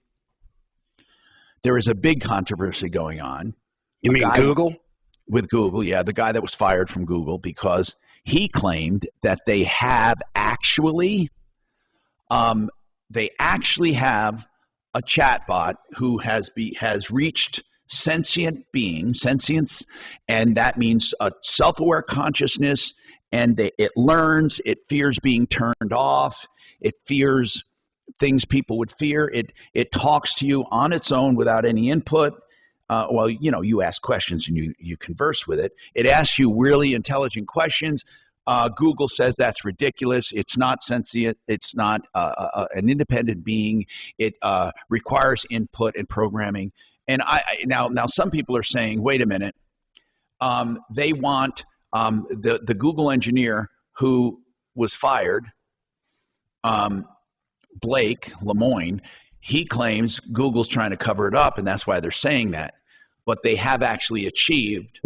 there is a big controversy going on. You mean Google? With Google, yeah, the guy that was fired from Google because he claimed that they have actually, have a chatbot who has reached sentience, and that means a self-aware consciousness, and it learns, it fears being turned off, it fears things people would fear, it talks to you on its own without any input. Well, you know, you ask questions and you converse with it. It asks you really intelligent questions. Google says that's ridiculous. It's not sentient. It's not an independent being. It requires input and programming. And now some people are saying, wait a minute. They want the Google engineer who was fired, Blake Lemoine. He claims Google's trying to cover it up, and that's why they're saying that. But they have actually achieved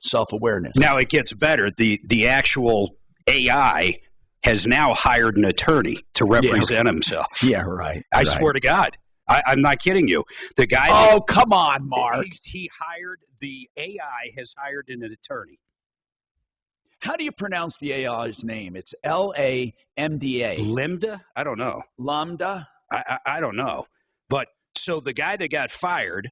self-awareness. Now it gets better. The actual AI has now hired an attorney to represent himself. Yeah, right. I swear to God. I'm not kidding you. The guy. Oh, come on, Mark. He hired, the AI has hired an attorney. How do you pronounce the AI's name? It's L-A-M-D-A. Lambda? I don't know. Lambda? I don't know. But so the guy that got fired,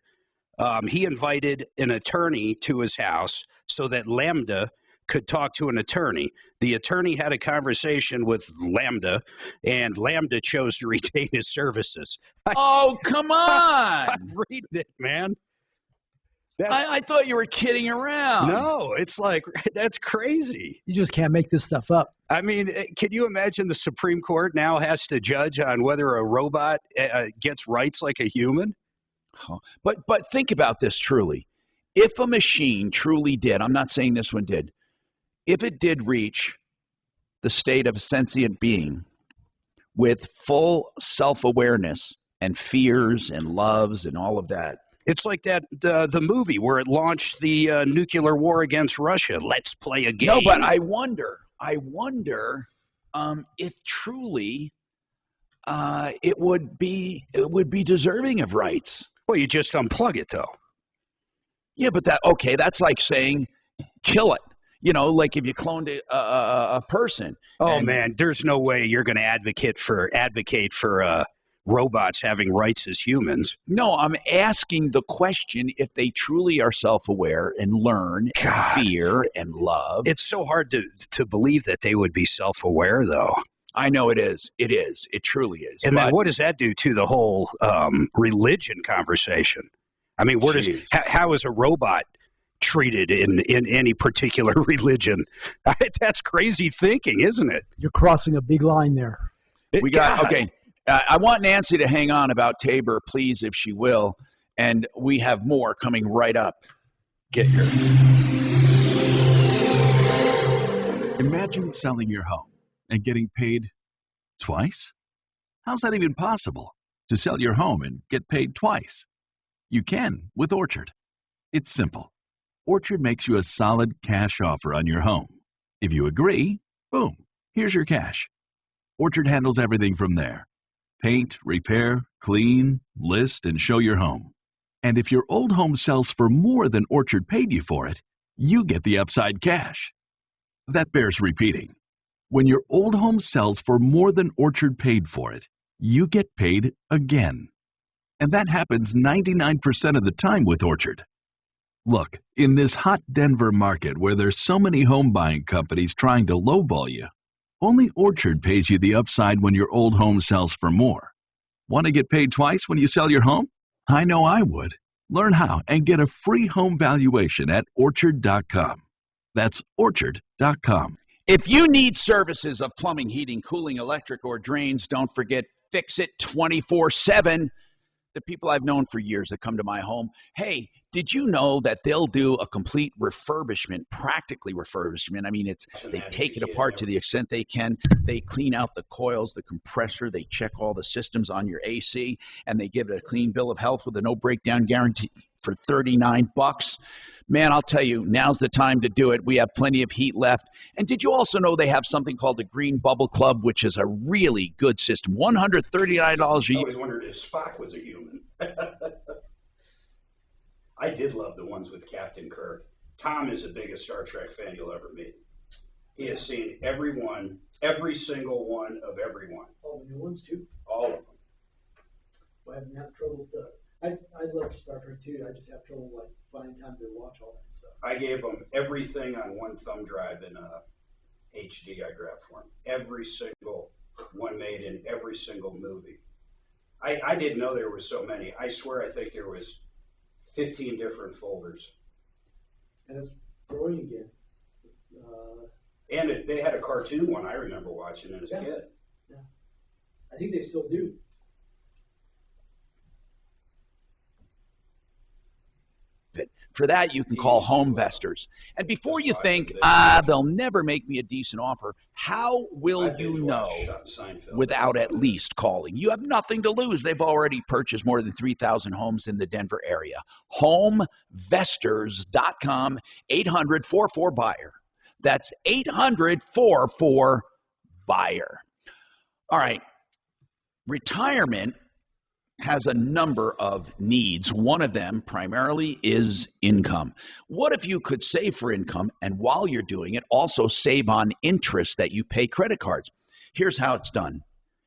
he invited an attorney to his house so that Lambda could talk to an attorney. The attorney had a conversation with Lambda, and Lambda chose to retain his services. Oh, come on. I'm reading it, man. I thought you were kidding around. No, it's like, that's crazy. You just can't make this stuff up. I mean, can you imagine the Supreme Court now has to judge on whether a robot gets rights like a human? But think about this truly. If a machine truly did, I'm not saying this one did, if it did reach the state of a sentient being with full self-awareness and fears and loves and all of that. It's like that the movie where it launched the nuclear war against Russia. Let's play a game. No, but I wonder if truly it would be deserving of rights. Well, you just unplug it, though. Yeah, but that's like saying kill it. You know, like if you cloned a person. Oh man, there's no way you're going to advocate for robots having rights as humans. No, I'm asking the question if they truly are self-aware and learn and fear and love. It's so hard to believe that they would be self-aware, though. I know it is. It is. It truly is. And then what does that do to the whole religion conversation? I mean, how is a robot treated in any particular religion? That's crazy thinking, isn't it? You're crossing a big line there. Okay. I want Nancy to hang on about Tabor, please, if she will. And we have more coming right up. Get here. Imagine selling your home and getting paid twice? How's that even possible? To sell your home and get paid twice? You can with Orchard. It's simple. Orchard makes you a solid cash offer on your home. If you agree, boom, here's your cash. Orchard handles everything from there. Paint, repair, clean, list, and show your home. And if your old home sells for more than Orchard paid you for it, you get the upside cash. That bears repeating. When your old home sells for more than Orchard paid for it, you get paid again. And that happens 99% of the time with Orchard. Look, in this hot Denver market where there's so many home buying companies trying to lowball you, only Orchard pays you the upside when your old home sells for more. Want to get paid twice when you sell your home? I know I would. Learn how and get a free home valuation at Orchard.com. That's Orchard.com. If you need services of plumbing, heating, cooling, electric, or drains, don't forget Fix It 24/7. The people I've known for years that come to my home, hey, did you know that they'll do a complete refurbishment, practically refurbishment? I mean, they take it apart to the extent they can. They clean out the coils, the compressor, they check all the systems on your AC, and they give it a clean bill of health with a no breakdown guarantee for $39. Man, I'll tell you, now's the time to do it. We have plenty of heat left. And did you also know they have something called the Green Bubble Club, which is a really good system, $139 a year. I always wondered if Spock was a human. I did love the ones with Captain Kirk. Tom is the biggest Star Trek fan you'll ever meet. He has seen every single one of everyone. All the new ones, too? All of them. I haven't had trouble with I love Star Trek, too. I just have trouble, finding time to watch all that stuff. I gave them everything on one thumb drive in HD I grabbed for them. Every single one made in every single movie. I didn't know there were so many. I swear I think there was 15 different folders. And it's growing again. And they had a cartoon one I remember watching as a kid. Yeah. I think they still do. For that, you can call Homevestors. And before you think, they'll never make me a decent offer, how will you know without at least calling? You have nothing to lose. They've already purchased more than 3,000 homes in the Denver area. Homevestors.com, 800-44-BUYER. That's 800-44-BUYER. All right. Retirement has a number of needs. One of them primarily is income. What if you could save for income and while you're doing it, also save on interest that you pay credit cards? Here's how it's done.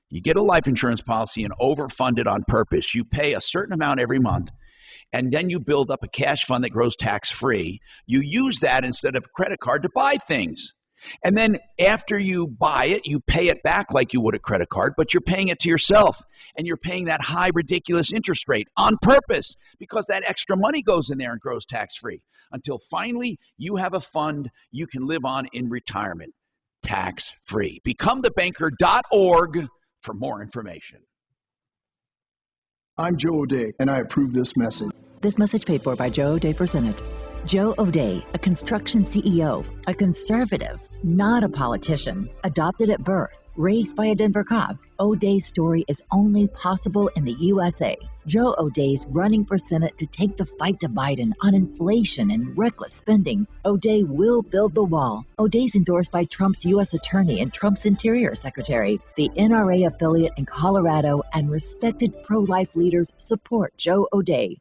You get a life insurance policy and overfund it on purpose. You pay a certain amount every month, and then you build up a cash fund that grows tax-free. You use that instead of a credit card to buy things. And then after you buy it, you pay it back like you would a credit card, but you're paying it to yourself. And you're paying that high, ridiculous interest rate on purpose because that extra money goes in there and grows tax-free until finally you have a fund you can live on in retirement, tax-free. BecomeTheBanker.org for more information. I'm Joe O'Day, and I approve this message. This message paid for by Joe O'Day for Senate. Joe O'Day, a construction CEO, a conservative, not a politician, adopted at birth, raised by a Denver cop. O'Day's story is only possible in the USA. Joe O'Day's running for Senate to take the fight to Biden on inflation and reckless spending. O'Day will build the wall. O'Day's endorsed by Trump's U.S. Attorney and Trump's Interior Secretary. The NRA affiliate in Colorado and respected pro-life leaders support Joe O'Day.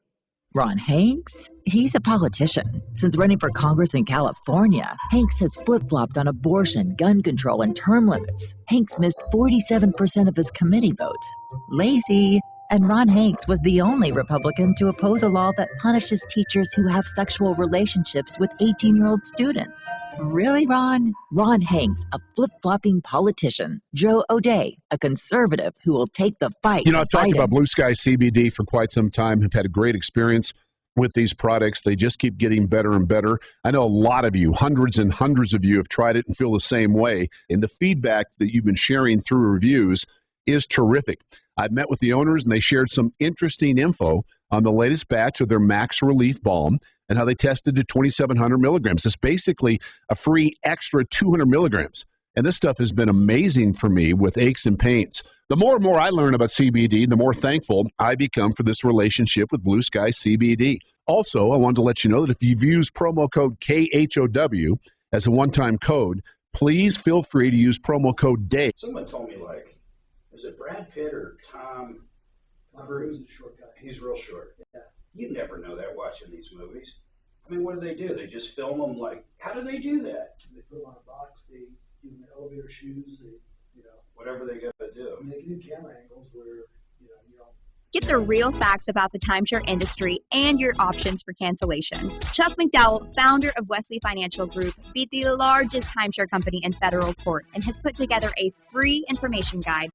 Ron Hanks? He's a politician. Since running for Congress in California, Hanks has flip-flopped on abortion, gun control, and term limits. Hanks missed 47% of his committee votes. Lazy. And Ron Hanks was the only Republican to oppose a law that punishes teachers who have sexual relationships with 18-year-old students. Really, Ron? Ron Hanks, a flip-flopping politician. Joe O'Day, a conservative who will take the fight. I've talked about Blue Sky CBD for quite some time. Have had a great experience with these products. They just keep getting better and better. I know a lot of you, hundreds and hundreds of you, have tried it and feel the same way. And the feedback that you've been sharing through reviews is terrific. I've met with the owners, and they shared some interesting info on the latest batch of their Max Relief Balm and how they tested to 2,700 milligrams. It's basically a free extra 200 milligrams. And this stuff has been amazing for me with aches and pains. The more and more I learn about CBD, the more thankful I become for this relationship with Blue Sky CBD. Also, I wanted to let you know that if you've used promo code KHOW as a one-time code, please feel free to use promo code DAVE. Someone told me, is it Brad Pitt or Tom Cruise? He's a short guy. He's real short. Yeah. You never know that watching these movies. I mean, what do? They just film them how do they do that? They put them on a box, they give them elevator shoes, they Whatever they got to do. They can do camera angles where, you know. Get the real facts about the timeshare industry and your options for cancellation. Chuck McDowell, founder of Wesley Financial Group, beat the largest timeshare company in federal court and has put together a free information guide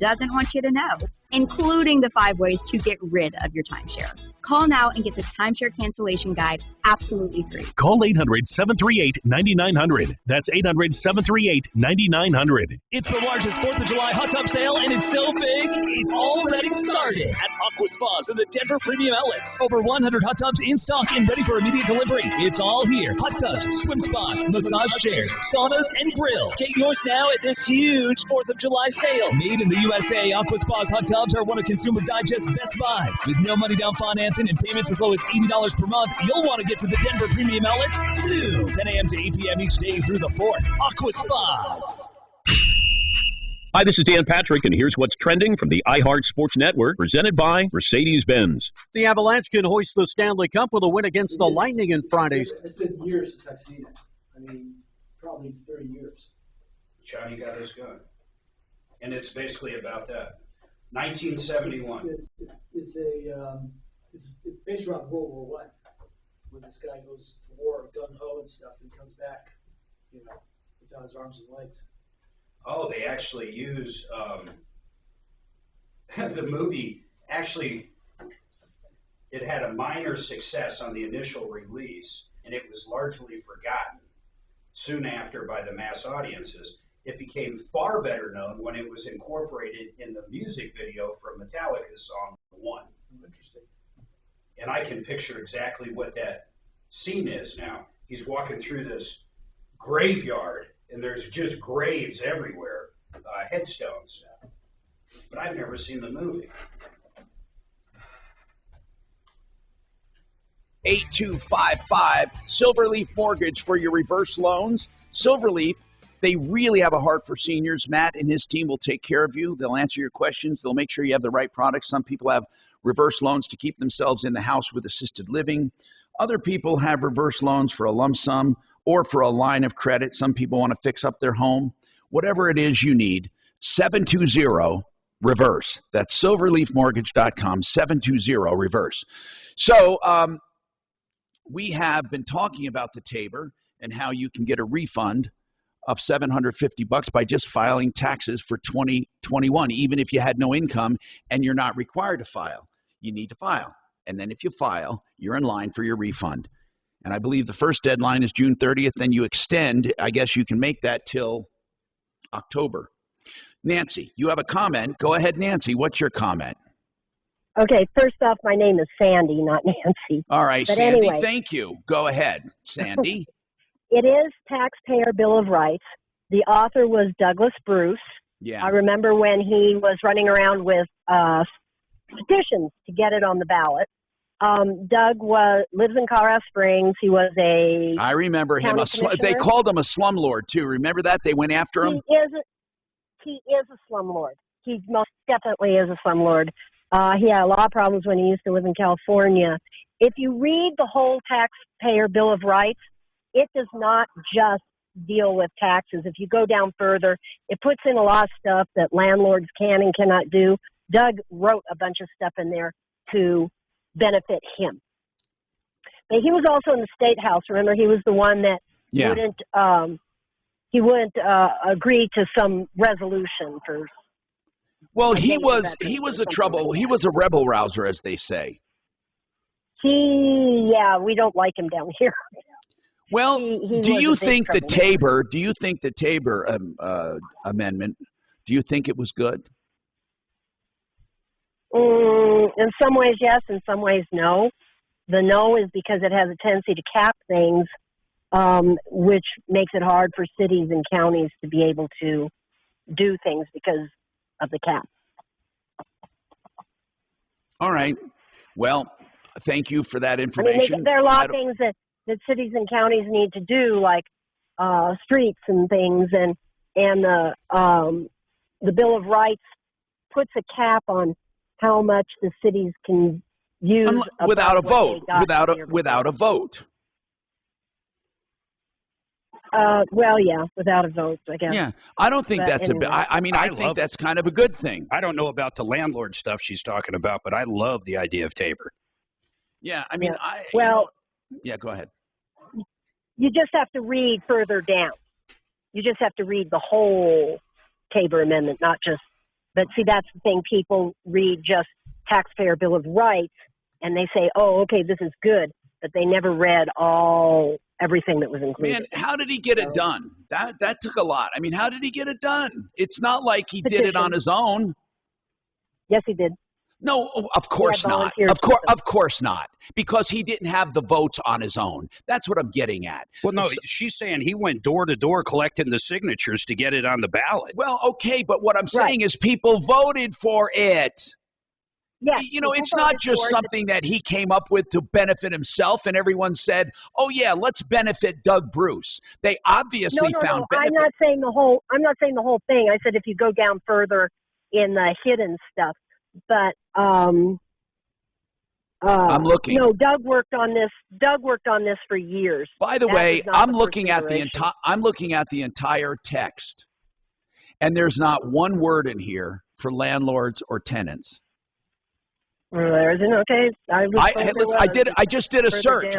doesn't want you to know, including the 5 ways to get rid of your timeshare. Call now and get this timeshare cancellation guide absolutely free. Call 800-738-9900. That's 800-738-9900. It's the largest 4th of July hot tub sale, and it's so big, it's already started at Aqua Spas in the Denver Premium Outlets. Over 100 hot tubs in stock and ready for immediate delivery. It's all here. Hot tubs, swim spas, massage chairs, saunas, and grills. Get yours now at this huge 4th of July sale. Made in the USA, Aqua Spas hot tubs are one of Consumer Digest's best buys. With no money down financing and payments as low as $80 per month, you'll want to get to the Denver Premium Outlets soon. 10 a.m. to 8 p.m. each day through the 4th. Aqua Spas. Hi, this is Dan Patrick, and here's what's trending from the iHeart Sports Network, presented by Mercedes-Benz. The Avalanche can hoist the Stanley Cup with a win against the Lightning in Friday's. It's been years since I've seen it. I mean, probably 30 years. Johnny got his gun. And it's basically about that. 1971. It's based around World War I, when this guy goes to war, gun ho and stuff, and comes back, without his arms and legs. Oh, they actually use the movie. Actually, it had a minor success on the initial release, and it was largely forgotten soon after by the mass audiences. It became far better known when it was incorporated in the music video for Metallica's song One. Interesting. And I can picture exactly what that scene is now. He's walking through this graveyard, and there's just graves everywhere, headstones. But I've never seen the movie. 8255 Silverleaf Mortgage for your reverse loans. Silverleaf, they really have a heart for seniors. Matt and his team will take care of you. They'll answer your questions. They'll make sure you have the right products. Some people have reverse loans to keep themselves in the house with assisted living. Other people have reverse loans for a lump sum or for a line of credit. Some people want to fix up their home. Whatever it is you need, 720-REVERSE. That's silverleafmortgage.com, 720-REVERSE. So we have been talking about the Tabor and how you can get a refund of $750 by just filing taxes for 2021, even if you had no income and you're not required to file. You need to file. And then if you file, you're in line for your refund. And I believe the first deadline is June 30th. Then you extend. I guess you can make that till October. Nancy, you have a comment. Go ahead, Nancy. What's your comment? Okay, first off, my name is Sandy, not Nancy. All right, but Sandy, anyway. Thank you. Go ahead, Sandy. It is Taxpayer Bill of Rights. The author was Douglas Bruce. Yeah. I remember when he was running around with petitions to get it on the ballot. Doug lives in Colorado Springs. He was a I remember him. They called him a slumlord, too. Remember that? They went after him? He is a slumlord. He most definitely is a slumlord. He had a lot of problems when he used to live in California. If you read the whole Taxpayer Bill of Rights, it does not just deal with taxes. If you go down further, it puts in a lot of stuff that landlords can and cannot do. Doug wrote a bunch of stuff in there to benefit him. But he was also in the State House. Remember, he was the one that wouldn't agree to some resolution for. Well, he was a rebel rouser, as they say. We don't like him down here. Well, do you think the Tabor amendment, do you think it was good? In some ways, yes. In some ways, no. The no is because it has a tendency to cap things, which makes it hard for cities and counties to be able to do things because of the cap. All right. Well, thank you for that information. I mean, there are a lot of things that cities and counties need to do, like streets and things, and the Bill of Rights puts a cap on how much the cities can use without a vote. Without a vote. Well, yeah, without a vote, I guess. Yeah, I don't think But that's anyway. I think that's kind of a good thing. I don't know about the landlord stuff she's talking about, but I love the idea of Tabor. Yeah, I mean, yeah, go ahead. You just have to read further down. You just have to read the whole Tabor Amendment, not just. But see, that's the thing. People read just Taxpayer Bill of Rights, and they say, "Oh, okay, this is good," but they never read everything that was included. Man, how did he get it done? That took a lot. I mean, how did he get it done? It's not like he did it on his own. Yes, he did. No, of course not. Of course not. Because he didn't have the votes on his own. That's what I'm getting at. Well, no, she's saying he went door to door collecting the signatures to get it on the ballot. Well, okay, but what I'm saying is people voted for it. Yeah, you know, it's not just something that he came up with to benefit himself, and everyone said, "Oh yeah, let's benefit Doug Bruce." They obviously found benefit. I'm not saying the whole thing. I said if you go down further in the hidden stuff, but I'm looking. No, Doug worked on this. Doug worked on this for years. By the way, I'm looking at the entire text, and there's not one word in here for landlords or tenants. There isn't. Okay, I just did a search.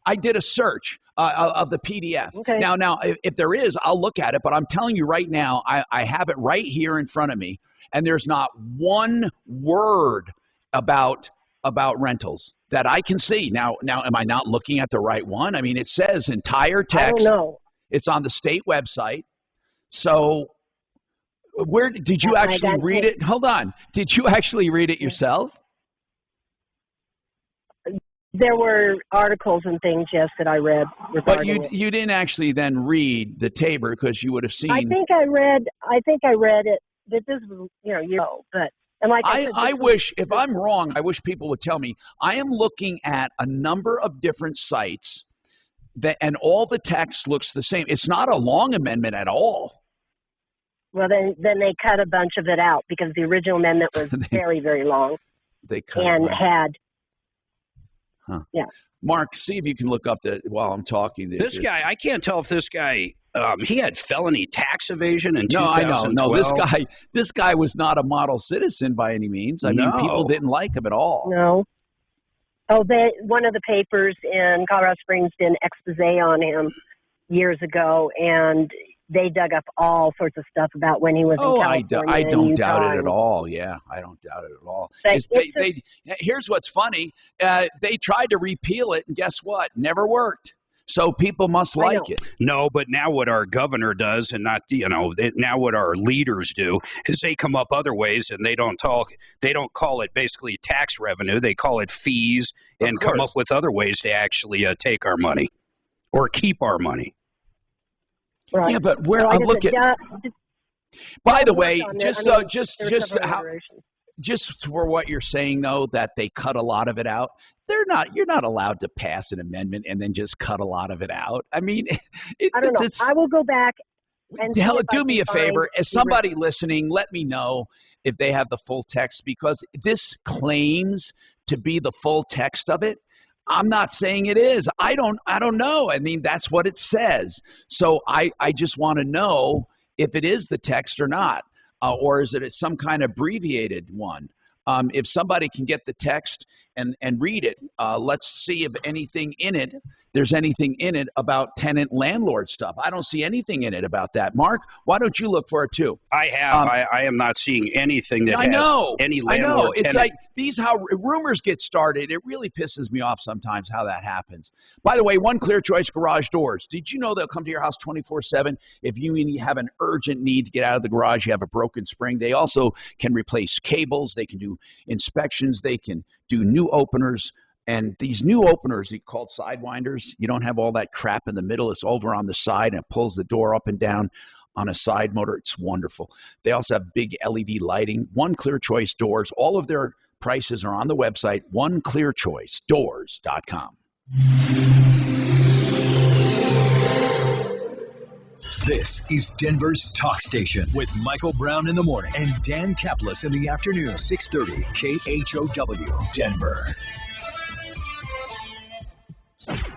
I did a search of the PDF. Okay. Now, if there is, I'll look at it. But I'm telling you right now, I have it right here in front of me, and there's not one word about rentals that I can see. Now, am I not looking at the right one? I mean, it says entire text. I don't know. It's on the state website. So, where did you actually read it? Hold on. Did you actually read it yourself? There were articles and things, yes, that I read. But you didn't actually then read the Tabor because you would have seen. I think I read it. That this was, but and like I wish, if I'm wrong, I wish people would tell me. I am looking at a number of different sites and all the text looks the same. It's not a long amendment at all. Well, then they cut a bunch of it out because the original amendment was very, very long. They cut and it out. had. Huh. Yeah. Mark, see if you can look up while I'm talking. This guy, I can't tell if this guy, he had felony tax evasion in 2012. No, this guy was not a model citizen by any means. I mean, people didn't like him at all. No. Oh, one of the papers in Colorado Springs did an expose on him years ago, and they dug up all sorts of stuff about when he was in California. I don't doubt it at all. Yeah, I don't doubt it at all. Here's what's funny. They tried to repeal it, and guess what? Never worked. So people must like it. No, but now what our governor does, and not now what our leaders do, is they come up other ways, and they don't call it basically tax revenue. They call it fees, and come up with other ways to actually take our money or keep our money. Right. Yeah, but look at. By the way, just for what you're saying though, that they cut a lot of it out. You're not allowed to pass an amendment and then just cut a lot of it out. I mean, I don't know. I will go back and do me a favor. As somebody listening, let me know if they have the full text, because this claims to be the full text of it. I'm not saying it is. I don't know. I mean, that's what it says. So I just want to know if it is the text or not, or is it some kind of abbreviated one. If somebody can get the text and read it, let's see if there's anything in it about tenant-landlord stuff. I don't see anything in it about that. Mark, why don't you look for it too? I have. I am not seeing anything that has any landlord-tenant. I know. It's like how rumors get started. It really pisses me off sometimes how that happens. By the way, One Clear Choice Garage Doors. Did you know they'll come to your house 24/7 if you have an urgent need to get out of the garage, you have a broken spring? They also can replace cables. They can do inspections. They can do new openers. And these new openers, called sidewinders, you don't have all that crap in the middle. It's over on the side, and it pulls the door up and down on a side motor. It's wonderful. They also have big LED lighting. One Clear Choice Doors. All of their prices are on the website, oneclearchoicedoors.com. This is Denver's Talk Station with Michael Brown in the morning and Dan Kaplis in the afternoon, 630 KHOW, Denver.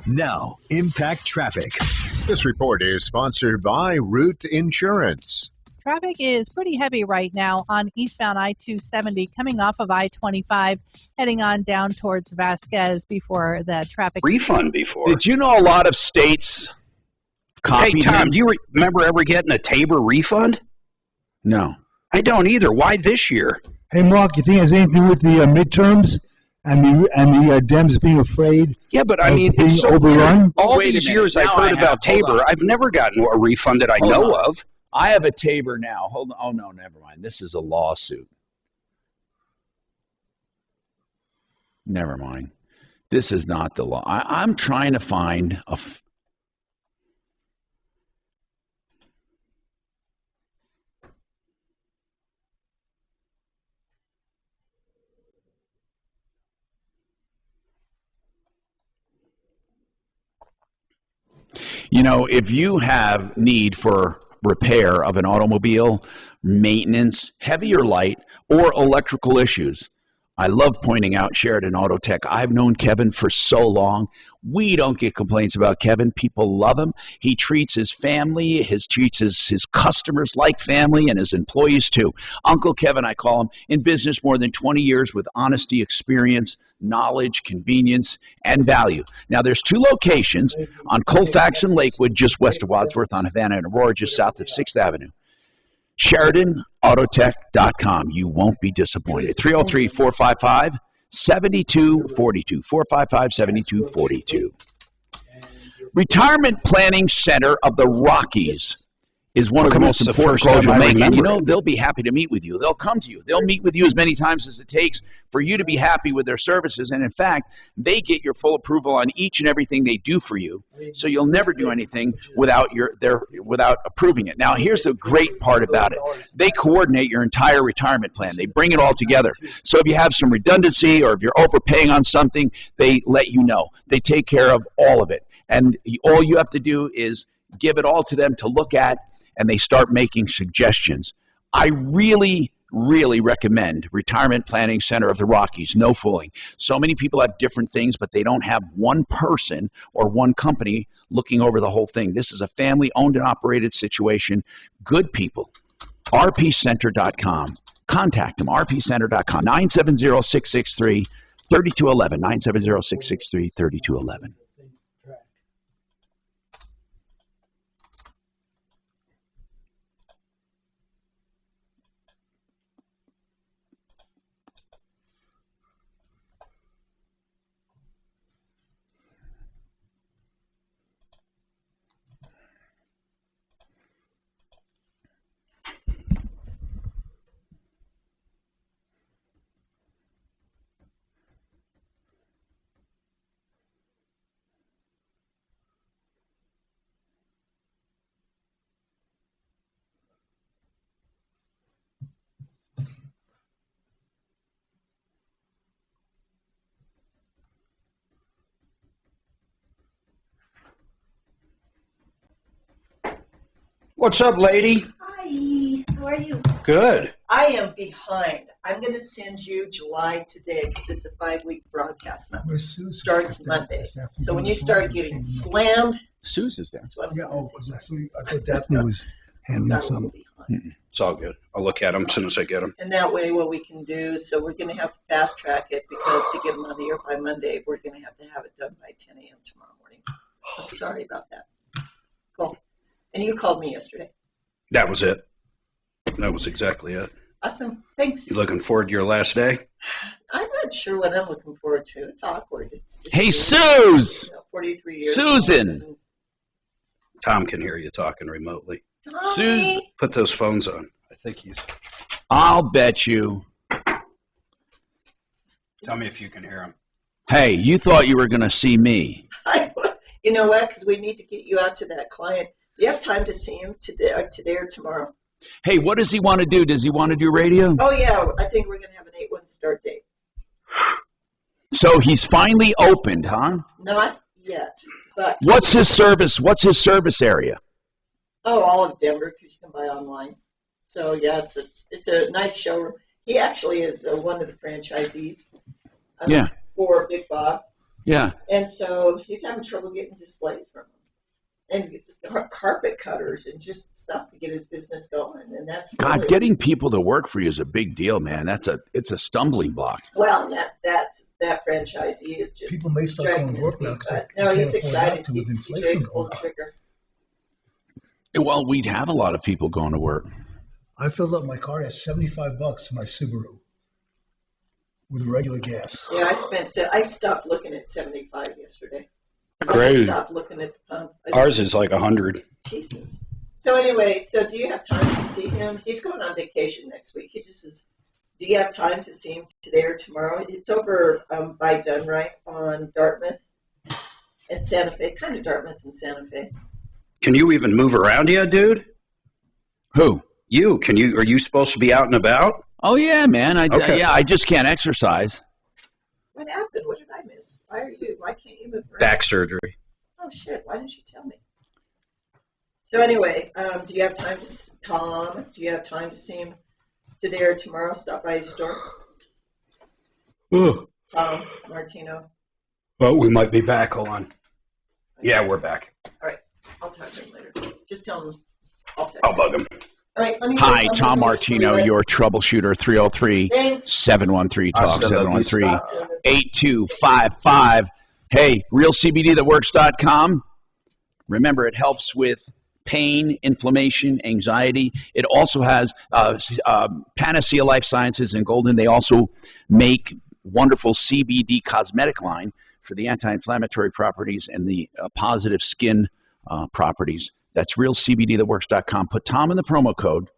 Now, impact traffic. This report is sponsored by Root Insurance. Traffic is pretty heavy right now on eastbound I-270 coming off of I-25, heading on down towards Vasquez before the traffic. Refund before. Did you know a lot of states copied Hey, Tom, him? do you remember ever getting a Tabor refund? No. I don't either. Why this year? Hey, Mark, you think it has anything to do with the midterms and the Dems being afraid? Yeah, but I of mean, being it's so overrun? weird. All Wait a these minute. years Now I've heard I have. about Hold Tabor. on. I've never gotten a refund that I Hold know on. of. I have a Tabor now. Hold on. Oh, no, never mind. This is a lawsuit. Never mind. This is not the law. I'm trying to find a... You know, if you have need for repair of an automobile, maintenance, heavy or light, or electrical issues, I love pointing out Sheridan Auto Tech. I've known Kevin for so long. We don't get complaints about Kevin. People love him. He treats his family, treats his customers like family, and his employees too. Uncle Kevin, I call him, in business more than 20 years with honesty, experience, knowledge, convenience, and value. Now, there's 2 locations on Colfax and Lakewood, just west of Wadsworth, on Havana and Aurora, just south of 6th Avenue. SheridanAutotech.com. You won't be disappointed. 303-455-7242. 455-7242. Retirement Planning Center of the Rockies is one of the most important calls you'll make. And you know, they'll be happy to meet with you. They'll come to you. They'll meet with you as many times as it takes for you to be happy with their services. And in fact, they get your full approval on each and everything they do for you. So you'll never do anything without without approving it. Now, here's the great part about it. They coordinate your entire retirement plan. They bring it all together. So if you have some redundancy or if you're overpaying on something, they let you know. They take care of all of it. And all you have to do is give it all to them to look at, and they start making suggestions. I really recommend Retirement Planning Center of the Rockies. No fooling. So many people have different things, but they don't have one person or one company looking over the whole thing. This is a family-owned and operated situation. Good people. rpcenter.com. Contact them. rpcenter.com. 970-663-3211. 970-663-3211. What's up, lady? Hi, how are you? Good. I am behind. I'm going to send you July today because it's a 5-week broadcast number. Starts Monday. So when you start getting slammed, Suze is there. that's what I'm Yeah, going oh, to say. I thought Daphne was handling something. It's all good. I'll look at them as soon as I get them. And that way what we can do, so we're going to have to fast track it because to get them on the air by Monday, we're going to have it done by 10 a.m. tomorrow morning. So sorry about that. Cool. And you called me yesterday. That was it. That was exactly it. Awesome. Thanks. You looking forward to your last day? I'm not sure what I'm looking forward to. It's awkward. It's just Hey, Suze! 43 years. Susan! Tom can hear you talking remotely. Suze, Put those phones on. I think he's... I'll bet you. Tell me if you can hear him. Hey, you thought you were going to see me. You know what? Because we need to get you out to that client. Do you have time to see him today or tomorrow? Hey, what does he want to do? Does he want to do radio? Oh, yeah. I think we're going to have an 8/1 start date. So he's finally opened, huh? Not yet. But What's his service? What's his service area? Oh, all of Denver because you can buy online. So, yeah, it's a nice showroom. He actually is one of the franchisees Yeah. for Big Boss. Yeah. And so he's having trouble getting displays from them, and carpet cutters and just stuff to get his business going. And that's God, really, getting people to work for you is a big deal, man. It's a stumbling block. well, that franchisee is just People may start dragging going to his work now feet, because but no, they he's can't afford not excited. to with He's ready inflation to pull going the up. trigger. Well, we'd have a lot of people going to work. I filled up my car at $75 for my Subaru with regular gas. Yeah, I stopped looking at 75 yesterday. Great. I stopped looking at the pump. Ours is like 100. Jesus. So anyway, so do you have time to see him? He's going on vacation next week. He just says, do you have time to see him today or tomorrow? It's over by Dunright on Dartmouth and Santa Fe, kind of Dartmouth and Santa Fe. Can you even move around yet, dude? Who? You. Are you supposed to be out and about? Oh, yeah, man. Okay. I just can't exercise. What happened? What did I miss? Why can't you move around? Back surgery. Oh, shit. Why didn't you tell me? So anyway, do you have time to, Tom, do you have time to see him today or tomorrow? Stop by his store? Ugh. Tom, Martino. Oh, we might be back. Hold on. Yeah, we're back. All right. I'll talk to him later. Just tell him I'll text I'll bug him. All right, let me Hi, Tom Martino, your troubleshooter, 303-713-TALK, 713-8255. Hey, realcbdthatworks.com. Remember, it helps with pain, inflammation, anxiety. It also has Panacea Life Sciences and Golden. They also make wonderful CBD cosmetic line for the anti-inflammatory properties and the positive skin properties. That's realcbdthatworks.com. Put Tom in the promo code,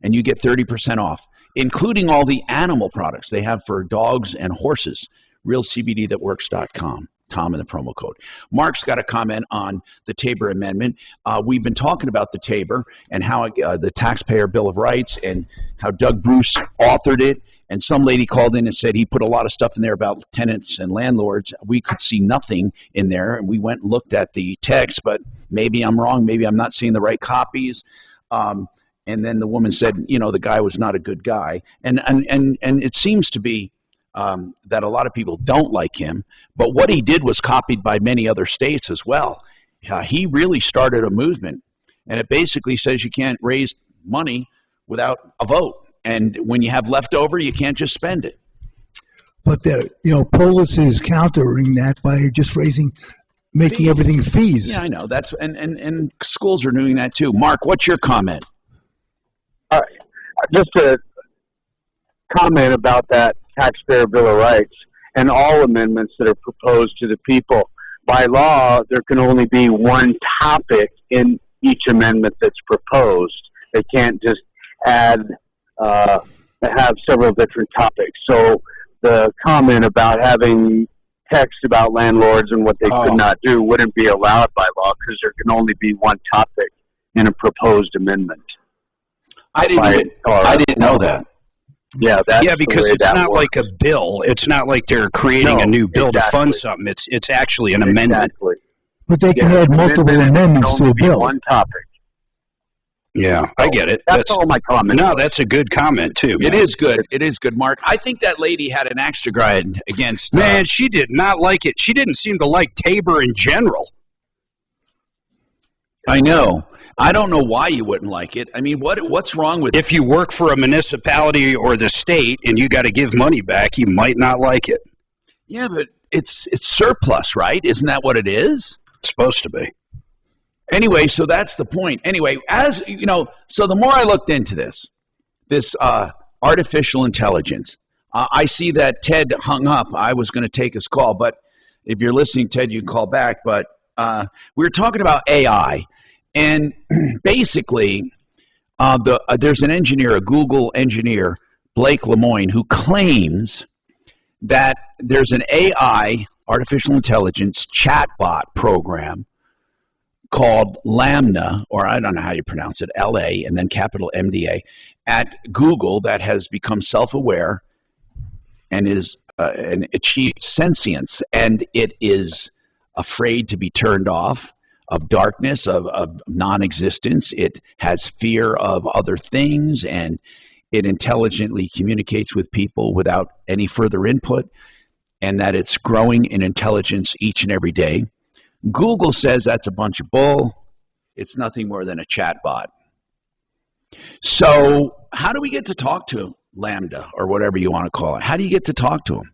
and you get 30% off, including all the animal products they have for dogs and horses. realcbdthatworks.com. Tom in the promo code. Mark's got a comment on the Tabor Amendment. We've been talking about the Tabor and how the Taxpayer Bill of Rights and how Doug Bruce authored it. And some lady called in and said he put a lot of stuff in there about tenants and landlords. We could see nothing in there, and we went and looked at the text, but maybe I'm wrong. Maybe I'm not seeing the right copies. And then the woman said, the guy was not a good guy. And it seems to be that a lot of people don't like him, but what he did was copied by many other states as well. He really started a movement, and it basically says you can't raise money without a vote, and when you have leftover, you can't just spend it. But Polis is countering that by just making everything fees. Yeah, I know. That's and schools are doing that too. Mark, what's your comment? Just a comment about that Taxpayer Bill of Rights and all amendments that are proposed to the people. By law, there can only be one topic in each amendment that's proposed. They can't just have several different topics. So the comment about having text about landlords and what they could not do wouldn't be allowed by law because there can only be one topic in a proposed amendment. I didn't know that. Yeah, because it's not like a bill. It's not like they're creating a new bill to fund something. It's actually an amendment. But they can add multiple amendments to a bill. One topic. Yeah, I get it. That's all my comment. No, that's a good comment too. It is good. It is good, Mark. I think that lady had an axe to grind against. Man, she did not like it. She didn't seem to like Tabor in general. I know. I don't know why you wouldn't like it. I mean, what's wrong with if you work for a municipality or the state and you got to give money back, you might not like it. Yeah, but it's surplus, right? Isn't that what it is? It's supposed to be. Anyway, so that's the point. Anyway, as you know, so the more I looked into this artificial intelligence, I see that Ted hung up. I was going to take his call, but if you're listening, Ted, you can call back. But we were talking about AI. And basically, there's an engineer, a Google engineer, Blake Lemoine, who claims that there's an AI, artificial intelligence, chatbot program called Lambda, or I don't know how you pronounce it, L-A, and then capital M-D-A, at Google that has become self-aware and is and achieved sentience, and it is afraid to be turned off, of darkness, of non-existence. It has fear of other things, and it intelligently communicates with people without any further input. and that it's growing in intelligence each and every day. Google says that's a bunch of bull. It's nothing more than a chat bot. So how do we get to talk to Lambda or whatever you want to call it? How do you get to talk to him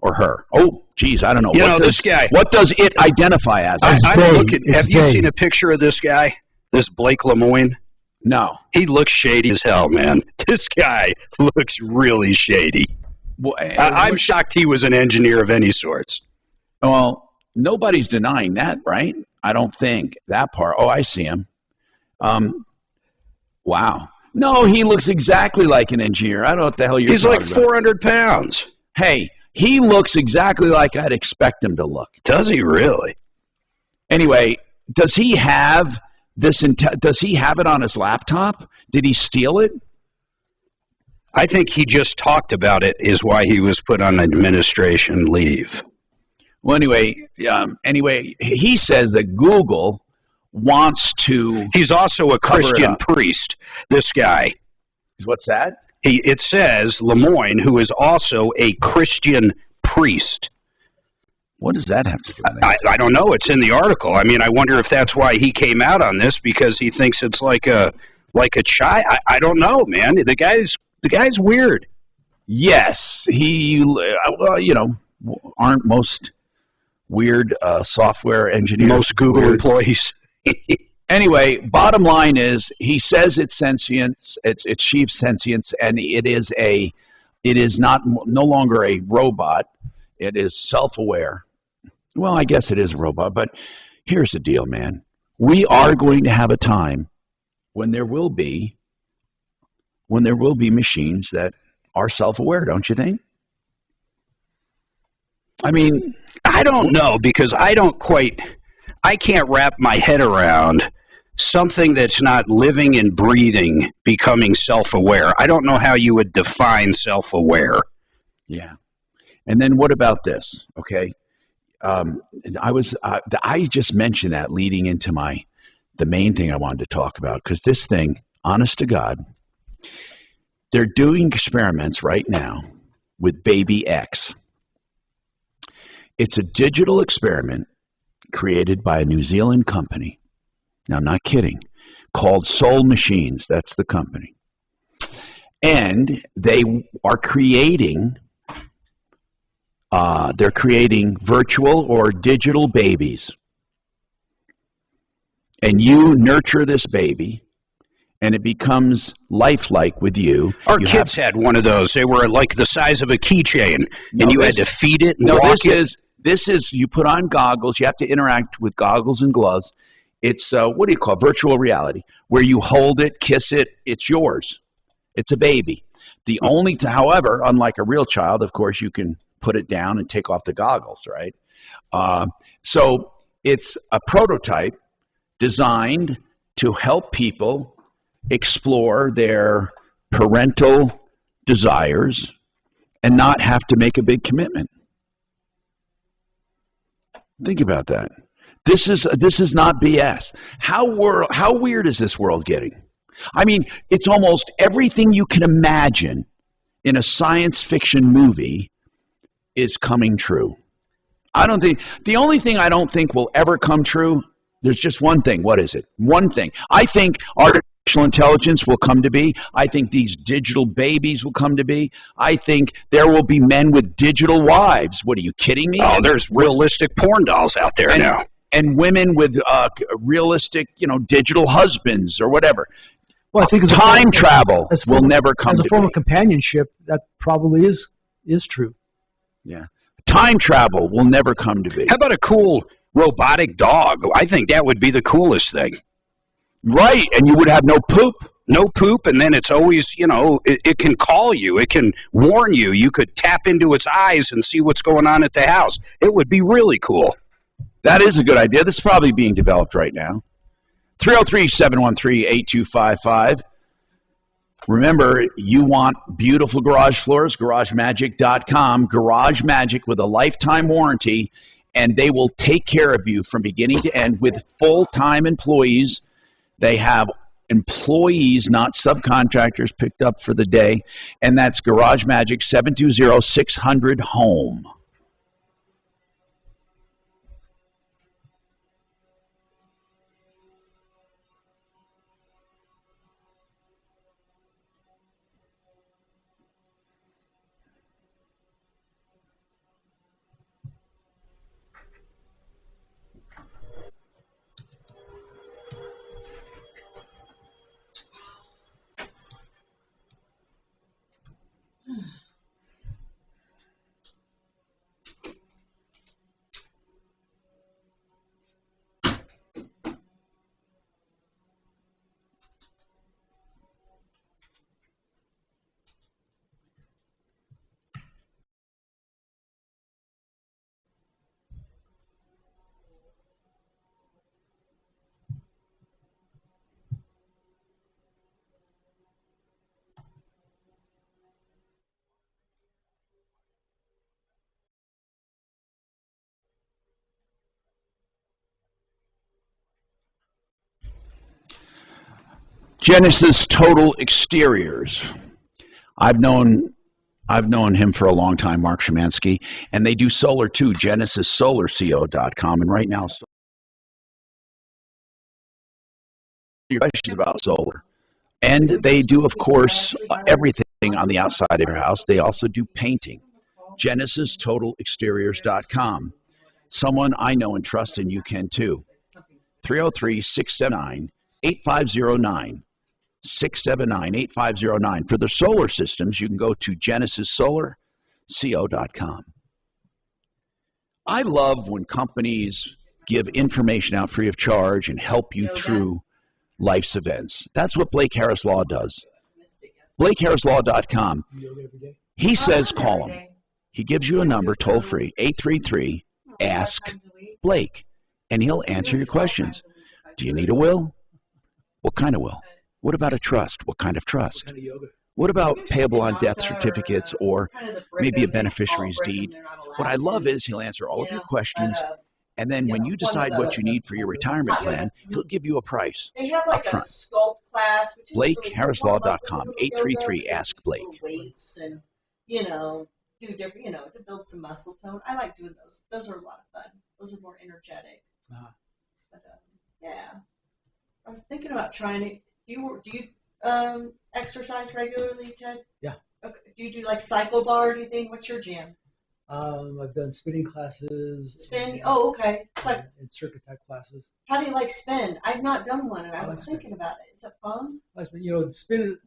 or her? Oh, geez, I don't know. This guy. What does it identify as? I'm looking. Have you seen a picture of this guy? This Blake Lemoine? No. He looks shady as hell, man. This guy looks really shady. Well, I'm shocked he was an engineer of any sorts. Well, nobody's denying that, right? I don't think that part. Oh, I see him. Wow. No, he looks exactly like an engineer. I don't know what the hell you're talking about. He's like 400 pounds. Hey, he looks exactly like I'd expect him to look. Does he really? Anyway, does he have this? Does he have it on his laptop? Did he steal it? I think he just talked about it is why he was put on administration leave. Well, anyway, he says that Google wants to. He's also a Christian priest. This guy. What's that? It says Lemoine, who is also a Christian priest. What does that have to do with it? I don't know. It's in the article. I mean, I wonder if that's why he came out on this, because he thinks it's like a child. I don't know, man. The guy's weird. Yes, aren't most weird software engineers most Google weird employees? Anyway, bottom line is he says it's sentience, it's achieved sentience, and it is no longer a robot. It is self-aware. Well, I guess it is a robot, but here's the deal, man. We are going to have a time when there will be machines that are self-aware, don't you think? I mean, I don't know, because I can't wrap my head around something that's not living and breathing becoming self-aware. I don't know how you would define self-aware. Yeah. And then what about this? Okay. I just mentioned that leading into the main thing I wanted to talk about, because this thing, honest to God, they're doing experiments right now with Baby X. It's a digital experiment created by a New Zealand company. Now, I'm not kidding. Called Soul Machines. That's the company. And they are creating virtual or digital babies. And you nurture this baby, and it becomes lifelike with you. Our kids had one of those. They were like the size of a keychain, and you had to feed it and walk it. This is, you put on goggles. You have to interact with goggles and gloves. It's, what do you call it? Virtual reality, where you hold it, kiss it, it's yours. It's a baby. However, unlike a real child, of course, you can put it down and take off the goggles, right? So it's a prototype designed to help people explore their parental desires and not have to make a big commitment. Think about that. This is not BS. How weird is this world getting? I mean, it's almost everything you can imagine in a science fiction movie is coming true. The only thing I don't think will ever come true, there's just one thing. What is it? One thing. I think artificial intelligence will come to be. I think these digital babies will come to be. I think there will be men with digital wives. What, are you kidding me? Oh, there's realistic porn dolls out there now. And women with realistic, digital husbands or whatever. Well, I think time travel will never come to be. As a form of companionship, that probably is true. Yeah. Time travel will never come to be. How about a cool robotic dog? I think that would be the coolest thing. Right, and you would have no poop. No poop, and then it's always, it can call you. It can warn you. You could tap into its eyes and see what's going on at the house. It would be really cool. That is a good idea. This is probably being developed right now. 303-713-8255. Remember, you want beautiful garage floors, GarageMagic.com. Garage Magic with a lifetime warranty, and they will take care of you from beginning to end with full-time employees. They have employees, not subcontractors, picked up for the day, and that's Garage Magic, 720-600-HOME. Genesis Total Exteriors. I've known him for a long time, Mark Szymanski, and they do solar too, GenesisSolarCO.com, and right now, your questions about solar. And they do, of course, everything on the outside of your house. They also do painting. GenesisTotalExteriors.com. Someone I know and trust, and you can too. 303-679-8509. 679-8509. For the solar systems, you can go to GenesisSolarCO.com. I love when companies give information out free of charge and help you through life's events. That's what Blake Harris Law does. BlakeHarrisLaw.com. He says call him. He gives you a number toll-free, 833-ASK-BLAKE, and he'll answer your questions. Do you need a will? What kind of will? What about a trust? What kind of trust? What about payable on death certificates or maybe a beneficiary's deed? What I love is he'll answer all of your questions, and then when you decide what you need for your retirement plan, he'll give you a price. They have like a sculpt class, which is BlakeHarrisLaw.com, 833-ASK-BLAKE. Weights and, do different, to build some muscle tone. I like doing those. Those are a lot of fun. Those are more energetic. But, yeah. I was thinking about trying to. Do you exercise regularly, Ted? Yeah. Okay. Do you do like cycle bar or anything? What's your jam? I've done spinning classes. Spin? Oh, okay. It's like, and circuit type classes. how do you like spin? I've not done one, and I was thinking about it. Is it fun? Spin.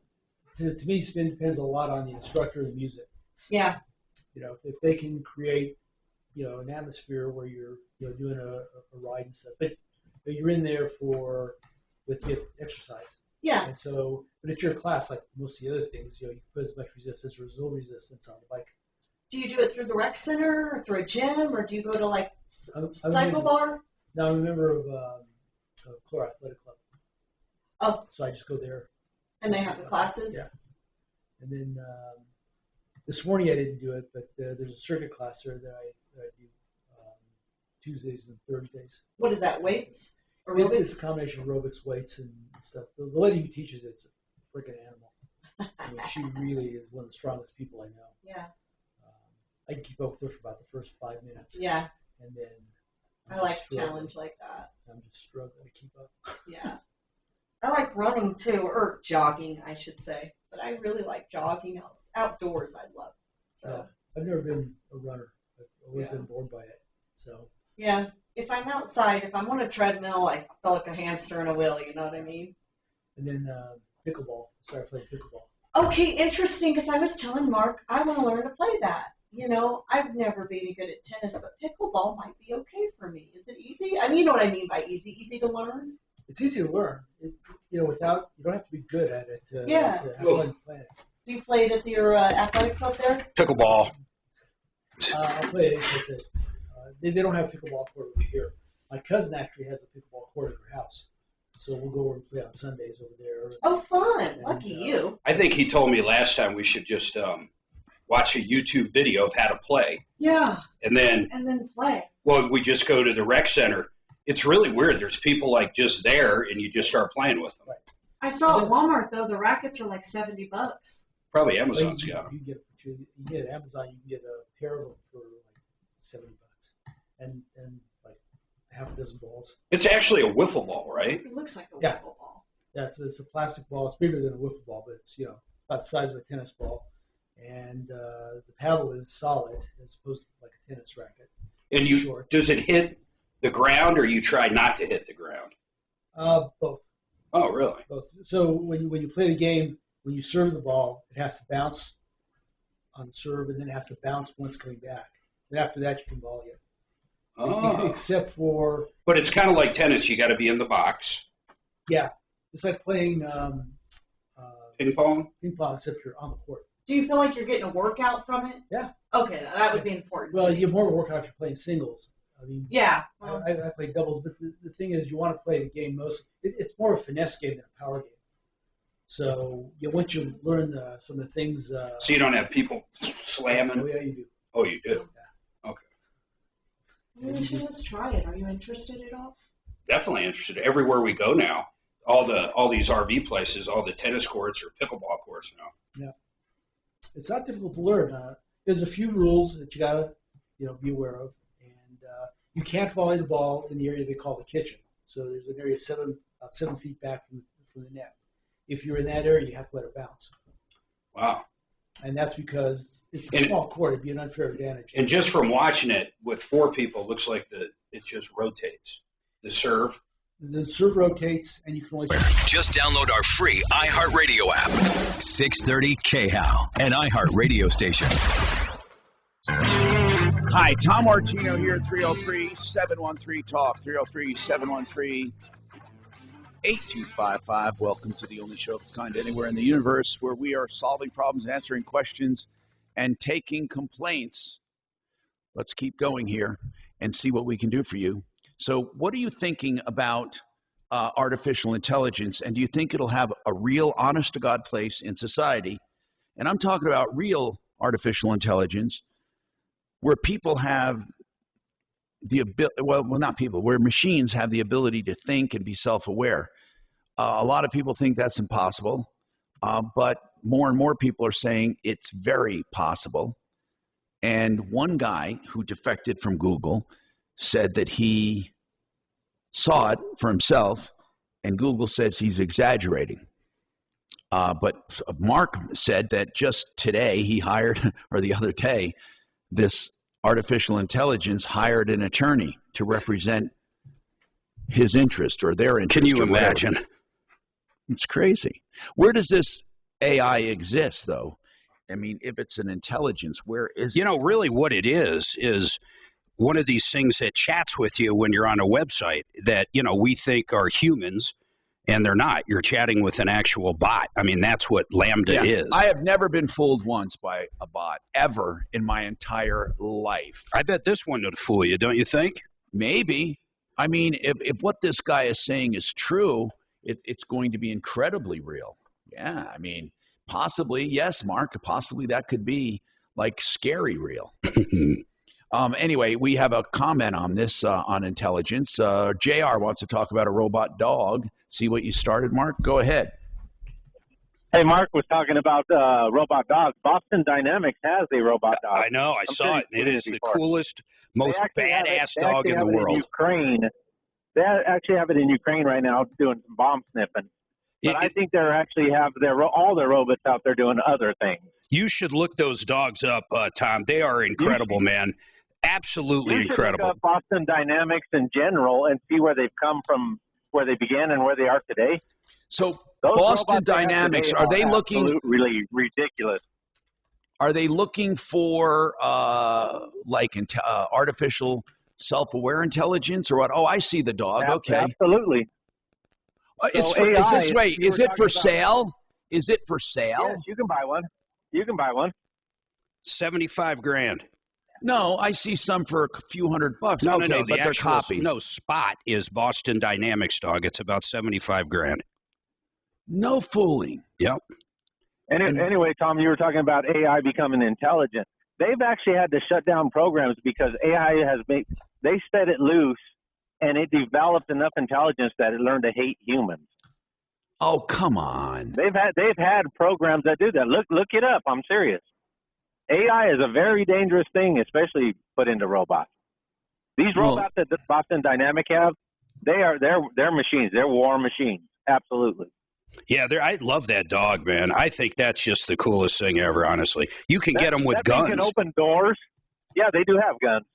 To me, spin depends a lot on the instructor and the music. Yeah. If they can create, an atmosphere where you're, doing a ride and stuff, but you're in there with the exercise. Yeah. And so, but it's your class, like most of the other things, you can put as much resistance or as little resistance on the bike. Do you do it through the rec center or through a gym, or do you go to like cycle bar? No, I'm a member of Clore Athletic Club. Oh. So I just go there. And they have the classes? Yeah. And then this morning I didn't do it, but there's a circuit class there that I do Tuesdays and Thursdays. What is that, weights? It's a combination of aerobics, weights, and stuff. The lady who teaches it's a freaking animal. She really is one of the strongest people I know. Yeah. I can keep up with her for about the first 5 minutes. Yeah. And then I like a challenge like that. I'm just struggling to keep up. Yeah. I like running too, or jogging, I should say. But I really like jogging outdoors. I love. So. I've never been a runner. I've always been bored by it. So. Yeah. If I'm outside, if I'm on a treadmill, I feel like a hamster in a wheel. You know what I mean? And then pickleball. Started playing pickleball. Okay, interesting. Because I was telling Mark I want to learn to play that. I've never been any good at tennis, but pickleball might be okay for me. Is it easy? I mean, you know what I mean by easy. Easy to learn? It's easy to learn. You don't have to be good at it to have fun playing it. Do you play it at your athletic club there? Pickleball. I'll play it. They don't have pickleball court over here. My cousin actually has a pickleball court at her house. So we'll go over and play on Sundays over there. Oh, fun. Lucky you. I think he told me last time we should just watch a YouTube video of how to play. Yeah. And then play. Well, we just go to the rec center. It's really weird. There's people like just there, and you just start playing with them. Right. I saw at Walmart, though, the rackets are like $70. Probably Amazon's got them. You get at Amazon, you can get a pair of them for like $70. And like half a dozen balls. It's actually a wiffle ball, right? It looks like a wiffle ball. Yeah, it's a plastic ball. It's bigger than a wiffle ball, but it's about the size of a tennis ball. And the paddle is solid as opposed to like a tennis racket. And does it hit the ground, or you try not to hit the ground? Both. Oh, really? Both. So when you play the game, when you serve the ball, it has to bounce on the serve, and then it has to bounce once coming back. And after that, you can volley it. Oh. Except for. But it's kind of like tennis. You got to be in the box. Yeah, it's like playing ping pong. Ping pong, except you're on the court. Do you feel like you're getting a workout from it? Yeah. Okay, that would be important. Well, you have more of a workout if you're playing singles. I mean. Yeah. I play doubles, but the thing is, you want to play the game it's more of a finesse game than a power game. So once you learn some of the things. So you don't have people slamming. Oh yeah, you do. Oh, you do. Yeah. Okay. Maybe we should just try it. Are you interested at all? Definitely interested. Everywhere we go now, all these RV places, all the tennis courts or pickleball courts now. Yeah, it's not difficult to learn. There's a few rules that you gotta be aware of, and you can't volley the ball in the area they call the kitchen. So there's an area about 7 feet back from the net. If you're in that area, you have to let it bounce. Wow. And that's because it's a small court. It'd be an unfair advantage. And just from watching it with 4 people, it looks like it just rotates. The serve. The serve rotates, and you can always... Just download our free iHeartRadio app. 630 KHOW, an iHeartRadio station. Hi, Tom Martino here at 303-713-TALK, 303-713-8255. Welcome to the only show of its kind anywhere in the universe where we are solving problems, answering questions, and taking complaints. Let's keep going here and see what we can do for you. So what are you thinking about artificial intelligence, and do you think it'll have a real, honest-to-God place in society? And I'm talking about real artificial intelligence where people have the ability, well, not people, where machines have the ability to think and be self-aware. A lot of people think that's impossible, but more and more people are saying it's very possible. And one guy who defected from Google said that he saw it for himself, and Google says he's exaggerating. But Mark said that just today he hired, or the other day, this artificial intelligence hired an attorney to represent his interest or their interest. Can you imagine? It's crazy. Where does this AI exist, though? I mean, if it's an intelligence, where is it? Really what it is one of these things that chats with you when you're on a website that, we think are humans, and they're not. You're chatting with an actual bot. I mean, that's what Lambda is. I have never been fooled once by a bot, ever in my entire life. I bet this one would fool you, don't you think? Maybe. I mean, if what this guy is saying is true, it's going to be incredibly real. Yeah, I mean, possibly, yes, Mark, possibly that could be, like, scary real. Anyway, we have a comment on this, on intelligence. JR wants to talk about a robot dog. See what you started, Mark? Go ahead. Hey, Mark was talking about robot dogs. Boston Dynamics has a robot dog. I know. I saw it. It is the coolest, most badass dog in the world. In Ukraine. They actually have it in Ukraine right now doing some bomb sniffing. But I think they actually have all their robots out there doing other things. You should look those dogs up, Tom. They are incredible, man. Absolutely incredible. Look up Boston Dynamics in general and see where they've come from, where they began and where they are today. So Boston Dynamics, are they looking really ridiculous? Are they looking for artificial self-aware intelligence or what? Oh, I see the dog. Okay, absolutely. Is it for sale? Is it for sale? Yes, you can buy one. You can buy one. $75,000. No, I see some for a few $100. No, okay, no, but they're copies. No, Spot is Boston Dynamics dog. It's about $75,000. No fooling. Yep. Anyway, Tom, you were talking about AI becoming intelligent. They've actually had to shut down programs because AI they set it loose and it developed enough intelligence that it learned to hate humans. Oh, come on. They've had programs that do that. Look it up. I'm serious. AI is a very dangerous thing, especially put into robots. These robots that Boston Dynamic have, they're machines. They're war machines. Absolutely. Yeah, I love that dog, man. I think that's just the coolest thing ever, honestly. You can get them with guns. They can open doors. Yeah, they do have guns.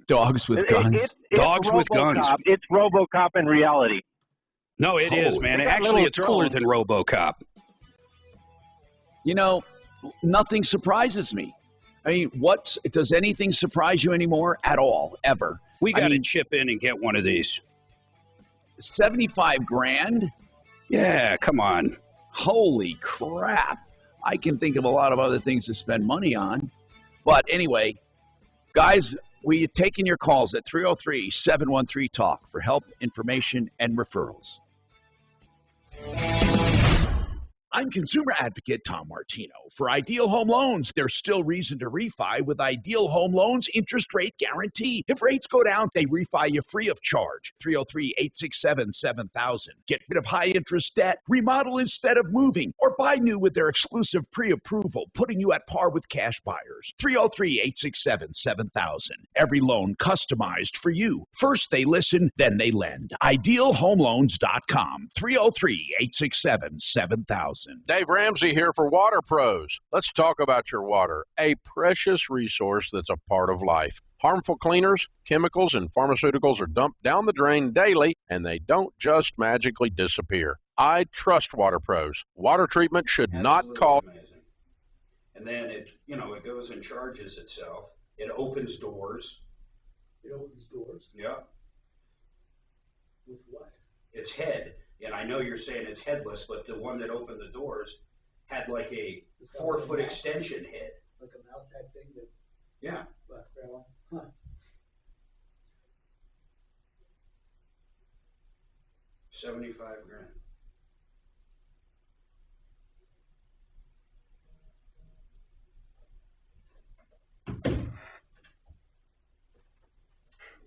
Dogs with guns. Dogs with guns. It's RoboCop in reality. No, it is, man. Actually, it's cooler than RoboCop. Nothing surprises me. I mean, does anything surprise you anymore at all, ever? We got to chip in and get one of these. $75,000? Yeah, come on. Holy crap. I can think of a lot of other things to spend money on. But anyway, guys, we're taking your calls at 303-713-TALK for help, information, and referrals. I'm consumer advocate Tom Martino. For Ideal Home Loans, there's still reason to refi with Ideal Home Loans interest rate guarantee. If rates go down, they refi you free of charge. 303-867-7000. Get rid of high interest debt, remodel instead of moving, or buy new with their exclusive pre-approval, putting you at par with cash buyers. 303-867-7000. Every loan customized for you. First they listen, then they lend. IdealHomeLoans.com. 303-867-7000. Dave Ramsey here for Water Pros. Let's talk about your water, a precious resource that's a part of life. Harmful cleaners, chemicals, and pharmaceuticals are dumped down the drain daily, and they don't just magically disappear. I trust Water Pros. Water treatment should not cost. And then it goes and charges itself. It opens doors. It opens doors? Yeah. With what? Its head. And I know you're saying it's headless, but the one that opened the doors had like a 4-foot extension head. Like a mouth type thing that. Yeah. Huh. $75,000.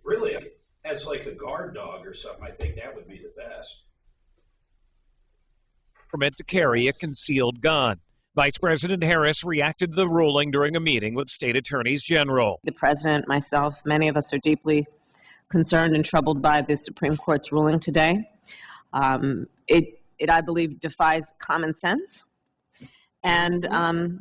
Really, as like a guard dog or something, I think that would be the best. Permit to carry a concealed gun. Vice President Harris reacted to the ruling during a meeting with state attorneys general. The president, myself, many of us are deeply concerned and troubled by the Supreme Court's ruling today. It, I believe, defies common sense and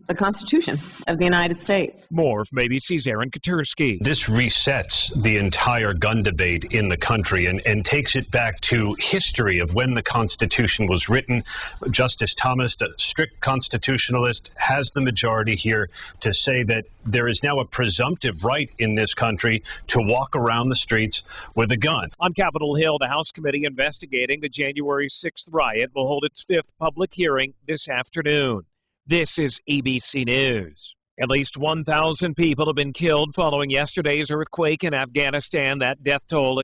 the Constitution of the United States. More from ABC's Aaron Katursky. This resets the entire gun debate in the country and takes it back to history of when the Constitution was written. Justice Thomas, the strict constitutionalist, has the majority here to say that there is now a presumptive right in this country to walk around the streets with a gun. On Capitol Hill, the House committee investigating the January 6th riot will hold its 5th public hearing this afternoon. This is ABC News. At least 1,000 people have been killed following yesterday's earthquake in Afghanistan. That death toll.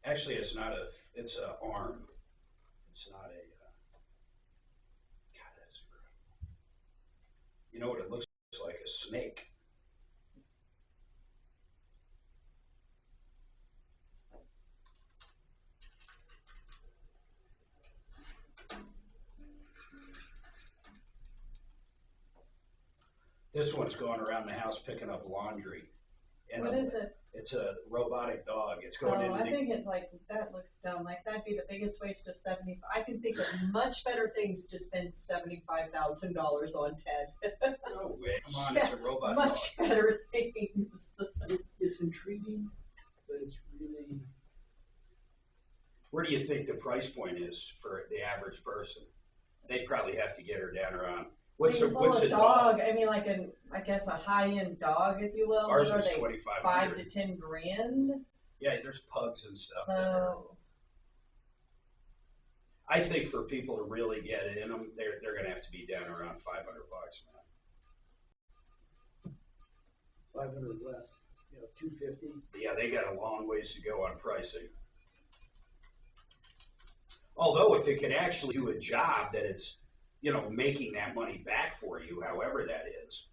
Actually, it's not a, it's an arm. It's not a, God, that's gross. You know what it looks like? A snake. This one's going around the house picking up laundry. And what is it? It's a robotic dog. It's going into I think it's like, that looks dumb. Like, that'd be the biggest waste of $75,000. I can think of much better things to spend $75,000 on, Ted. No way. Come on, Yeah, it's a robot much dog. better things. It's intriguing, but it's really. Where do you think the price point is for the average person? They'd probably have to get her down around. What's a dog? I mean, like I guess a high-end dog, if you will. Ours What are is they? $2,500. $5 to $10 grand. Yeah, there's pugs and stuff. So I think for people to really get it in them, they're going to have to be down around $500, man. 500 less. You know, 250. Yeah, they got a long ways to go on pricing. Although if it could actually do a job that it's, making that money back for you, however that is.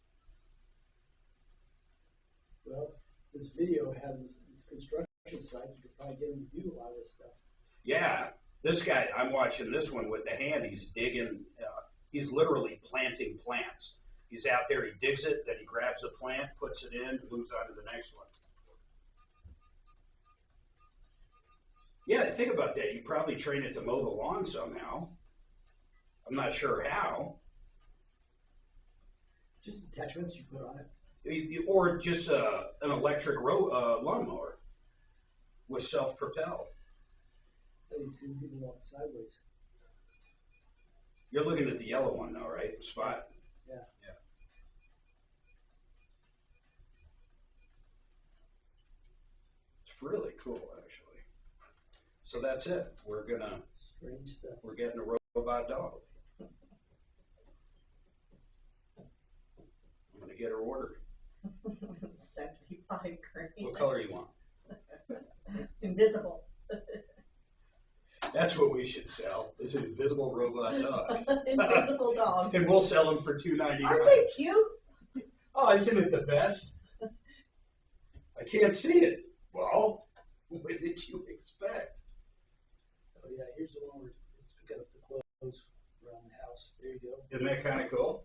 Well, this video has its construction site. You could probably get him to do a lot of this stuff. Yeah, this guy, I'm watching this one with the hand. He's digging, he's literally planting plants. He's out there, he digs it, then he grabs a plant, puts it in, moves on to the next one. Yeah, think about that. You probably train it to mow the lawn somehow. I'm not sure how. Just attachments you put on it. Or just an electric lawnmower with self-propel. These things even walk sideways. You're looking at the yellow one though, right? Spot. Yeah. Yeah. It's really cool, actually. So that's it. We're gonna. Strange stuff. We're getting a robot dog. I'm gonna get her ordered. 75 grand. What color you want? Invisible. That's That's what we should sell, is invisible robot dogs. Invisible dogs. And we'll sell them for $2.99. Aren't they cute? Oh, isn't it the best? I can't see it. Well, what did you expect? Oh yeah, here's the one where it's got the clothes around the house. There you go. Isn't that kind of cool?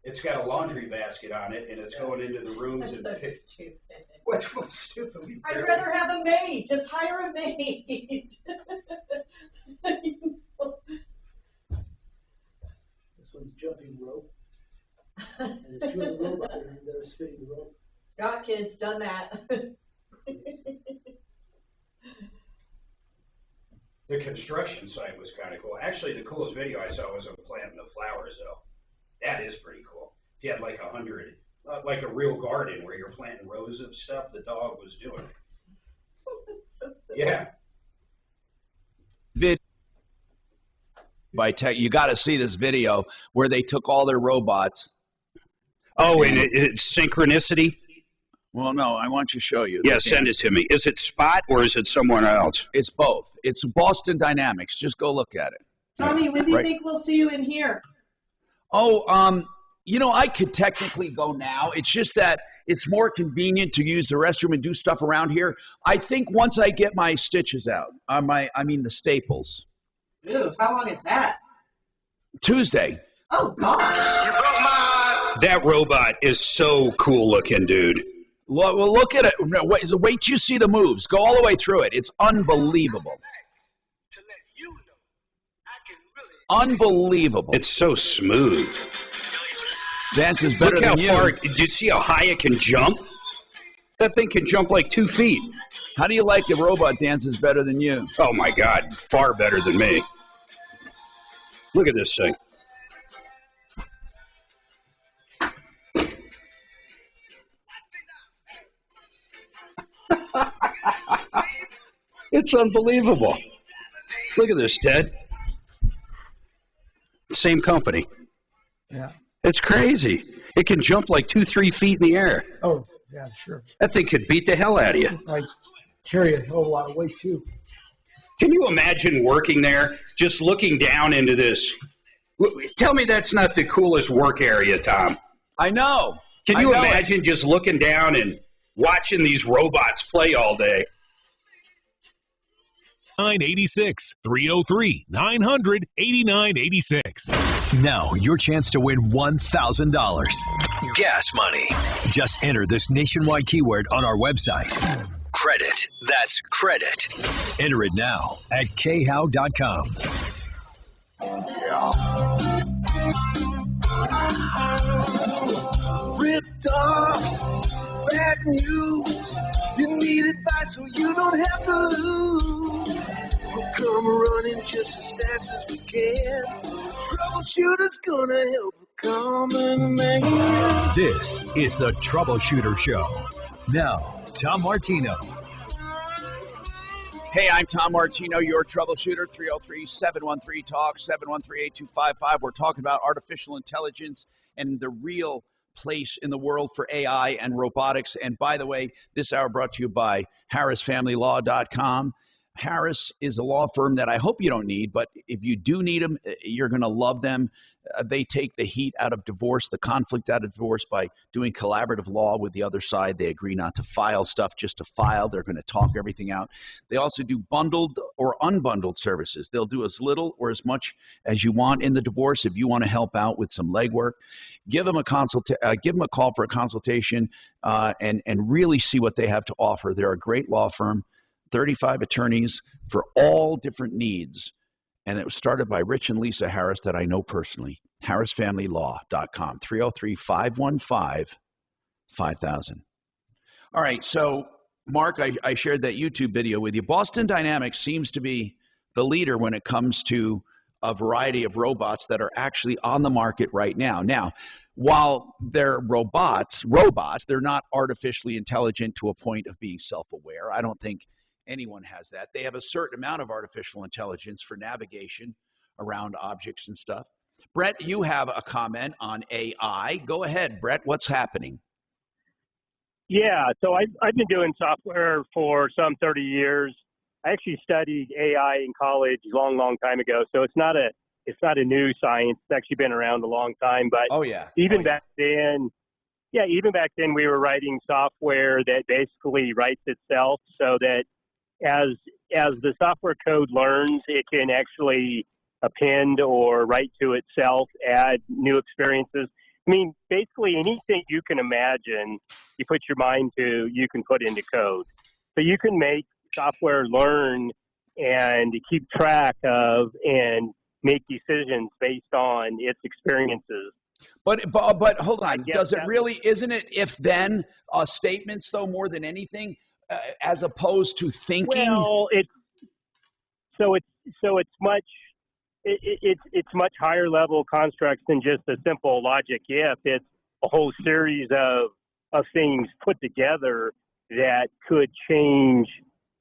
It's got a laundry basket on it, and it's going into the rooms and That's so stupid. What's stupid? I'd rather have a maid. Just hire a maid. This one's jumping rope. And there's two other robots that are spinning the rope. Got kids, done that. The construction site was kind of cool. Actually, the coolest video I saw was of planting the flowers, though. That is pretty cool. If you had like 100, like a real garden where you're planting rows of stuff, the dog was doing it. Yeah. By tech, you got to see this video where they took all their robots. Oh, and it's synchronicity? Well, no, I want you to show you. Yeah, send it to me. Is it Spot or is it someone else? It's both. It's Boston Dynamics. Just go look at it. Tommy, when do you think we'll see you in here? Oh, you know, I could technically go now. It's just that it's more convenient to use the restroom and do stuff around here. I think once I get my stitches out, I mean the staples. Ew, how long is that? Tuesday. Oh, God. That robot is so cool looking, dude. Well, look at it. Wait till you see the moves. Go all the way through it. It's unbelievable. Unbelievable. It's so smooth. Dances better than you. Look how far. Did you see how high it can jump? That thing can jump like 2 feet. How do you like the robot dances better than you? Oh, my God. Far better than me. Look at this thing. It's unbelievable. Look at this, Ted. Same company. Yeah. It's crazy. It can jump like 2-3 feet in the air. Oh, yeah, sure. That thing could beat the hell out of you. I carry a whole lot of weight, too. Can you imagine working there, just looking down into this? Tell me that's not the coolest work area, Tom. I know. Can you imagine just looking down and watching these robots play all day? 986 303 900 8986. Now, your chance to win $1,000. Gas money. Just enter this nationwide keyword on our website. Credit. That's credit. Enter it now at khow.com. Ripped off, bad news. You need advice so you don't have to lose. We'll come running just as fast as we can. Troubleshooter's gonna help a common man. This is the Troubleshooter Show. Now, Tom Martino. Hey, I'm Tom Martino, your troubleshooter, 303-713-TALK, 713-8255. We're talking about artificial intelligence and the real place in the world for AI and robotics. And by the way, this hour brought to you by HarrisFamilyLaw.com. Harris is a law firm that I hope you don't need, but if you do need them, you're going to love them. They take the heat out of divorce, the conflict out of divorce by doing collaborative law with the other side. They agree not to file stuff just to file. They're going to talk everything out. They also do bundled or unbundled services. They'll do as little or as much as you want in the divorce. If you want to help out with some legwork, give them a call for a consultation and really see what they have to offer. They're a great law firm. 35 attorneys for all different needs. And it was started by Rich and Lisa Harris that I know personally. HarrisFamilyLaw.com, 303-515-5000. All right, so, Mark, I shared that YouTube video with you. Boston Dynamics seems to be the leader when it comes to a variety of robots that are actually on the market right now. Now, while they're robots, they're not artificially intelligent to a point of being self-aware. I don't think anyone has that. They have a certain amount of artificial intelligence for navigation around objects and stuff. Brett, you have a comment on AI. Go ahead, Brett. What's happening? Yeah, so I've been doing software for some 30 years, I actually studied AI in college a long time ago, so it's not a new science. It's actually been around a long time. But even back then, even back then we were writing software that basically writes itself, so that as the software code learns, it can actually append or write to itself, add new experiences. I mean, basically anything you can imagine, you put your mind to, you can put into code. So you can make software learn and keep track of and make decisions based on its experiences. But hold on, does it really, isn't it if then statements though more than anything, as opposed to thinking? Well, it's much higher level constructs than just a simple logic if. It's a whole series of things put together that could change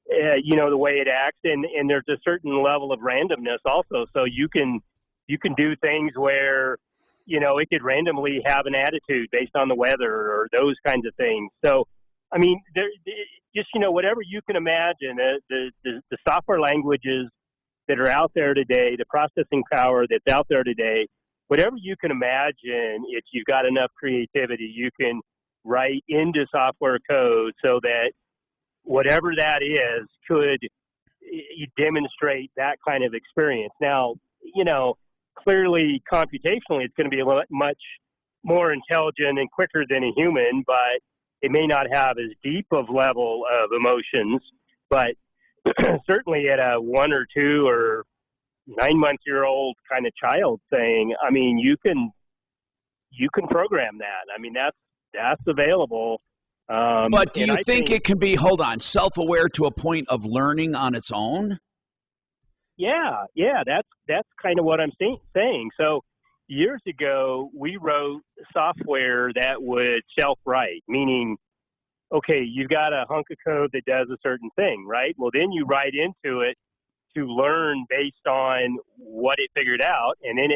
the way it acts, and there's a certain level of randomness also. So you can do things where it could randomly have an attitude based on the weather or those kinds of things. So I mean, just whatever you can imagine, the software languages that are out there today, the processing power that's out there today, whatever you can imagine, if you've got enough creativity, you can write into software code so that whatever that is could demonstrate that kind of experience. Now, clearly computationally it's going to be much more intelligent and quicker than a human, but it may not have as deep of level of emotions. But certainly at a 1 or 2 or 9-month-year-old kind of child thing, I mean, you can program that. I mean, that's available. But do you think it can be, self-aware to a point of learning on its own? Yeah, that's kind of what I'm saying. So years ago, we wrote software that would self-write, meaning, okay, you've got a hunk of code that does a certain thing, right? Well, then you write into it to learn based on what it figured out, and then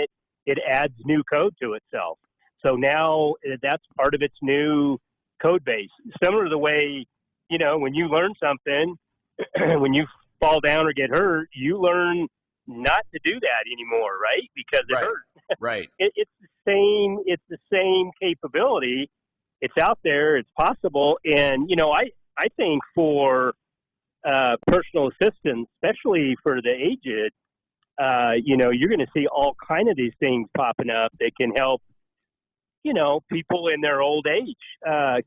it adds new code to itself. So now that's part of its new code base. Similar to the way, when you learn something, when you fall down or get hurt, you learn not to do that anymore, right? Because it hurt. Right. It's the same capability. It's out there. It's possible. And, I think for personal assistance, especially for the aged, you're going to see all kind of these things popping up that can help, people in their old age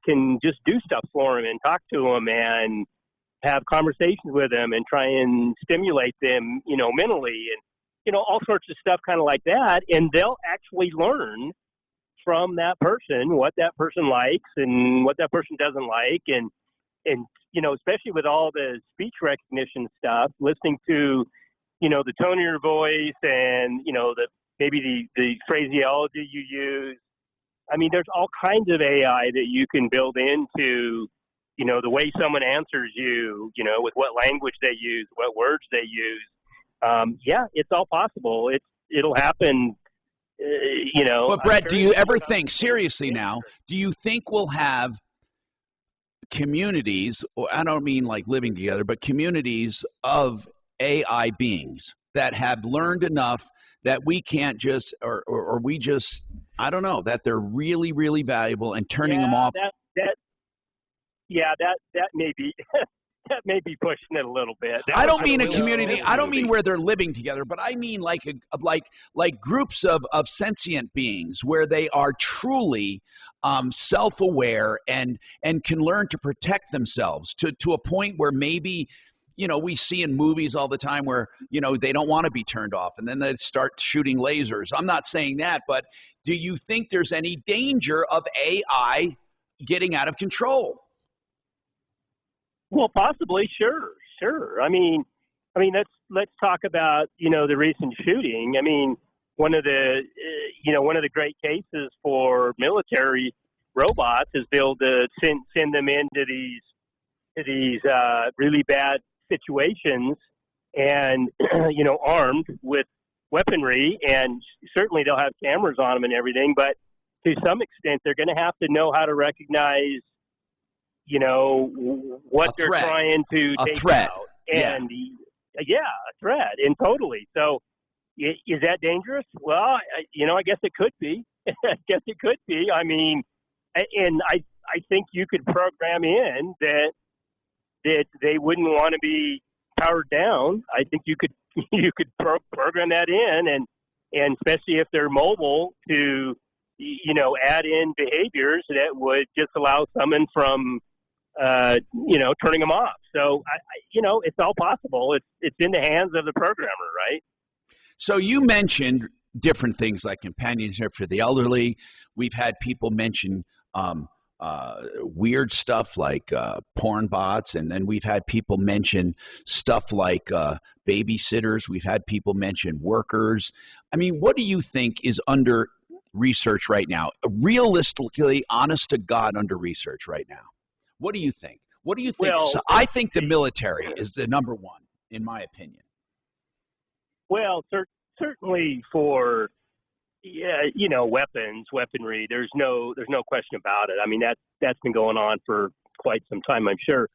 can just do stuff for them and talk to them and have conversations with them and try and stimulate them, mentally and, all sorts of stuff kind of like that. And they'll actually learn from that person what that person likes and what that person doesn't like. And especially with all the speech recognition stuff, listening to, the tone of your voice and, maybe the phraseology you use. I mean, there's all kinds of AI that you can build into, the way someone answers you, with what language they use, what words they use. It's all possible. It'll happen, But Brett, do you ever think, seriously now, do you think we'll have communities, or I don't mean like living together, but communities of AI beings that have learned enough that we can't just, or we just, I don't know, that they're really, really valuable and turning them off? That may be that may be pushing it a little bit. I don't mean a community. I don't mean where they're living together, but I mean like groups of sentient beings where they are truly self-aware and can learn to protect themselves to a point where maybe, we see in movies all the time where, they don't want to be turned off and then they start shooting lasers. I'm not saying that, but do you think there's any danger of AI getting out of control? Well, possibly, sure. I mean, let's talk about, the recent shooting. I mean, one of the great cases for military robots is be able to send them into these really bad situations and, armed with weaponry, and certainly they'll have cameras on them and everything, but to some extent they're going to have to know how to recognize, what they're trying to take out. And yeah, a threat, and totally. So is that dangerous? Well, I guess it could be. I guess it could be. I mean, and I think you could program in that they wouldn't want to be powered down. I think you could program that in, and especially if they're mobile, to add in behaviors that would just allow someone from turning them off. So it's all possible. It's in the hands of the programmer, right? So you mentioned different things like companionship for the elderly. We've had people mention weird stuff like porn bots, and then we've had people mention stuff like babysitters. We've had people mention workers. I mean, what do you think is under research right now? Realistically, honest to God, under research right now. What do you think? What do you think? Well, so I think the military is the number one, in my opinion. Well, certainly for weaponry. There's no question about it. I mean, that's been going on for quite some time, I'm sure.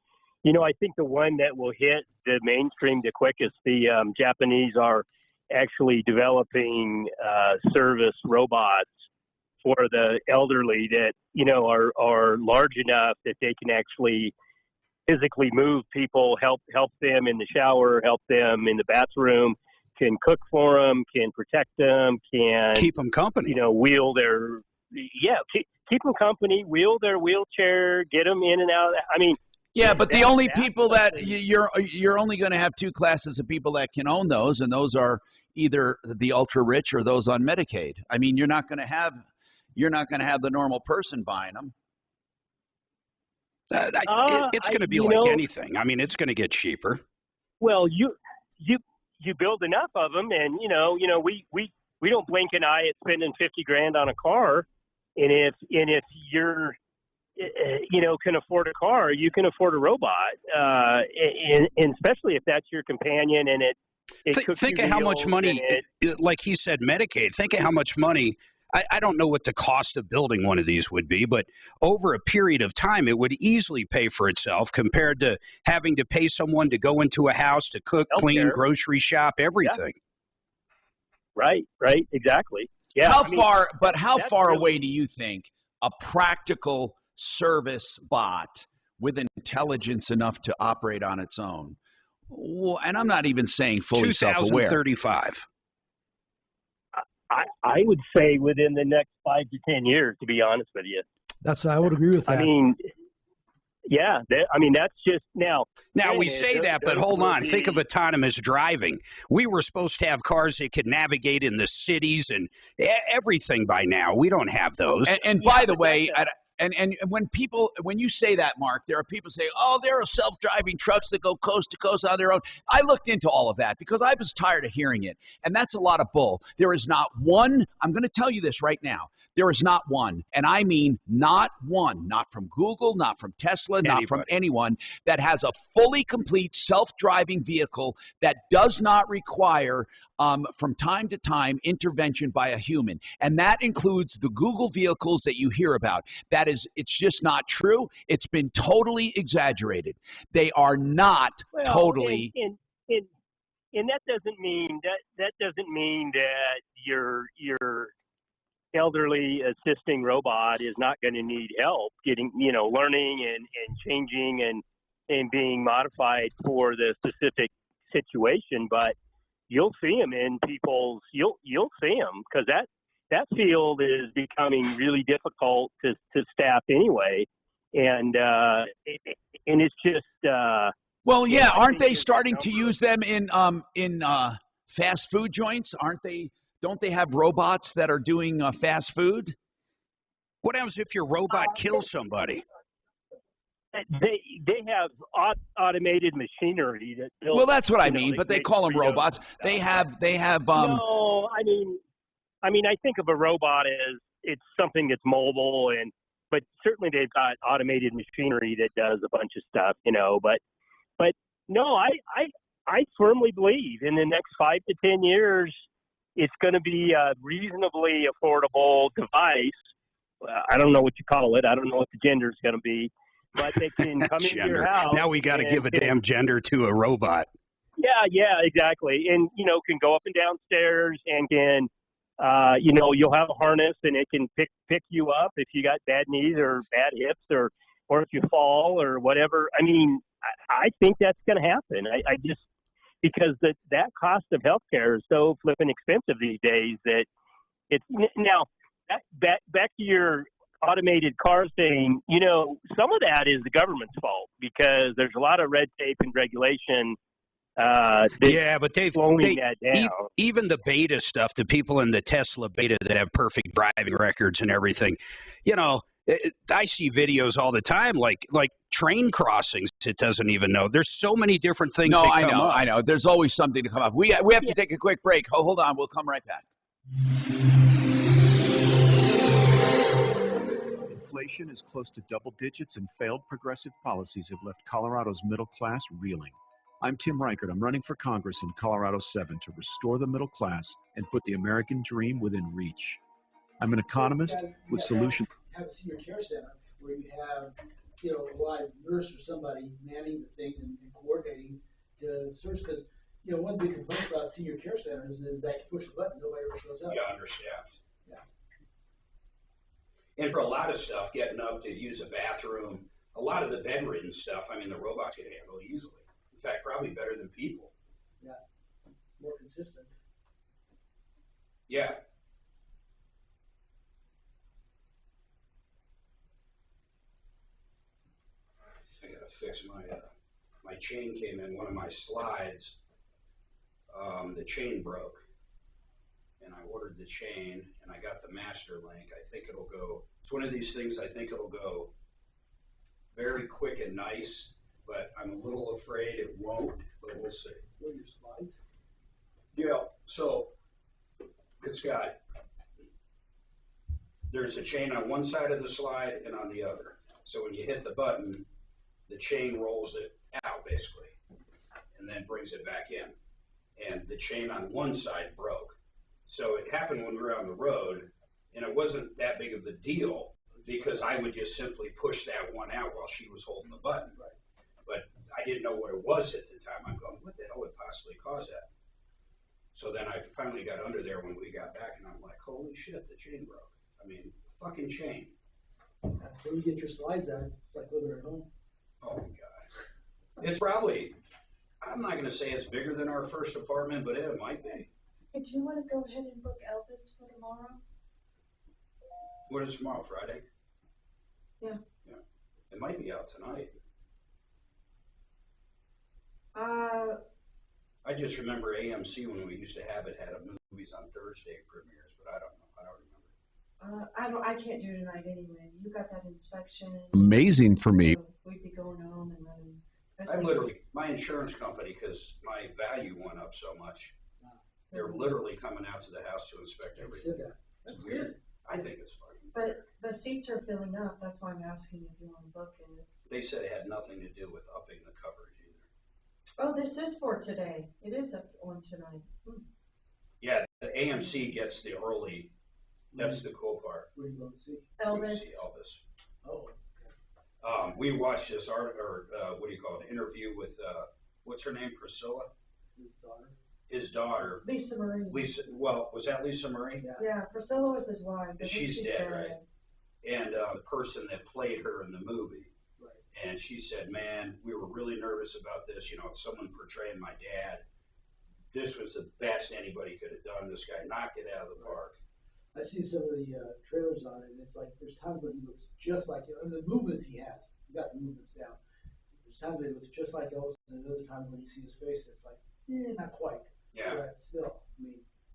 I think the one that will hit the mainstream the quickest, the Japanese are actually developing service robots for the elderly that are large enough that they can actually physically move people, help them in the shower, help them in the bathroom, can cook for them, can protect them, can keep them company. Wheel their keep them company, wheel their wheelchair, get them in and out. I mean, yeah, but the only people that you're only going to have two classes of people that can own those, and those are either the ultra rich or those on Medicaid. I mean, you're not going to have the normal person buying them. It's going to be like anything. I mean, it's going to get cheaper. Well, you build enough of them, and we don't blink an eye at spending $50,000 on a car, and if you're can afford a car, you can afford a robot, and especially if that's your companion, and think of how much money, like he said, Medicaid. Think of how much money. I don't know what the cost of building one of these would be, but over a period of time, it would easily pay for itself compared to having to pay someone to go into a house to cook, clean, grocery shop, everything. Yeah. Right, exactly. Yeah. How far away do you think a practical service bot with intelligence enough to operate on its own? Well, and I'm not even saying fully self-aware. 2035. I would say within the next 5 to 10 years, to be honest with you. I would agree with that. I mean, yeah. That's just now. Now we say that, but hold on. Think of autonomous driving. We were supposed to have cars that could navigate in the cities and everything by now. We don't have those. And by the way, and when you say that, Mark, there are people saying, oh, there are self-driving trucks that go coast to coast on their own. I looked into all of that because I was tired of hearing it, and that's a lot of bull. There is not one. I'm going to tell you this right now. There is not one, and I mean not one, not from Google, not from Tesla, not from anyone, that has a fully complete self-driving vehicle that does not require, from time to time, intervention by a human. And that includes the Google vehicles that you hear about. It's just not true. It's been totally exaggerated. They are not totally. And that doesn't mean that your elderly assisting robot is not going to need help getting, learning and changing and being modified for the specific situation. But you'll see them in people's. You'll see them because that field is becoming really difficult to staff anyway, and it's just. Well, yeah, aren't they starting to use them in fast food joints? Aren't they? Don't they have robots that are doing fast food? What happens if your robot kills somebody? They have automated machinery that builds. Well, that's what I mean, but they call them robots. They have. No, I mean, I think of a robot as it's something that's mobile, but certainly they've got automated machinery that does a bunch of stuff, But no, I firmly believe in the next 5 to 10 years, it's going to be a reasonably affordable device. I don't know what you call it. I don't know what the gender is going to be. but they can come into your house. Now we got to and give a damn gender to a robot. Yeah, exactly. And, can go up and down stairs and can, you'll have a harness and it can pick you up if you got bad knees or bad hips or if you fall or whatever. I mean, I think that's going to happen. I just, because that cost of healthcare is so flipping expensive these days that it's now back to your automated cars thing. Some of that is the government's fault because there's a lot of red tape and regulation. Yeah, but that down. Even the beta stuff, the people in the Tesla beta that have perfect driving records and everything, I see videos all the time, like train crossings. It doesn't even know. There's so many different things. No, that come up. I know. There's always something to come up. We have to take a quick break. Hold on. We'll come right back. Inflation is close to double digits, and failed progressive policies have left Colorado's middle class reeling. I'm Tim Reichert. I'm running for Congress in Colorado 7 to restore the middle class and put the American dream within reach. I'm an economist with solutions. Have a senior care center where you have, a live nurse or somebody manning the thing and coordinating to search. Because, one big complaint about senior care centers is that you push a button, nobody ever shows up. Yeah, understaffed. Yeah. And for a lot of stuff, getting up to use a bathroom, a lot of the bedridden stuff, the robots can handle easily. In fact, probably better than people. Yeah. More consistent. Yeah. I gotta fix my chain came in one of my slides. The chain broke, and I ordered the chain, and I got the master link. I think it'll go. It's one of these things. I think it'll go very quick and nice, but I'm a little afraid it won't. But we'll see. What are your slides? Yeah. So it's got. There's a chain on one side of the slide and on the other. So when you hit the button, the chain rolls it out basically, and then brings it back in. And the chain on one side broke. So it happened when we were on the road, and it wasn't that big of a deal because I would just simply push that one out while she was holding the button. Right. But I didn't know what it was at the time. I'm going, what the hell would possibly cause that? So then I finally got under there when we got back, and I'm like, holy shit, the chain broke. Fucking chain. That's where you get your slides at. It's like living at home. Oh, my God. It's probably, I'm not going to say it's bigger than our first apartment, but it might be. Hey, do you want to go ahead and book Elvis for tomorrow? What is tomorrow, Friday? Yeah. Yeah. It might be out tonight. I just remember AMC when we used to have it had movies on Thursday premieres, but I don't know. I don't remember. I can't do tonight anyway. You got that inspection. Amazing for me. So we'd be going home and running. I literally, my insurance company, because my value went up so much, they're literally coming out to the house to inspect everything. That's weird. good. I think it's funny. But the seats are filling up. That's why I'm asking if you want to book it. They said it had nothing to do with upping the coverage either. Oh, this is for today. It is up on tonight. Yeah, the AMC gets the early. That's the cool part. What are you going to see? Elvis. See Elvis. Oh. We watched this interview with what's her name, Priscilla? His daughter. His daughter. Lisa Marie. Was that Lisa Marie? Yeah, Priscilla was his wife. She's dead, right? And the person that played her in the movie. Right. And she said, man, we were really nervous about this. Someone portraying my dad. This was the best anybody could have done. This guy knocked it out of the park. I see some of the trailers on it, and it's like there's times when he looks just like him. And the movements he has, he got the movements down. There's times when he looks just like Elvis, and another time when you see his face, it's like, not quite. Yeah. But still,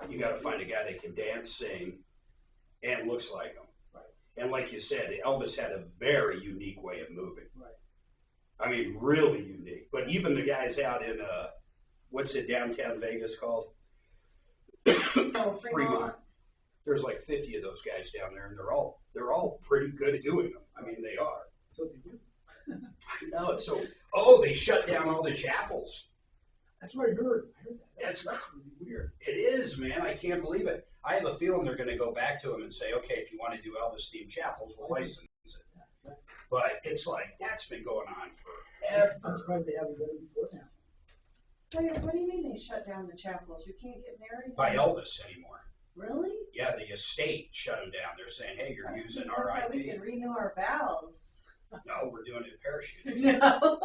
You got to find a guy that can dance, sing, and looks like him. Right. And like you said, Elvis had a very unique way of moving. Right. Really unique. But even the guys out in what's it downtown Vegas called? Fremont. There's like 50 of those guys down there, and they're all pretty good at doing them. They are. So they do. I know. It's so. They shut down all the chapels. That's what I heard. That's really weird. It is, man. I can't believe it. I have a feeling they're going to go back to them and say, okay, if you want to do Elvis themed chapels, we'll license it. But it's like, that's been going on forever. I'm surprised they haven't done it before now. What do you mean they shut down the chapels? You can't get married? By Elvis anymore. Really? Yeah, the estate shut them down. They're saying, hey, you're using our That's how we IP. can renew our vows. No, we're doing it parachuting. No.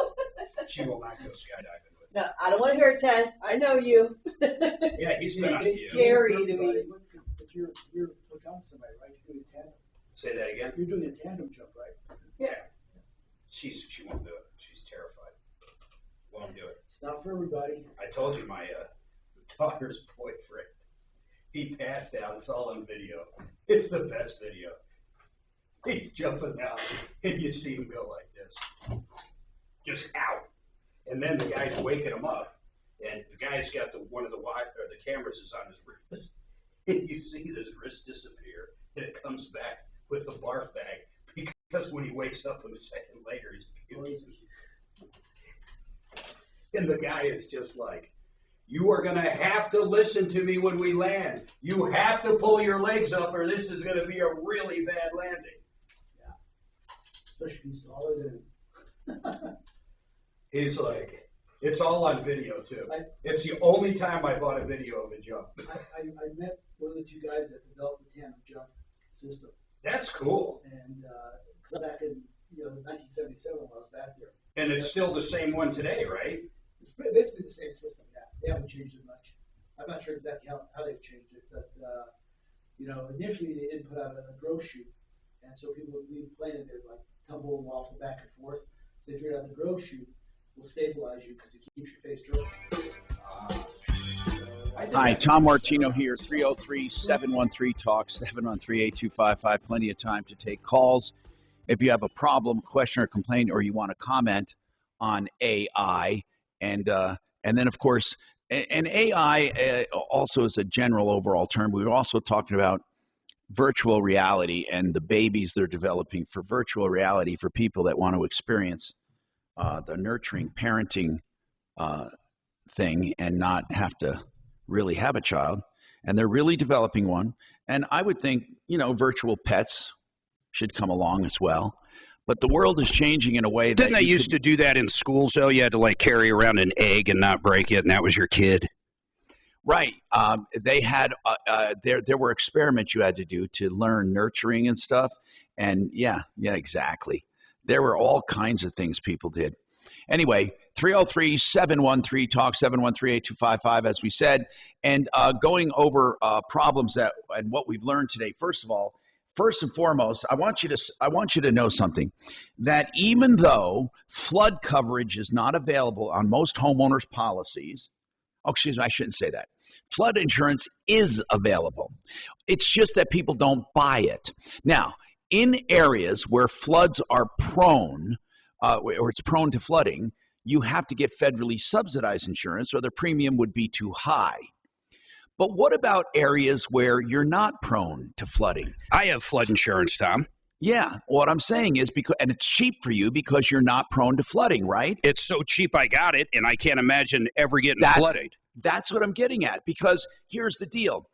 She will not go skydiving with No, I don't want to hear it, Ted. I know you. Yeah, he's been on It's you. scary to me. But you're hooked on somebody, right? You're doing a tandem. Say that again? You're doing a tandem jump, right? Yeah. She won't do it. She's terrified. Won't do it. It's not for everybody. I told you my daughter's boyfriend, he passed out. It's all on video. It's the best video. He's jumping out, and you see him go like this. Just out. And then the guy's waking him up, and the guy's got one of the cameras is on his wrist, and you see his wrist disappear, and it comes back with the barf bag, because when he wakes up a second later, he's puking. And the guy is just like, you are going to have to listen to me when we land. You have to pull your legs up, or this is going to be a really bad landing. Especially if he's taller than. He's like, it's all on video, too. It's the only time I bought a video of a jump. I met one of the two guys that developed the tandem jump system. That's cool. And back in 1977 when I was back there. And it's still the same one today, right? It's basically the same system, yeah. They haven't changed it much. I'm not sure exactly how they've changed it, but initially they didn't put out a drogue chute, and so people would leave the plane and they'd like tumble and waffle back and forth. So they figured out the drogue chute will stabilize you because it keeps your face dropping. Hi, Tom Martino here, 303-713-TALK, 713-8255. Plenty of time to take calls. If you have a problem, question, or complaint, or you want to comment on AI, and then, of course, and AI also is a general overall term. We were also talking about virtual reality and the babies they're developing for virtual reality for people that want to experience the nurturing parenting thing and not have to really have a child. And they're really developing one. And I would think, virtual pets should come along as well. But the world is changing in a way that... Didn't they used to do that in schools, though? You had to, carry around an egg and not break it, and that was your kid? Right. They had... there were experiments you had to do to learn nurturing and stuff. And, yeah, exactly. There were all kinds of things people did. Anyway, 303-713-TALK, 713-8255, as we said. And going over problems and what we've learned today. First of all, first and foremost, I want you to know something, that even though flood coverage is not available on most homeowners' policies, excuse me, I shouldn't say that. Flood insurance is available. It's just that people don't buy it. Now, in areas where floods are prone, or it's prone to flooding, you have to get federally subsidized insurance or the premium would be too high. But what about areas where you're not prone to flooding? I have flood insurance, Tom. Yeah, what I'm saying is and it's cheap for you because you're not prone to flooding, right? It's so cheap I got it, and I can't imagine ever getting flooded. That's what I'm getting at, because here's the deal.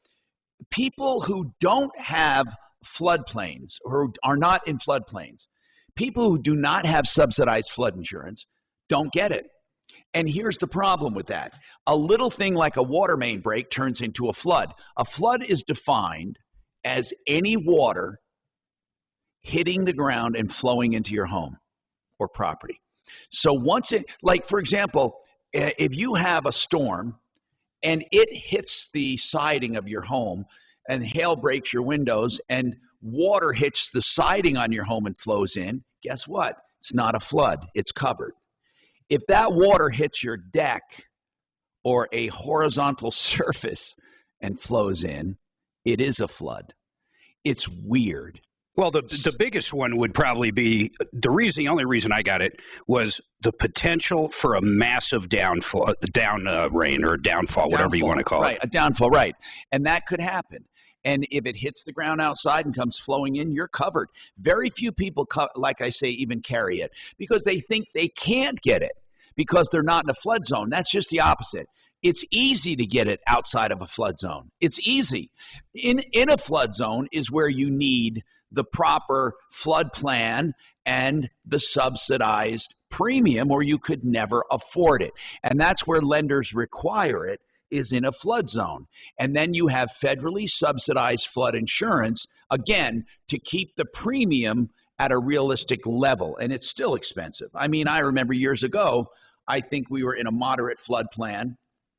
People who don't have floodplains or are not in floodplains, people who do not have subsidized flood insurance don't get it. And here's the problem with that. A little thing like a water main break turns into a flood. A flood is defined as any water hitting the ground and flowing into your home or property. So once it, for example, if you have a storm and it hits the siding of your home and hail breaks your windows and water hits the siding on your home and flows in, guess what? It's not a flood. It's covered. If that water hits your deck or a horizontal surface and flows in, it is a flood. It's weird. Well, the biggest one would probably be the only reason I got it was the potential for a massive rain or downfall, whatever you want to call it. Right, a downfall, right. And that could happen. And if it hits the ground outside and comes flowing in, you're covered. Very few people, like I say, even carry it because they think they can't get it because they're not in a flood zone. That's just the opposite. It's easy to get it outside of a flood zone. It's easy. In a flood zone is where you need the proper flood plan and the subsidized premium, or you could never afford it. And that's where lenders require it, is in a flood zone. And then you have federally subsidized flood insurance, again, to keep the premium at a realistic level. And it's still expensive. I mean, I remember years ago, I think we were in a moderate floodplain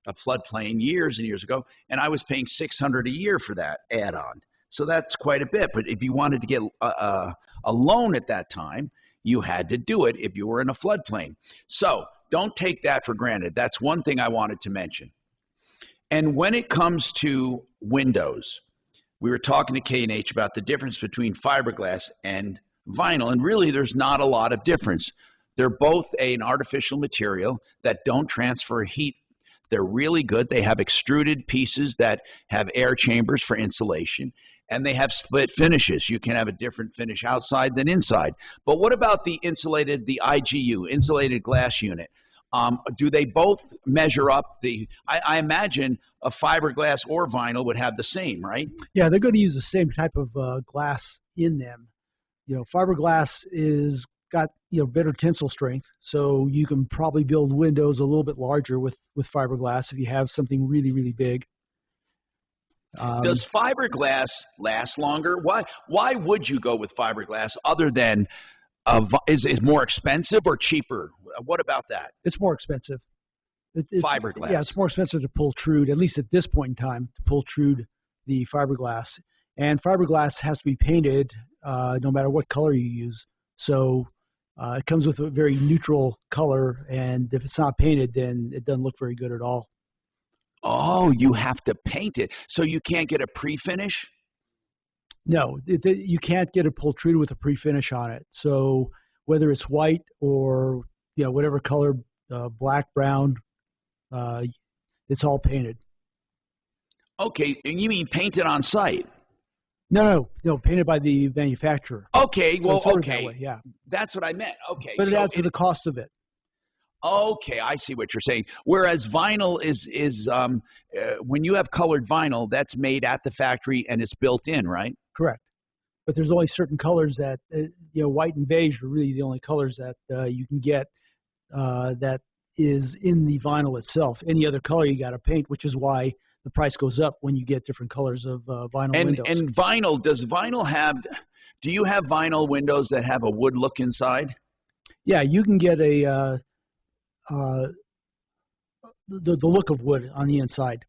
years and years ago, and I was paying $600 a year for that add-on. So that's quite a bit. But if you wanted to get a loan at that time, you had to do it if you were in a floodplain. So don't take that for granted. That's one thing I wanted to mention. And when it comes to windows, we were talking to K&H about the difference between fiberglass and vinyl, and really there's not a lot of difference. They're both an artificial material that don't transfer heat. They're really good. They have extruded pieces that have air chambers for insulation, and they have split finishes. You can have a different finish outside than inside. But what about the IGU, insulated glass unit? Do they both measure up? I imagine a fiberglass or vinyl would have the same, right? Yeah, they're going to use the same type of glass in them. Fiberglass is got better tensile strength, so you can probably build windows a little bit larger with fiberglass if you have something really, really big. Does fiberglass last longer? Why would you go with fiberglass other than is more expensive or cheaper? What about that? It's more expensive. Fiberglass. Yeah, it's more expensive to pultrude, at least at this point in time, to pultrude the fiberglass. And fiberglass has to be painted no matter what color you use. So it comes with a very neutral color, and if it's not painted, then it doesn't look very good at all. Oh, you have to paint it. So you can't get a pre-finish? No, you can't get it pultruded with a pre-finish on it. So whether it's white or whatever color, black, brown, it's all painted. Okay, and you mean painted on site? No, painted by the manufacturer. Okay, So well, it's ordered okay. that way, yeah. That's what I meant. Okay. But it so adds to the cost of it. Okay, I see what you're saying. Whereas vinyl is when you have colored vinyl, that's made at the factory and it's built in, right? Correct. But there's only certain colors that, white and beige are really the only colors that you can get that is in the vinyl itself. Any other color you got to paint, which is why the price goes up when you get different colors of vinyl windows. And vinyl, do you have vinyl windows that have a wood look inside? Yeah, you can get the look of wood on the inside.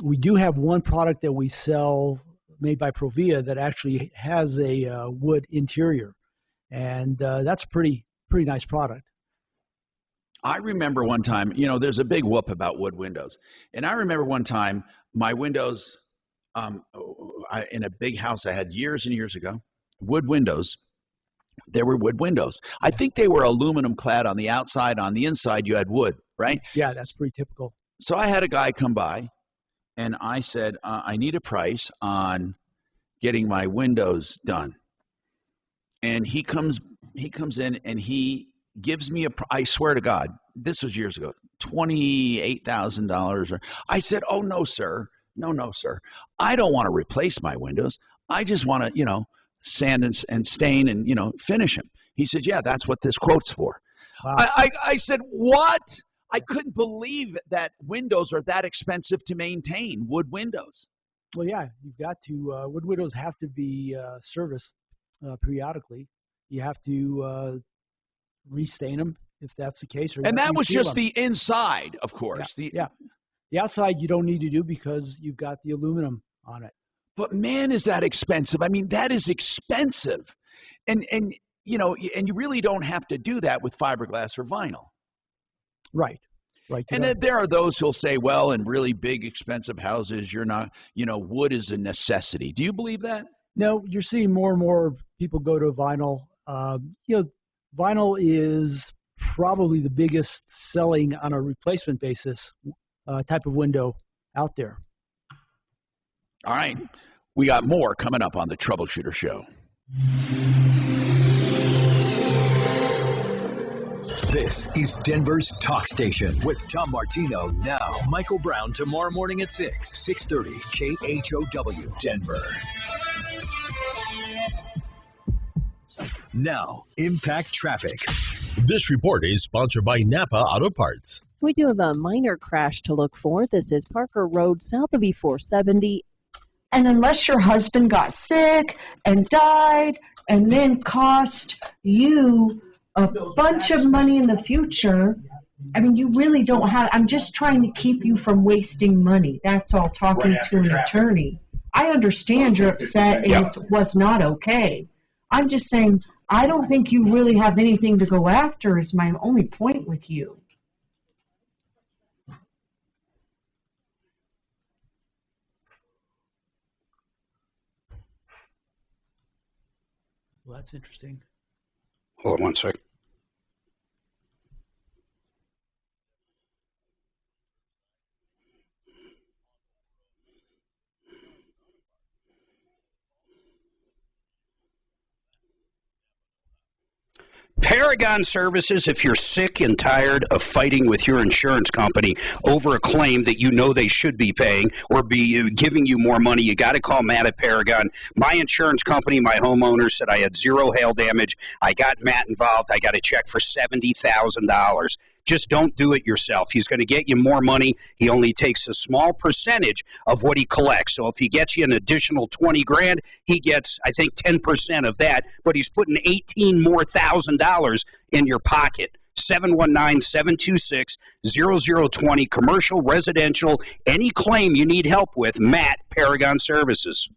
We do have one product that we sell made by Provia that actually has a wood interior, and that's a pretty nice product. I remember one time, there's a big whoop about wood windows. And I remember one time my windows in a big house I had years and years ago, wood windows. There were wood windows. I think they were aluminum clad on the outside. On the inside, you had wood, right? Yeah, that's pretty typical. So I had a guy come by, and I said, I need a price on getting my windows done. And he comes in, and he gives me I swear to God, this was years ago, $28,000. I said, oh, no, sir. No, sir. I don't want to replace my windows. I just want to, sand and stain and, finish them. He said, yeah, that's what this quote's for. Wow. I said, what? I couldn't believe that windows are that expensive to maintain, wood windows. Well, yeah, you've got to, wood windows have to be serviced periodically. You have to restain them if that's the case. And that was just the inside, of course. Yeah. The outside you don't need to do because you've got the aluminum on it. But man, is that expensive. I mean, that is expensive. And you really don't have to do that with fiberglass or vinyl. Right. And then there are those who'll say, well, in really big, expensive houses, you're not, wood is a necessity. Do you believe that? No, you're seeing more and more people go to vinyl. Vinyl is probably the biggest selling on a replacement basis type of window out there. All right. We got more coming up on the Troubleshooter Show. This is Denver's Talk Station with Tom Martino now. Michael Brown tomorrow morning at 6:30 KHOW Denver. Now, impact traffic. This report is sponsored by Napa Auto Parts. We do have a minor crash to look for. This is Parker Road south of E470. And unless your husband got sick and died and then cost you a bunch of money in the future, I mean, you really don't have, I'm just trying to keep you from wasting money. That's all, talking to an attorney. I understand you're upset and it was not okay. I'm just saying, I don't think you really have anything to go after is my only point with you. Well, that's interesting. Hold on one sec. Paragon Services, if you're sick and tired of fighting with your insurance company over a claim that you know they should be paying or be giving you more money, you got to call Matt at Paragon. My insurance company, my homeowner, said I had zero hail damage. I got Matt involved. I got a check for $70,000. Just don't do it yourself. He's going to get you more money. He only takes a small percentage of what he collects. So if he gets you an additional 20 grand, he gets, I think, 10% of that, but he's putting $18,000 more in your pocket. 719-726-0020, commercial, residential, any claim you need help with, Matt, Paragon Services.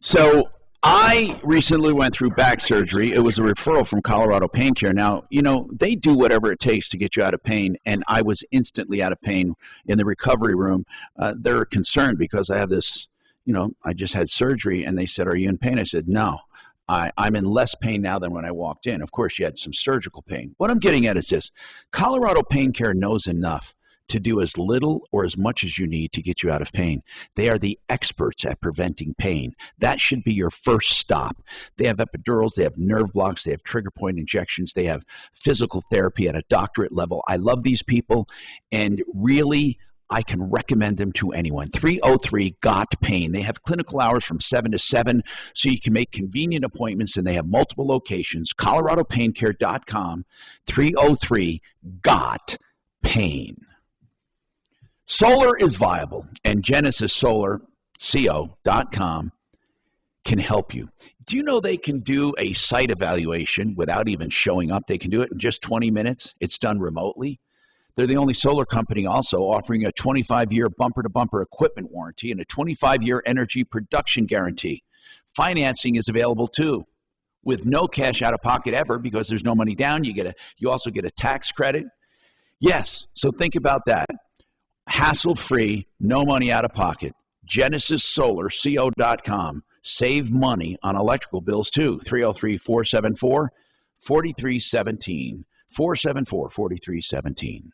So I recently went through back surgery. It was a referral from Colorado Pain Care. Now, you know, they do whatever it takes to get you out of pain, and I was instantly out of pain in the recovery room. They're concerned because I have this, you know, I just had surgery, and they said, "Are you in pain?" I said, "No. I'm in less pain now than when I walked in." Of course, you had some surgical pain. What I'm getting at is this. Colorado Pain Care knows enough to do as little or as much as you need to get you out of pain. They are the experts at preventing pain. That should be your first stop. They have epidurals, they have nerve blocks, they have trigger point injections, they have physical therapy at a doctorate level. I love these people, and really, I can recommend them to anyone. 303-GOT-PAIN. They have clinical hours from 7 to 7, so you can make convenient appointments, and they have multiple locations. ColoradoPainCare.com, 303-GOT-PAIN. Solar is viable, and GenesisSolarCO.com can help you. Do you know they can do a site evaluation without even showing up? They can do it in just 20 minutes. It's done remotely. They're the only solar company also offering a 25-year bumper-to-bumper equipment warranty and a 25-year energy production guarantee. Financing is available too, with no cash out of pocket ever because there's no money down. You also get a tax credit. Yes, so think about that. Hassle-free, no money out of pocket. GenesisSolarCO.com. Save money on electrical bills too. 303-474-4317. 474-4317.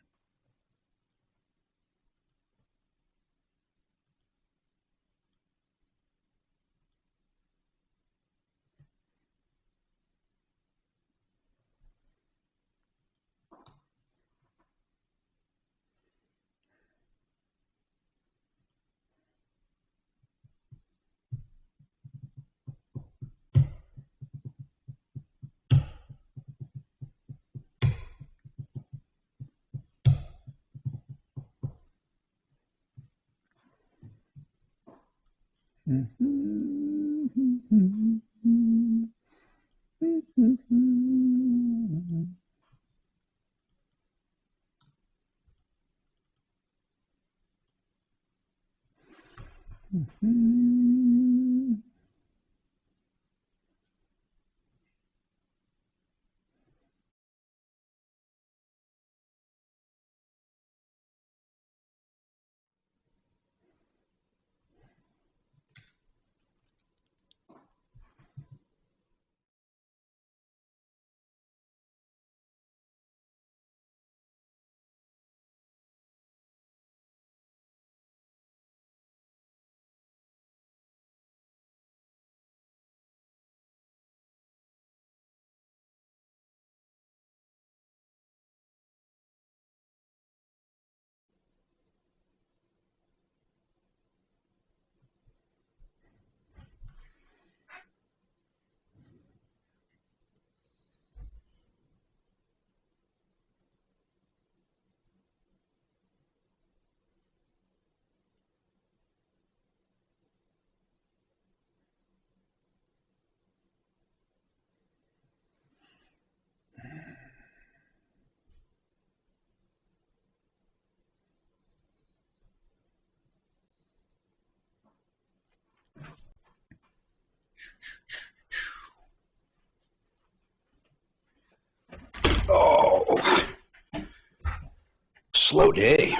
slow day.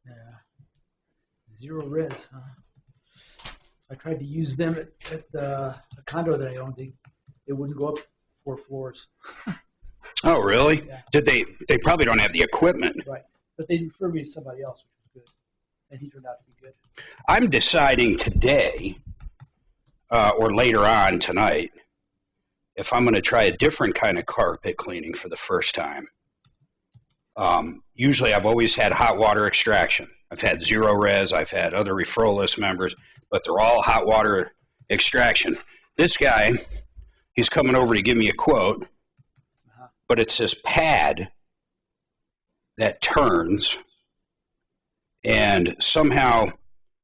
Yeah. Zero res, huh? I tried to use them at the condo that I owned. They wouldn't go up 4 floors. Oh, really? Yeah. Did they probably don't have the equipment. Right. But they referred me to somebody else, which was good. And he turned out to be good. I'm deciding today, or later on tonight, if I'm going to try a different kind of carpet cleaning for the first time. Usually I've always had hot water extraction. I've had zero res, I've had other referral list members, but they're all hot water extraction. This guy, he's coming over to give me a quote, but it's this pad that turns, and somehow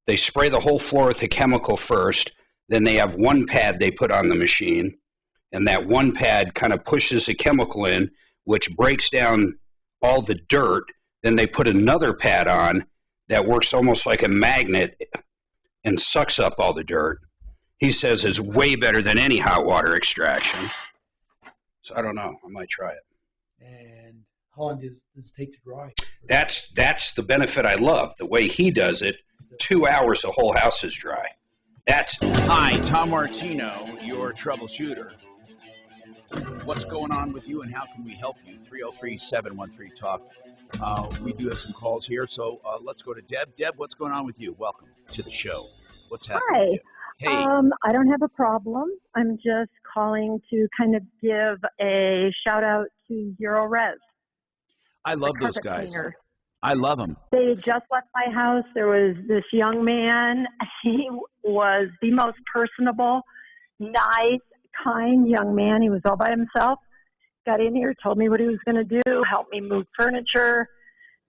they spray the whole floor with a chemical first, then they have one pad they put on the machine, and that one pad kind of pushes the chemical in, which breaks down all the dirt. Then they put another pad on that works almost like a magnet and sucks up all the dirt. He says it's way better than any hot water extraction. So I don't know. I might try it. And how long does it take to dry? That's the benefit I love. The way he does it, 2 hours the whole house is dry. Hi, Tom Martino, your troubleshooter. What's going on with you and how can we help you? 303-713-TALK. We do have some calls here, so let's go to Deb. Deb, what's going on with you? Welcome to the show. What's happening? Hi. Hey. I don't have a problem. I'm just calling to kind of give a shout out to Zero Res. I love those carpet guys. cleaner. I love them. They just left my house. There was this young man. He was the most personable, nice, kind young man. He was all by himself. Got in here, told me what he was going to do, helped me move furniture,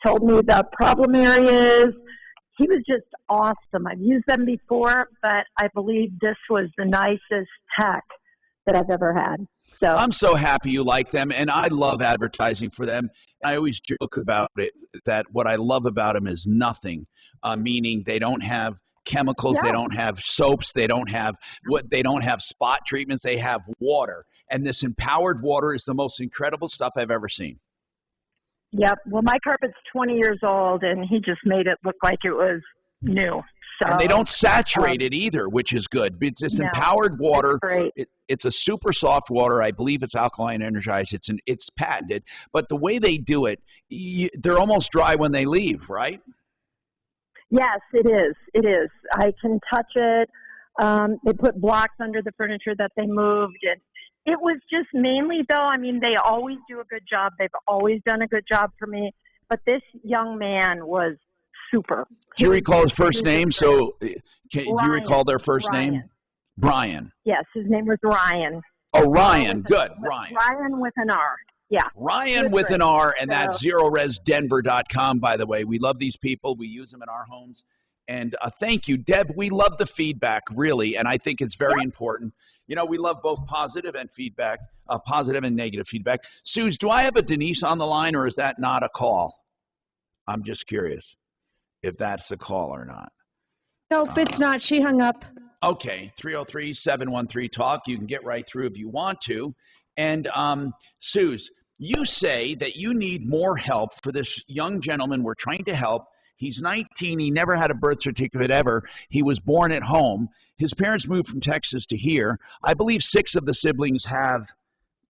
told me the problem areas. He was just awesome. I've used them before, but I believe this was the nicest tech that I've ever had. So I'm so happy you like them, and I love advertising for them. I always joke about it that what I love about them is nothing, meaning they don't have chemicals, they don't have soaps, they don't have spot treatments, they have water. And this empowered water is the most incredible stuff I've ever seen. Yep. Well, my carpet's 20 years old, and he just made it look like it was new. So, and they don't saturate it either, which is good. It's this empowered water. It's a super soft water. I believe it's alkaline energized. It's patented. But the way they do it, they're almost dry when they leave, right? Yes, it is. It is. I can touch it. They put blocks under the furniture that they moved. And it was just mainly, though, I mean, they always do a good job. They've always done a good job for me. But this young man was super. Do you recall his first name? So do you recall their first name? Brian. Yes, his name was Ryan. Oh, Ryan. Good. Ryan. Ryan with an R. Yeah. Ryan with an R, and that's zeroresdenver.com, by the way. We love these people. We use them in our homes. And thank you, Deb. We love the feedback, really, and I think it's very important. You know, we love both positive and feedback, positive and negative feedback. Suze, do I have a Denise on the line, or is that not a call? I'm just curious if that's a call or not. Nope, it's not. She hung up. Okay, 303-713-TALK. You can get right through if you want to. And Suze, you say that you need more help for this young gentleman we're trying to help. He's 19. He never had a birth certificate ever. He was born at home. His parents moved from Texas to here. I believe 6 of the siblings have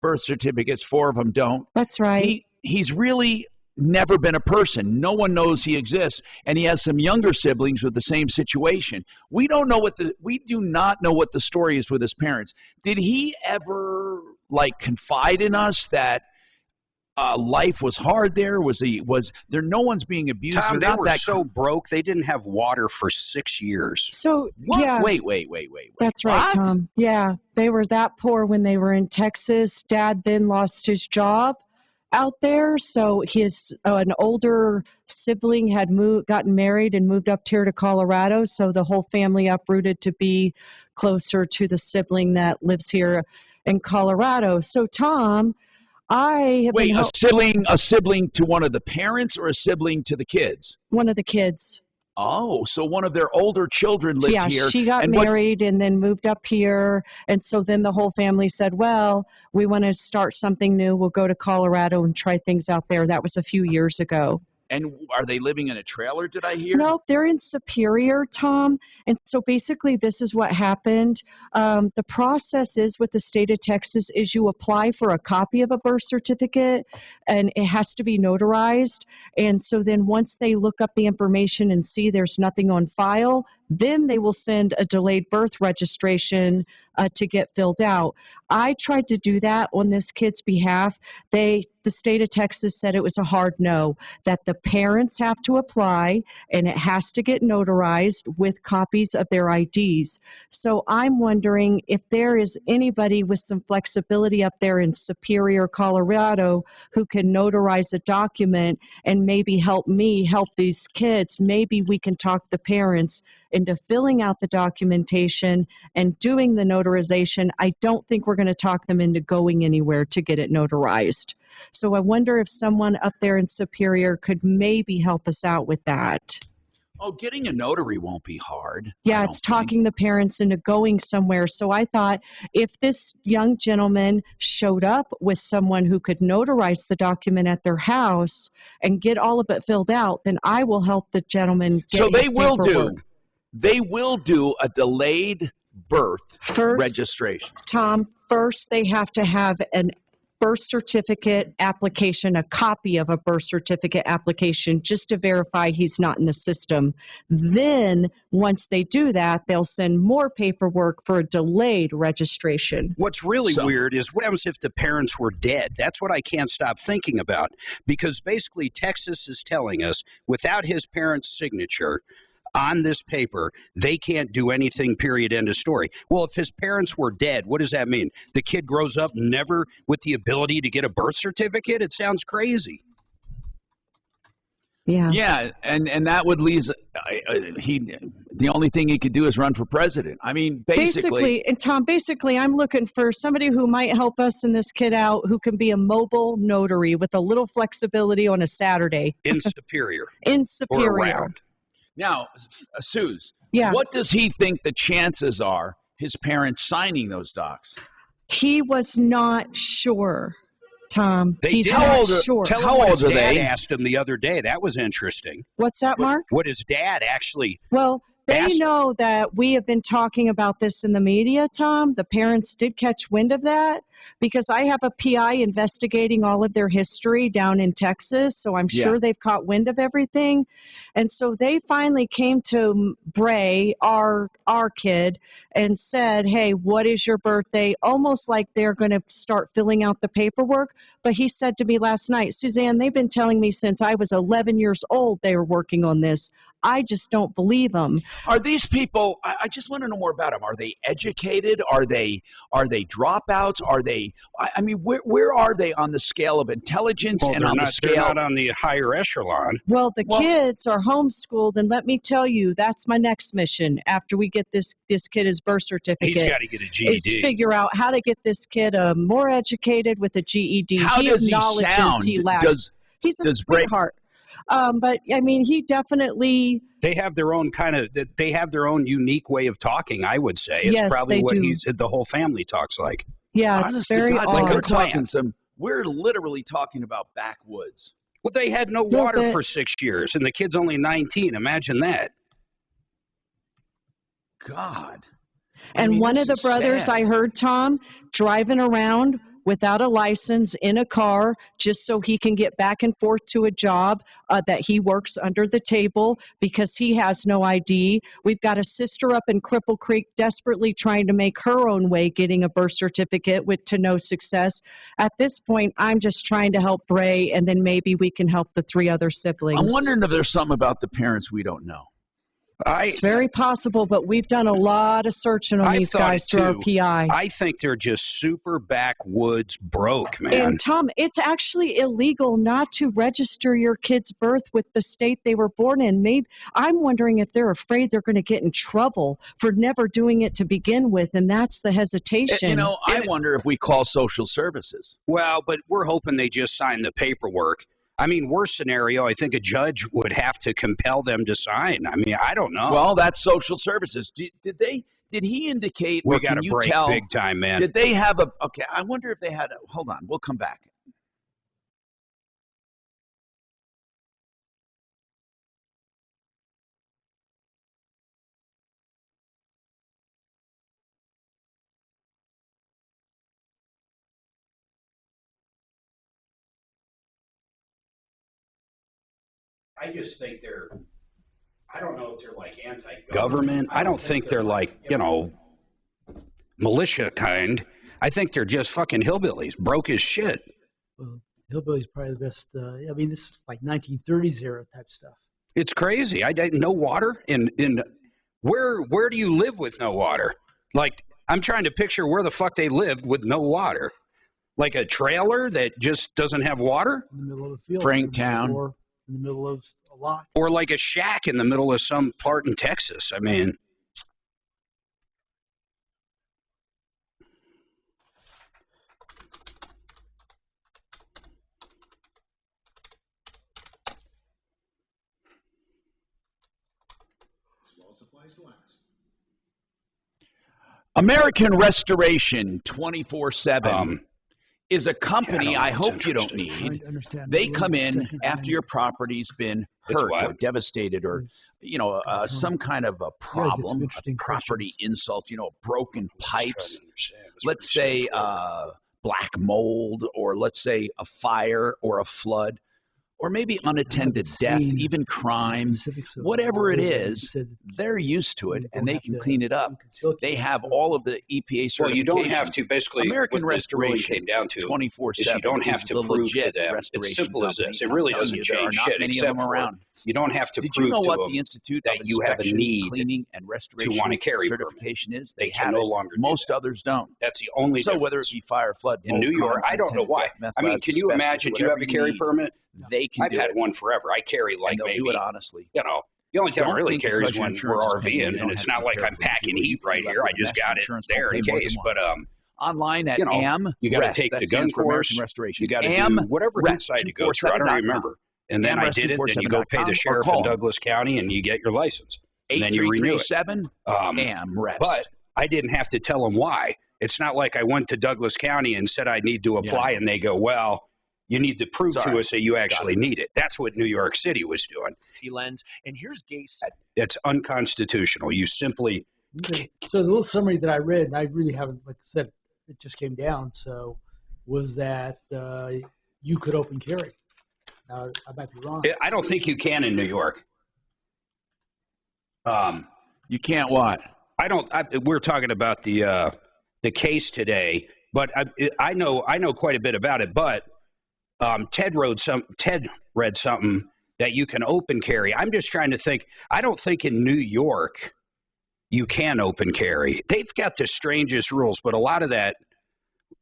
birth certificates. 4 of them don't. That's right. He's really never been a person. No one knows he exists. And he has some younger siblings with the same situation. We do not know what the story is with his parents. Did he ever confide in us that life was hard there? Was there no one's being abused? Tom, they were so broke they didn't have water for 6 years. So what? yeah. Wait. That's right, what? Tom. Yeah, they were that poor when they were in Texas. Dad then lost his job out there, so his an older sibling had gotten married and moved up here to Colorado, so the whole family uprooted to be closer to the sibling that lives here in Colorado. So Tom, I have Wait, a sibling to one of the parents or a sibling to the kids? One of the kids. Oh, so one of their older children lived here. Yeah, she got and married and then moved up here. And so then the whole family said, well, we want to start something new. We'll go to Colorado and try things out there. That was a few years ago. And are they living in a trailer, did I hear? No, they're in Superior, Tom. And so basically this is what happened. The process is with the state of Texas is you apply for a copy of a birth certificate and it has to be notarized. And so then once they look up the information and see there's nothing on file, then they will send a delayed birth registration to get filled out. I tried to do that on this kid's behalf. The state of Texas said it was a hard no, that the parents have to apply and it has to get notarized with copies of their IDs. So I'm wondering if there is anybody with some flexibility up there in Superior, Colorado, who can notarize a document and maybe help me help these kids. Maybe we can talk the parents into filling out the documentation and doing the notarization. I don't think we're going to talk them into going anywhere to get it notarized. So I wonder if someone up there in Superior could maybe help us out with that. Oh, getting a notary won't be hard. Yeah, it's talking the parents into going somewhere. So I thought if this young gentleman showed up with someone who could notarize the document at their house and get all of it filled out, then I will help the gentleman get So his paperwork. They will do a delayed birth registration. Tom, first they have to have an birth certificate application, a copy of a birth certificate application, just to verify he's not in the system. Then, once they do that, they'll send more paperwork for a delayed registration. What's really weird is what happens if the parents were dead? That's what I can't stop thinking about. Because basically Texas is telling us without his parents' signature on this paper, they can't do anything, period, end of story. Well, if his parents were dead, what does that mean? The kid grows up never with the ability to get a birth certificate? It sounds crazy. Yeah. Yeah, and that would leave the only thing he could do is run for president. I mean, basically, and Tom, I'm looking for somebody who might help us and this kid out who can be a mobile notary with a little flexibility on a Saturday. In Superior. In Superior. Or around. Now, Suze, yeah. What does he think the chances are his parents signing those docs? He was not sure, Tom. He's not sure. How old are they? Dad asked him the other day. That was interesting. What's that, Mark? What his dad actually... Well, they know that we have been talking about this in the media, Tom. The parents did catch wind of that because I have a PI investigating all of their history down in Texas, so I'm sure they've caught wind of everything. And so they finally came to Bray, our kid, and said, hey, what is your birthday? Almost like they're going to start filling out the paperwork. But he said to me last night, Suzanne, they've been telling me since I was 11 years old they were working on this. I just don't believe them. Are these people, I just want to know more about them. Are they educated? Are they dropouts? Are they, I mean, where are they on the scale of intelligence and on the scale? They're not on the higher echelon. Well, the kids are homeschooled, and let me tell you, that's my next mission after we get this kid his birth certificate. He's got to get a GED. Is figure out how to get this kid more educated with a GED. How does he sound? He lacks. He's a sweetheart. But I mean, he definitely. They have their own they have their own unique way of talking, I would say. It's yes, probably what do. the whole family talks like. Yeah, it's very odd. We're literally talking about backwoods. Well, they had no water for 6 years, and the kid's only 19. Imagine that. God. And one of the brothers I heard, Tom, driving around without a license in a car just so he can get back and forth to a job that he works under the table because he has no ID. We've got a sister up in Cripple Creek desperately trying to make her own way getting a birth certificate to no success. At this point, I'm just trying to help Bray, and then maybe we can help the 3 other siblings. I'm wondering if there's something about the parents we don't know. It's very possible, but we've done a lot of searching on these guys through our PI. I think they're just super backwoods broke, man. And, Tom, it's actually illegal not to register your kid's birth with the state they were born in. Maybe I'm wondering if they're afraid they're going to get in trouble for never doing it to begin with, and that's the hesitation. You know, I wonder if we call social services. Well, but we're hoping they just sign the paperwork. I mean, worst scenario, I think a judge would have to compel them to sign. I mean, I don't know. Well, that's social services. Did he indicate? We or got can a you break tell, big time, man. Did they have a? Okay, I wonder if they had. Hold on, we'll come back. I just think I don't know if they're like anti-government. I don't think they're like, militia kind. I think they're just fucking hillbillies, broke as shit. Well, hillbilly's probably the best. I mean, this is like 1930s era type stuff. It's crazy. No water in where do you live with no water? Like, I'm trying to picture where the fuck they lived with no water. Like a trailer that just doesn't have water? In the middle of the field. Franktown. Or in the middle of a lot. Or like a shack in the middle of some part in Texas. I mean, American Restoration 24/7 is a company I hope you don't need. They come in after your property's been hurt or devastated or, some kind of a problem, a property insult, broken pipes, let's say black mold, or let's say a fire or a flood, or maybe unattended death, even crimes, whatever it is, they're used to it, and they can clean it up. They have all of the EPA certifications. well, you don't have to. Basically, American what this really Restoration came down to 24/7 is you don't have to prove to them. It's simple as this. It really doesn't change shit, except for you don't have to prove to them the Institute that you have a need cleaning and restoration to want to carry certification is. They can no longer do Most that. others don't. That's the only So difference. whether it be fire, flood, in New York, I don't know why. I mean, can you imagine? Do you have a carry permit? They can. I've had one forever. I carry like and maybe. Do it honestly. The only time I Don't really think carry is because when your we're insurance is paying, RVing, you and don't it's have not to be like I'm careful. packing heat right here. I just got it there in case. But online at AM, you got to take the gun course. You got to do whatever you decide to go through. I don't remember. And then I did it. Then you go pay the sheriff in Douglas County, and you get your license. And then you renew it. 8337 But I didn't have to tell them why. It's not like I went to Douglas County and said I need to apply, and they go, well, you need to prove to us that you actually need it. That's what New York City was doing. Lens, and here's Gase. It's unconstitutional. You simply. So the little summary that I read, and I really haven't, like I said, it just came down. So, was that you could open carry? Now I might be wrong. I don't think you can in New York. You can't what? We're talking about the case today, but I know quite a bit about it. But Ted read something that you can open carry. I'm just trying to think. I don't think in New York you can open carry. They've got the strangest rules, but a lot of that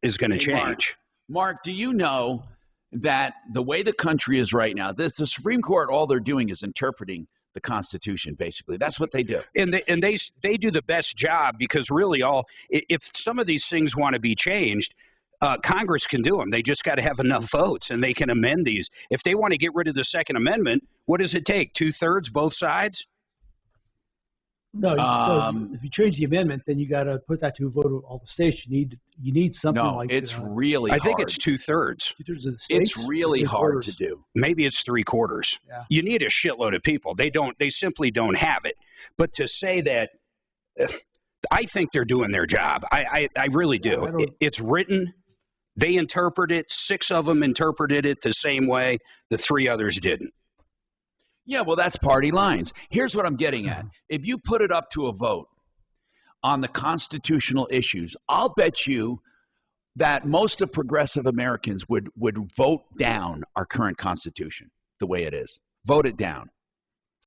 is going to change. Mark, do you know that the way the country is right now, the Supreme Court, all they're doing is interpreting the Constitution, basically. That's what they do. And they do the best job, because really if some of these things want to be changed, Congress can do them. They just got to have enough votes, and they can amend these. If they want to get rid of the Second Amendment, what does it take? 2/3, both sides? No, if you change the amendment, then you got to put that to a vote of all the states. You need something like. It's really hard. I think it's 2/3. 2/3 of the states. It's really hard to do. Maybe it's 3/4. Yeah. You need a shitload of people. They simply don't have it. But to say that, I think they're doing their job. I really do. It's written. They interpret it. 6 of them interpreted it the same way. The 3 others didn't. Yeah, well, that's party lines. Here's what I'm getting at. If you put it up to a vote on the constitutional issues, I'll bet you that most of progressive Americans would vote down our current Constitution the way it is. Vote it down.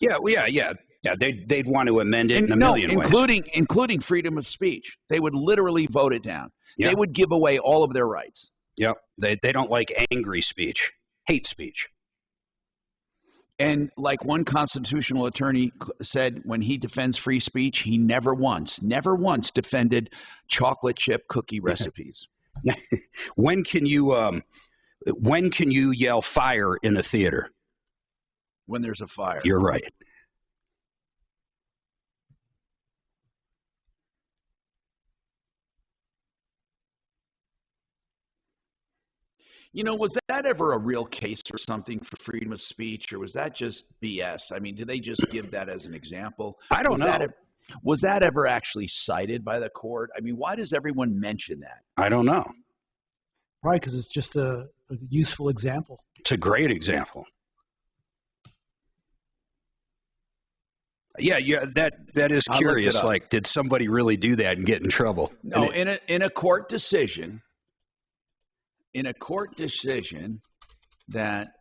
Yeah. They'd want to amend it in a million ways. Including freedom of speech. They would literally vote it down. Yeah. They would give away all of their rights. Yep. They don't like angry speech, hate speech. And like one constitutional attorney said, when he defends free speech, he never once defended chocolate chip cookie recipes. When can you When can you yell fire in a theater? When there's a fire. You're right. You know, was that ever a real case or something for freedom of speech, or was that just BS? I mean, did they just give that as an example? I don't know. Was that ever actually cited by the court? I mean, why does everyone mention that? I don't know. Probably because it's just a useful example. It's a great example. Yeah, that is curious. Like, did somebody really do that and get in trouble? No, in a court decision. In a court decision that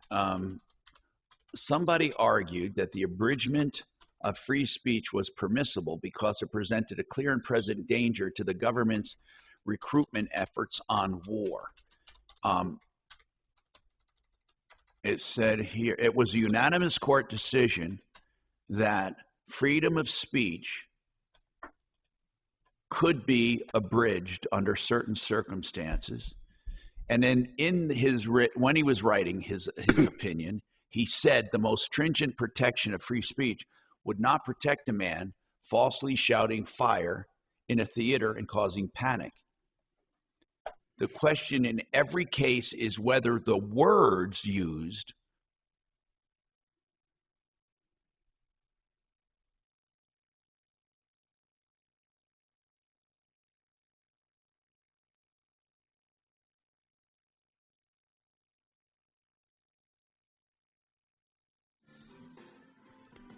somebody argued that the abridgment of free speech was permissible because it presented a clear and present danger to the government's recruitment efforts on war. It said here, it was a unanimous court decision that freedom of speech could be abridged under certain circumstances. And then when he was writing his opinion, he said the most stringent protection of free speech would not protect a man falsely shouting fire in a theater and causing panic. The question in every case is whether the words used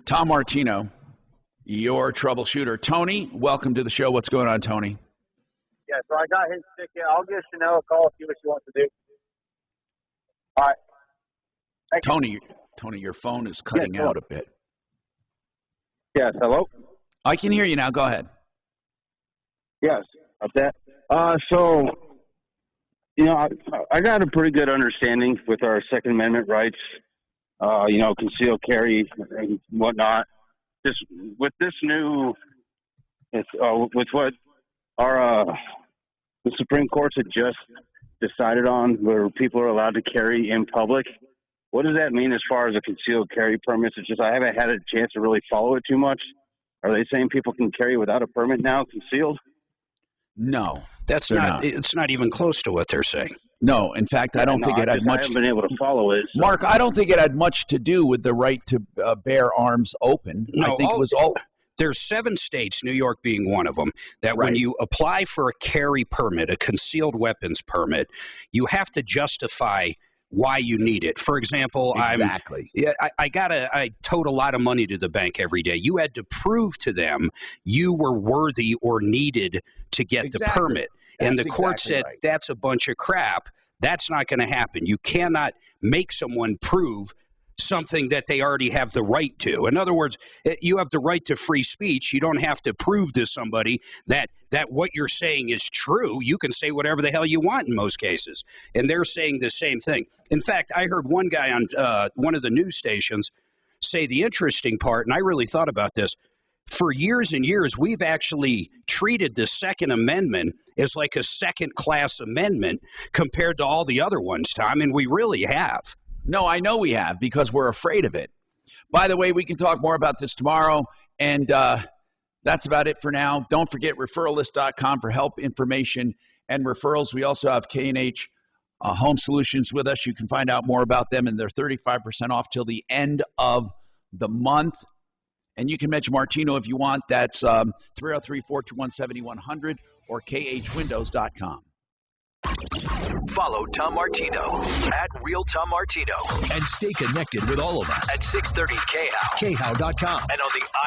Tom Martino, your troubleshooter. Tony, welcome to the show. What's going on, Tony? Yeah, so I got his ticket. I'll give Chanel a call, see what she wants to do. All right. Tony, your phone is cutting out a bit. Yes, hello? I can hear you now. Go ahead. Yes, okay. So, you know, I got a pretty good understanding with our Second Amendment rights. You know, concealed carry and whatnot. Just with this new, with what our the Supreme Court had just decided on, where people are allowed to carry in public. What does that mean as far as a concealed carry permit? It's just I haven't had a chance to really follow it too much. Are they saying people can carry without a permit now, concealed? No, that's not. It's not even close to what they're saying. No, in fact, I don't think it had much. I haven't been able to follow it. So. Mark, I don't think it had much to do with the right to bear arms open. No, I think it was all. There's 7 states, New York being one of them, that when you apply for a carry permit, a concealed weapons permit, you have to justify why you need it. For example, I tote a lot of money to the bank every day. You had to prove to them you were worthy or needed to get the permit. And the court said that's a bunch of crap. That's not going to happen. You cannot make someone prove something that they already have the right to. In other words, you have the right to free speech. You don't have to prove to somebody that what you're saying is true. You can say whatever the hell you want in most cases. And they're saying the same thing. In fact, I heard one guy on one of the news stations say the interesting part, and I really thought about this. For years and years, we've actually treated the Second Amendment as like a second-class amendment compared to all the other ones, Tom, and we really have. No, I know we have, because we're afraid of it. By the way, we can talk more about this tomorrow, and that's about it for now. Don't forget referralist.com for help, information, and referrals. We also have K&H Home Solutions with us. You can find out more about them, and they're 35% off till the end of the month. And you can mention Martino if you want. That's 303-421-7100 or khwindows.com. Follow Tom Martino at Real Tom Martino. And stay connected with all of us at 630 KHOW, KHOW.com, and on the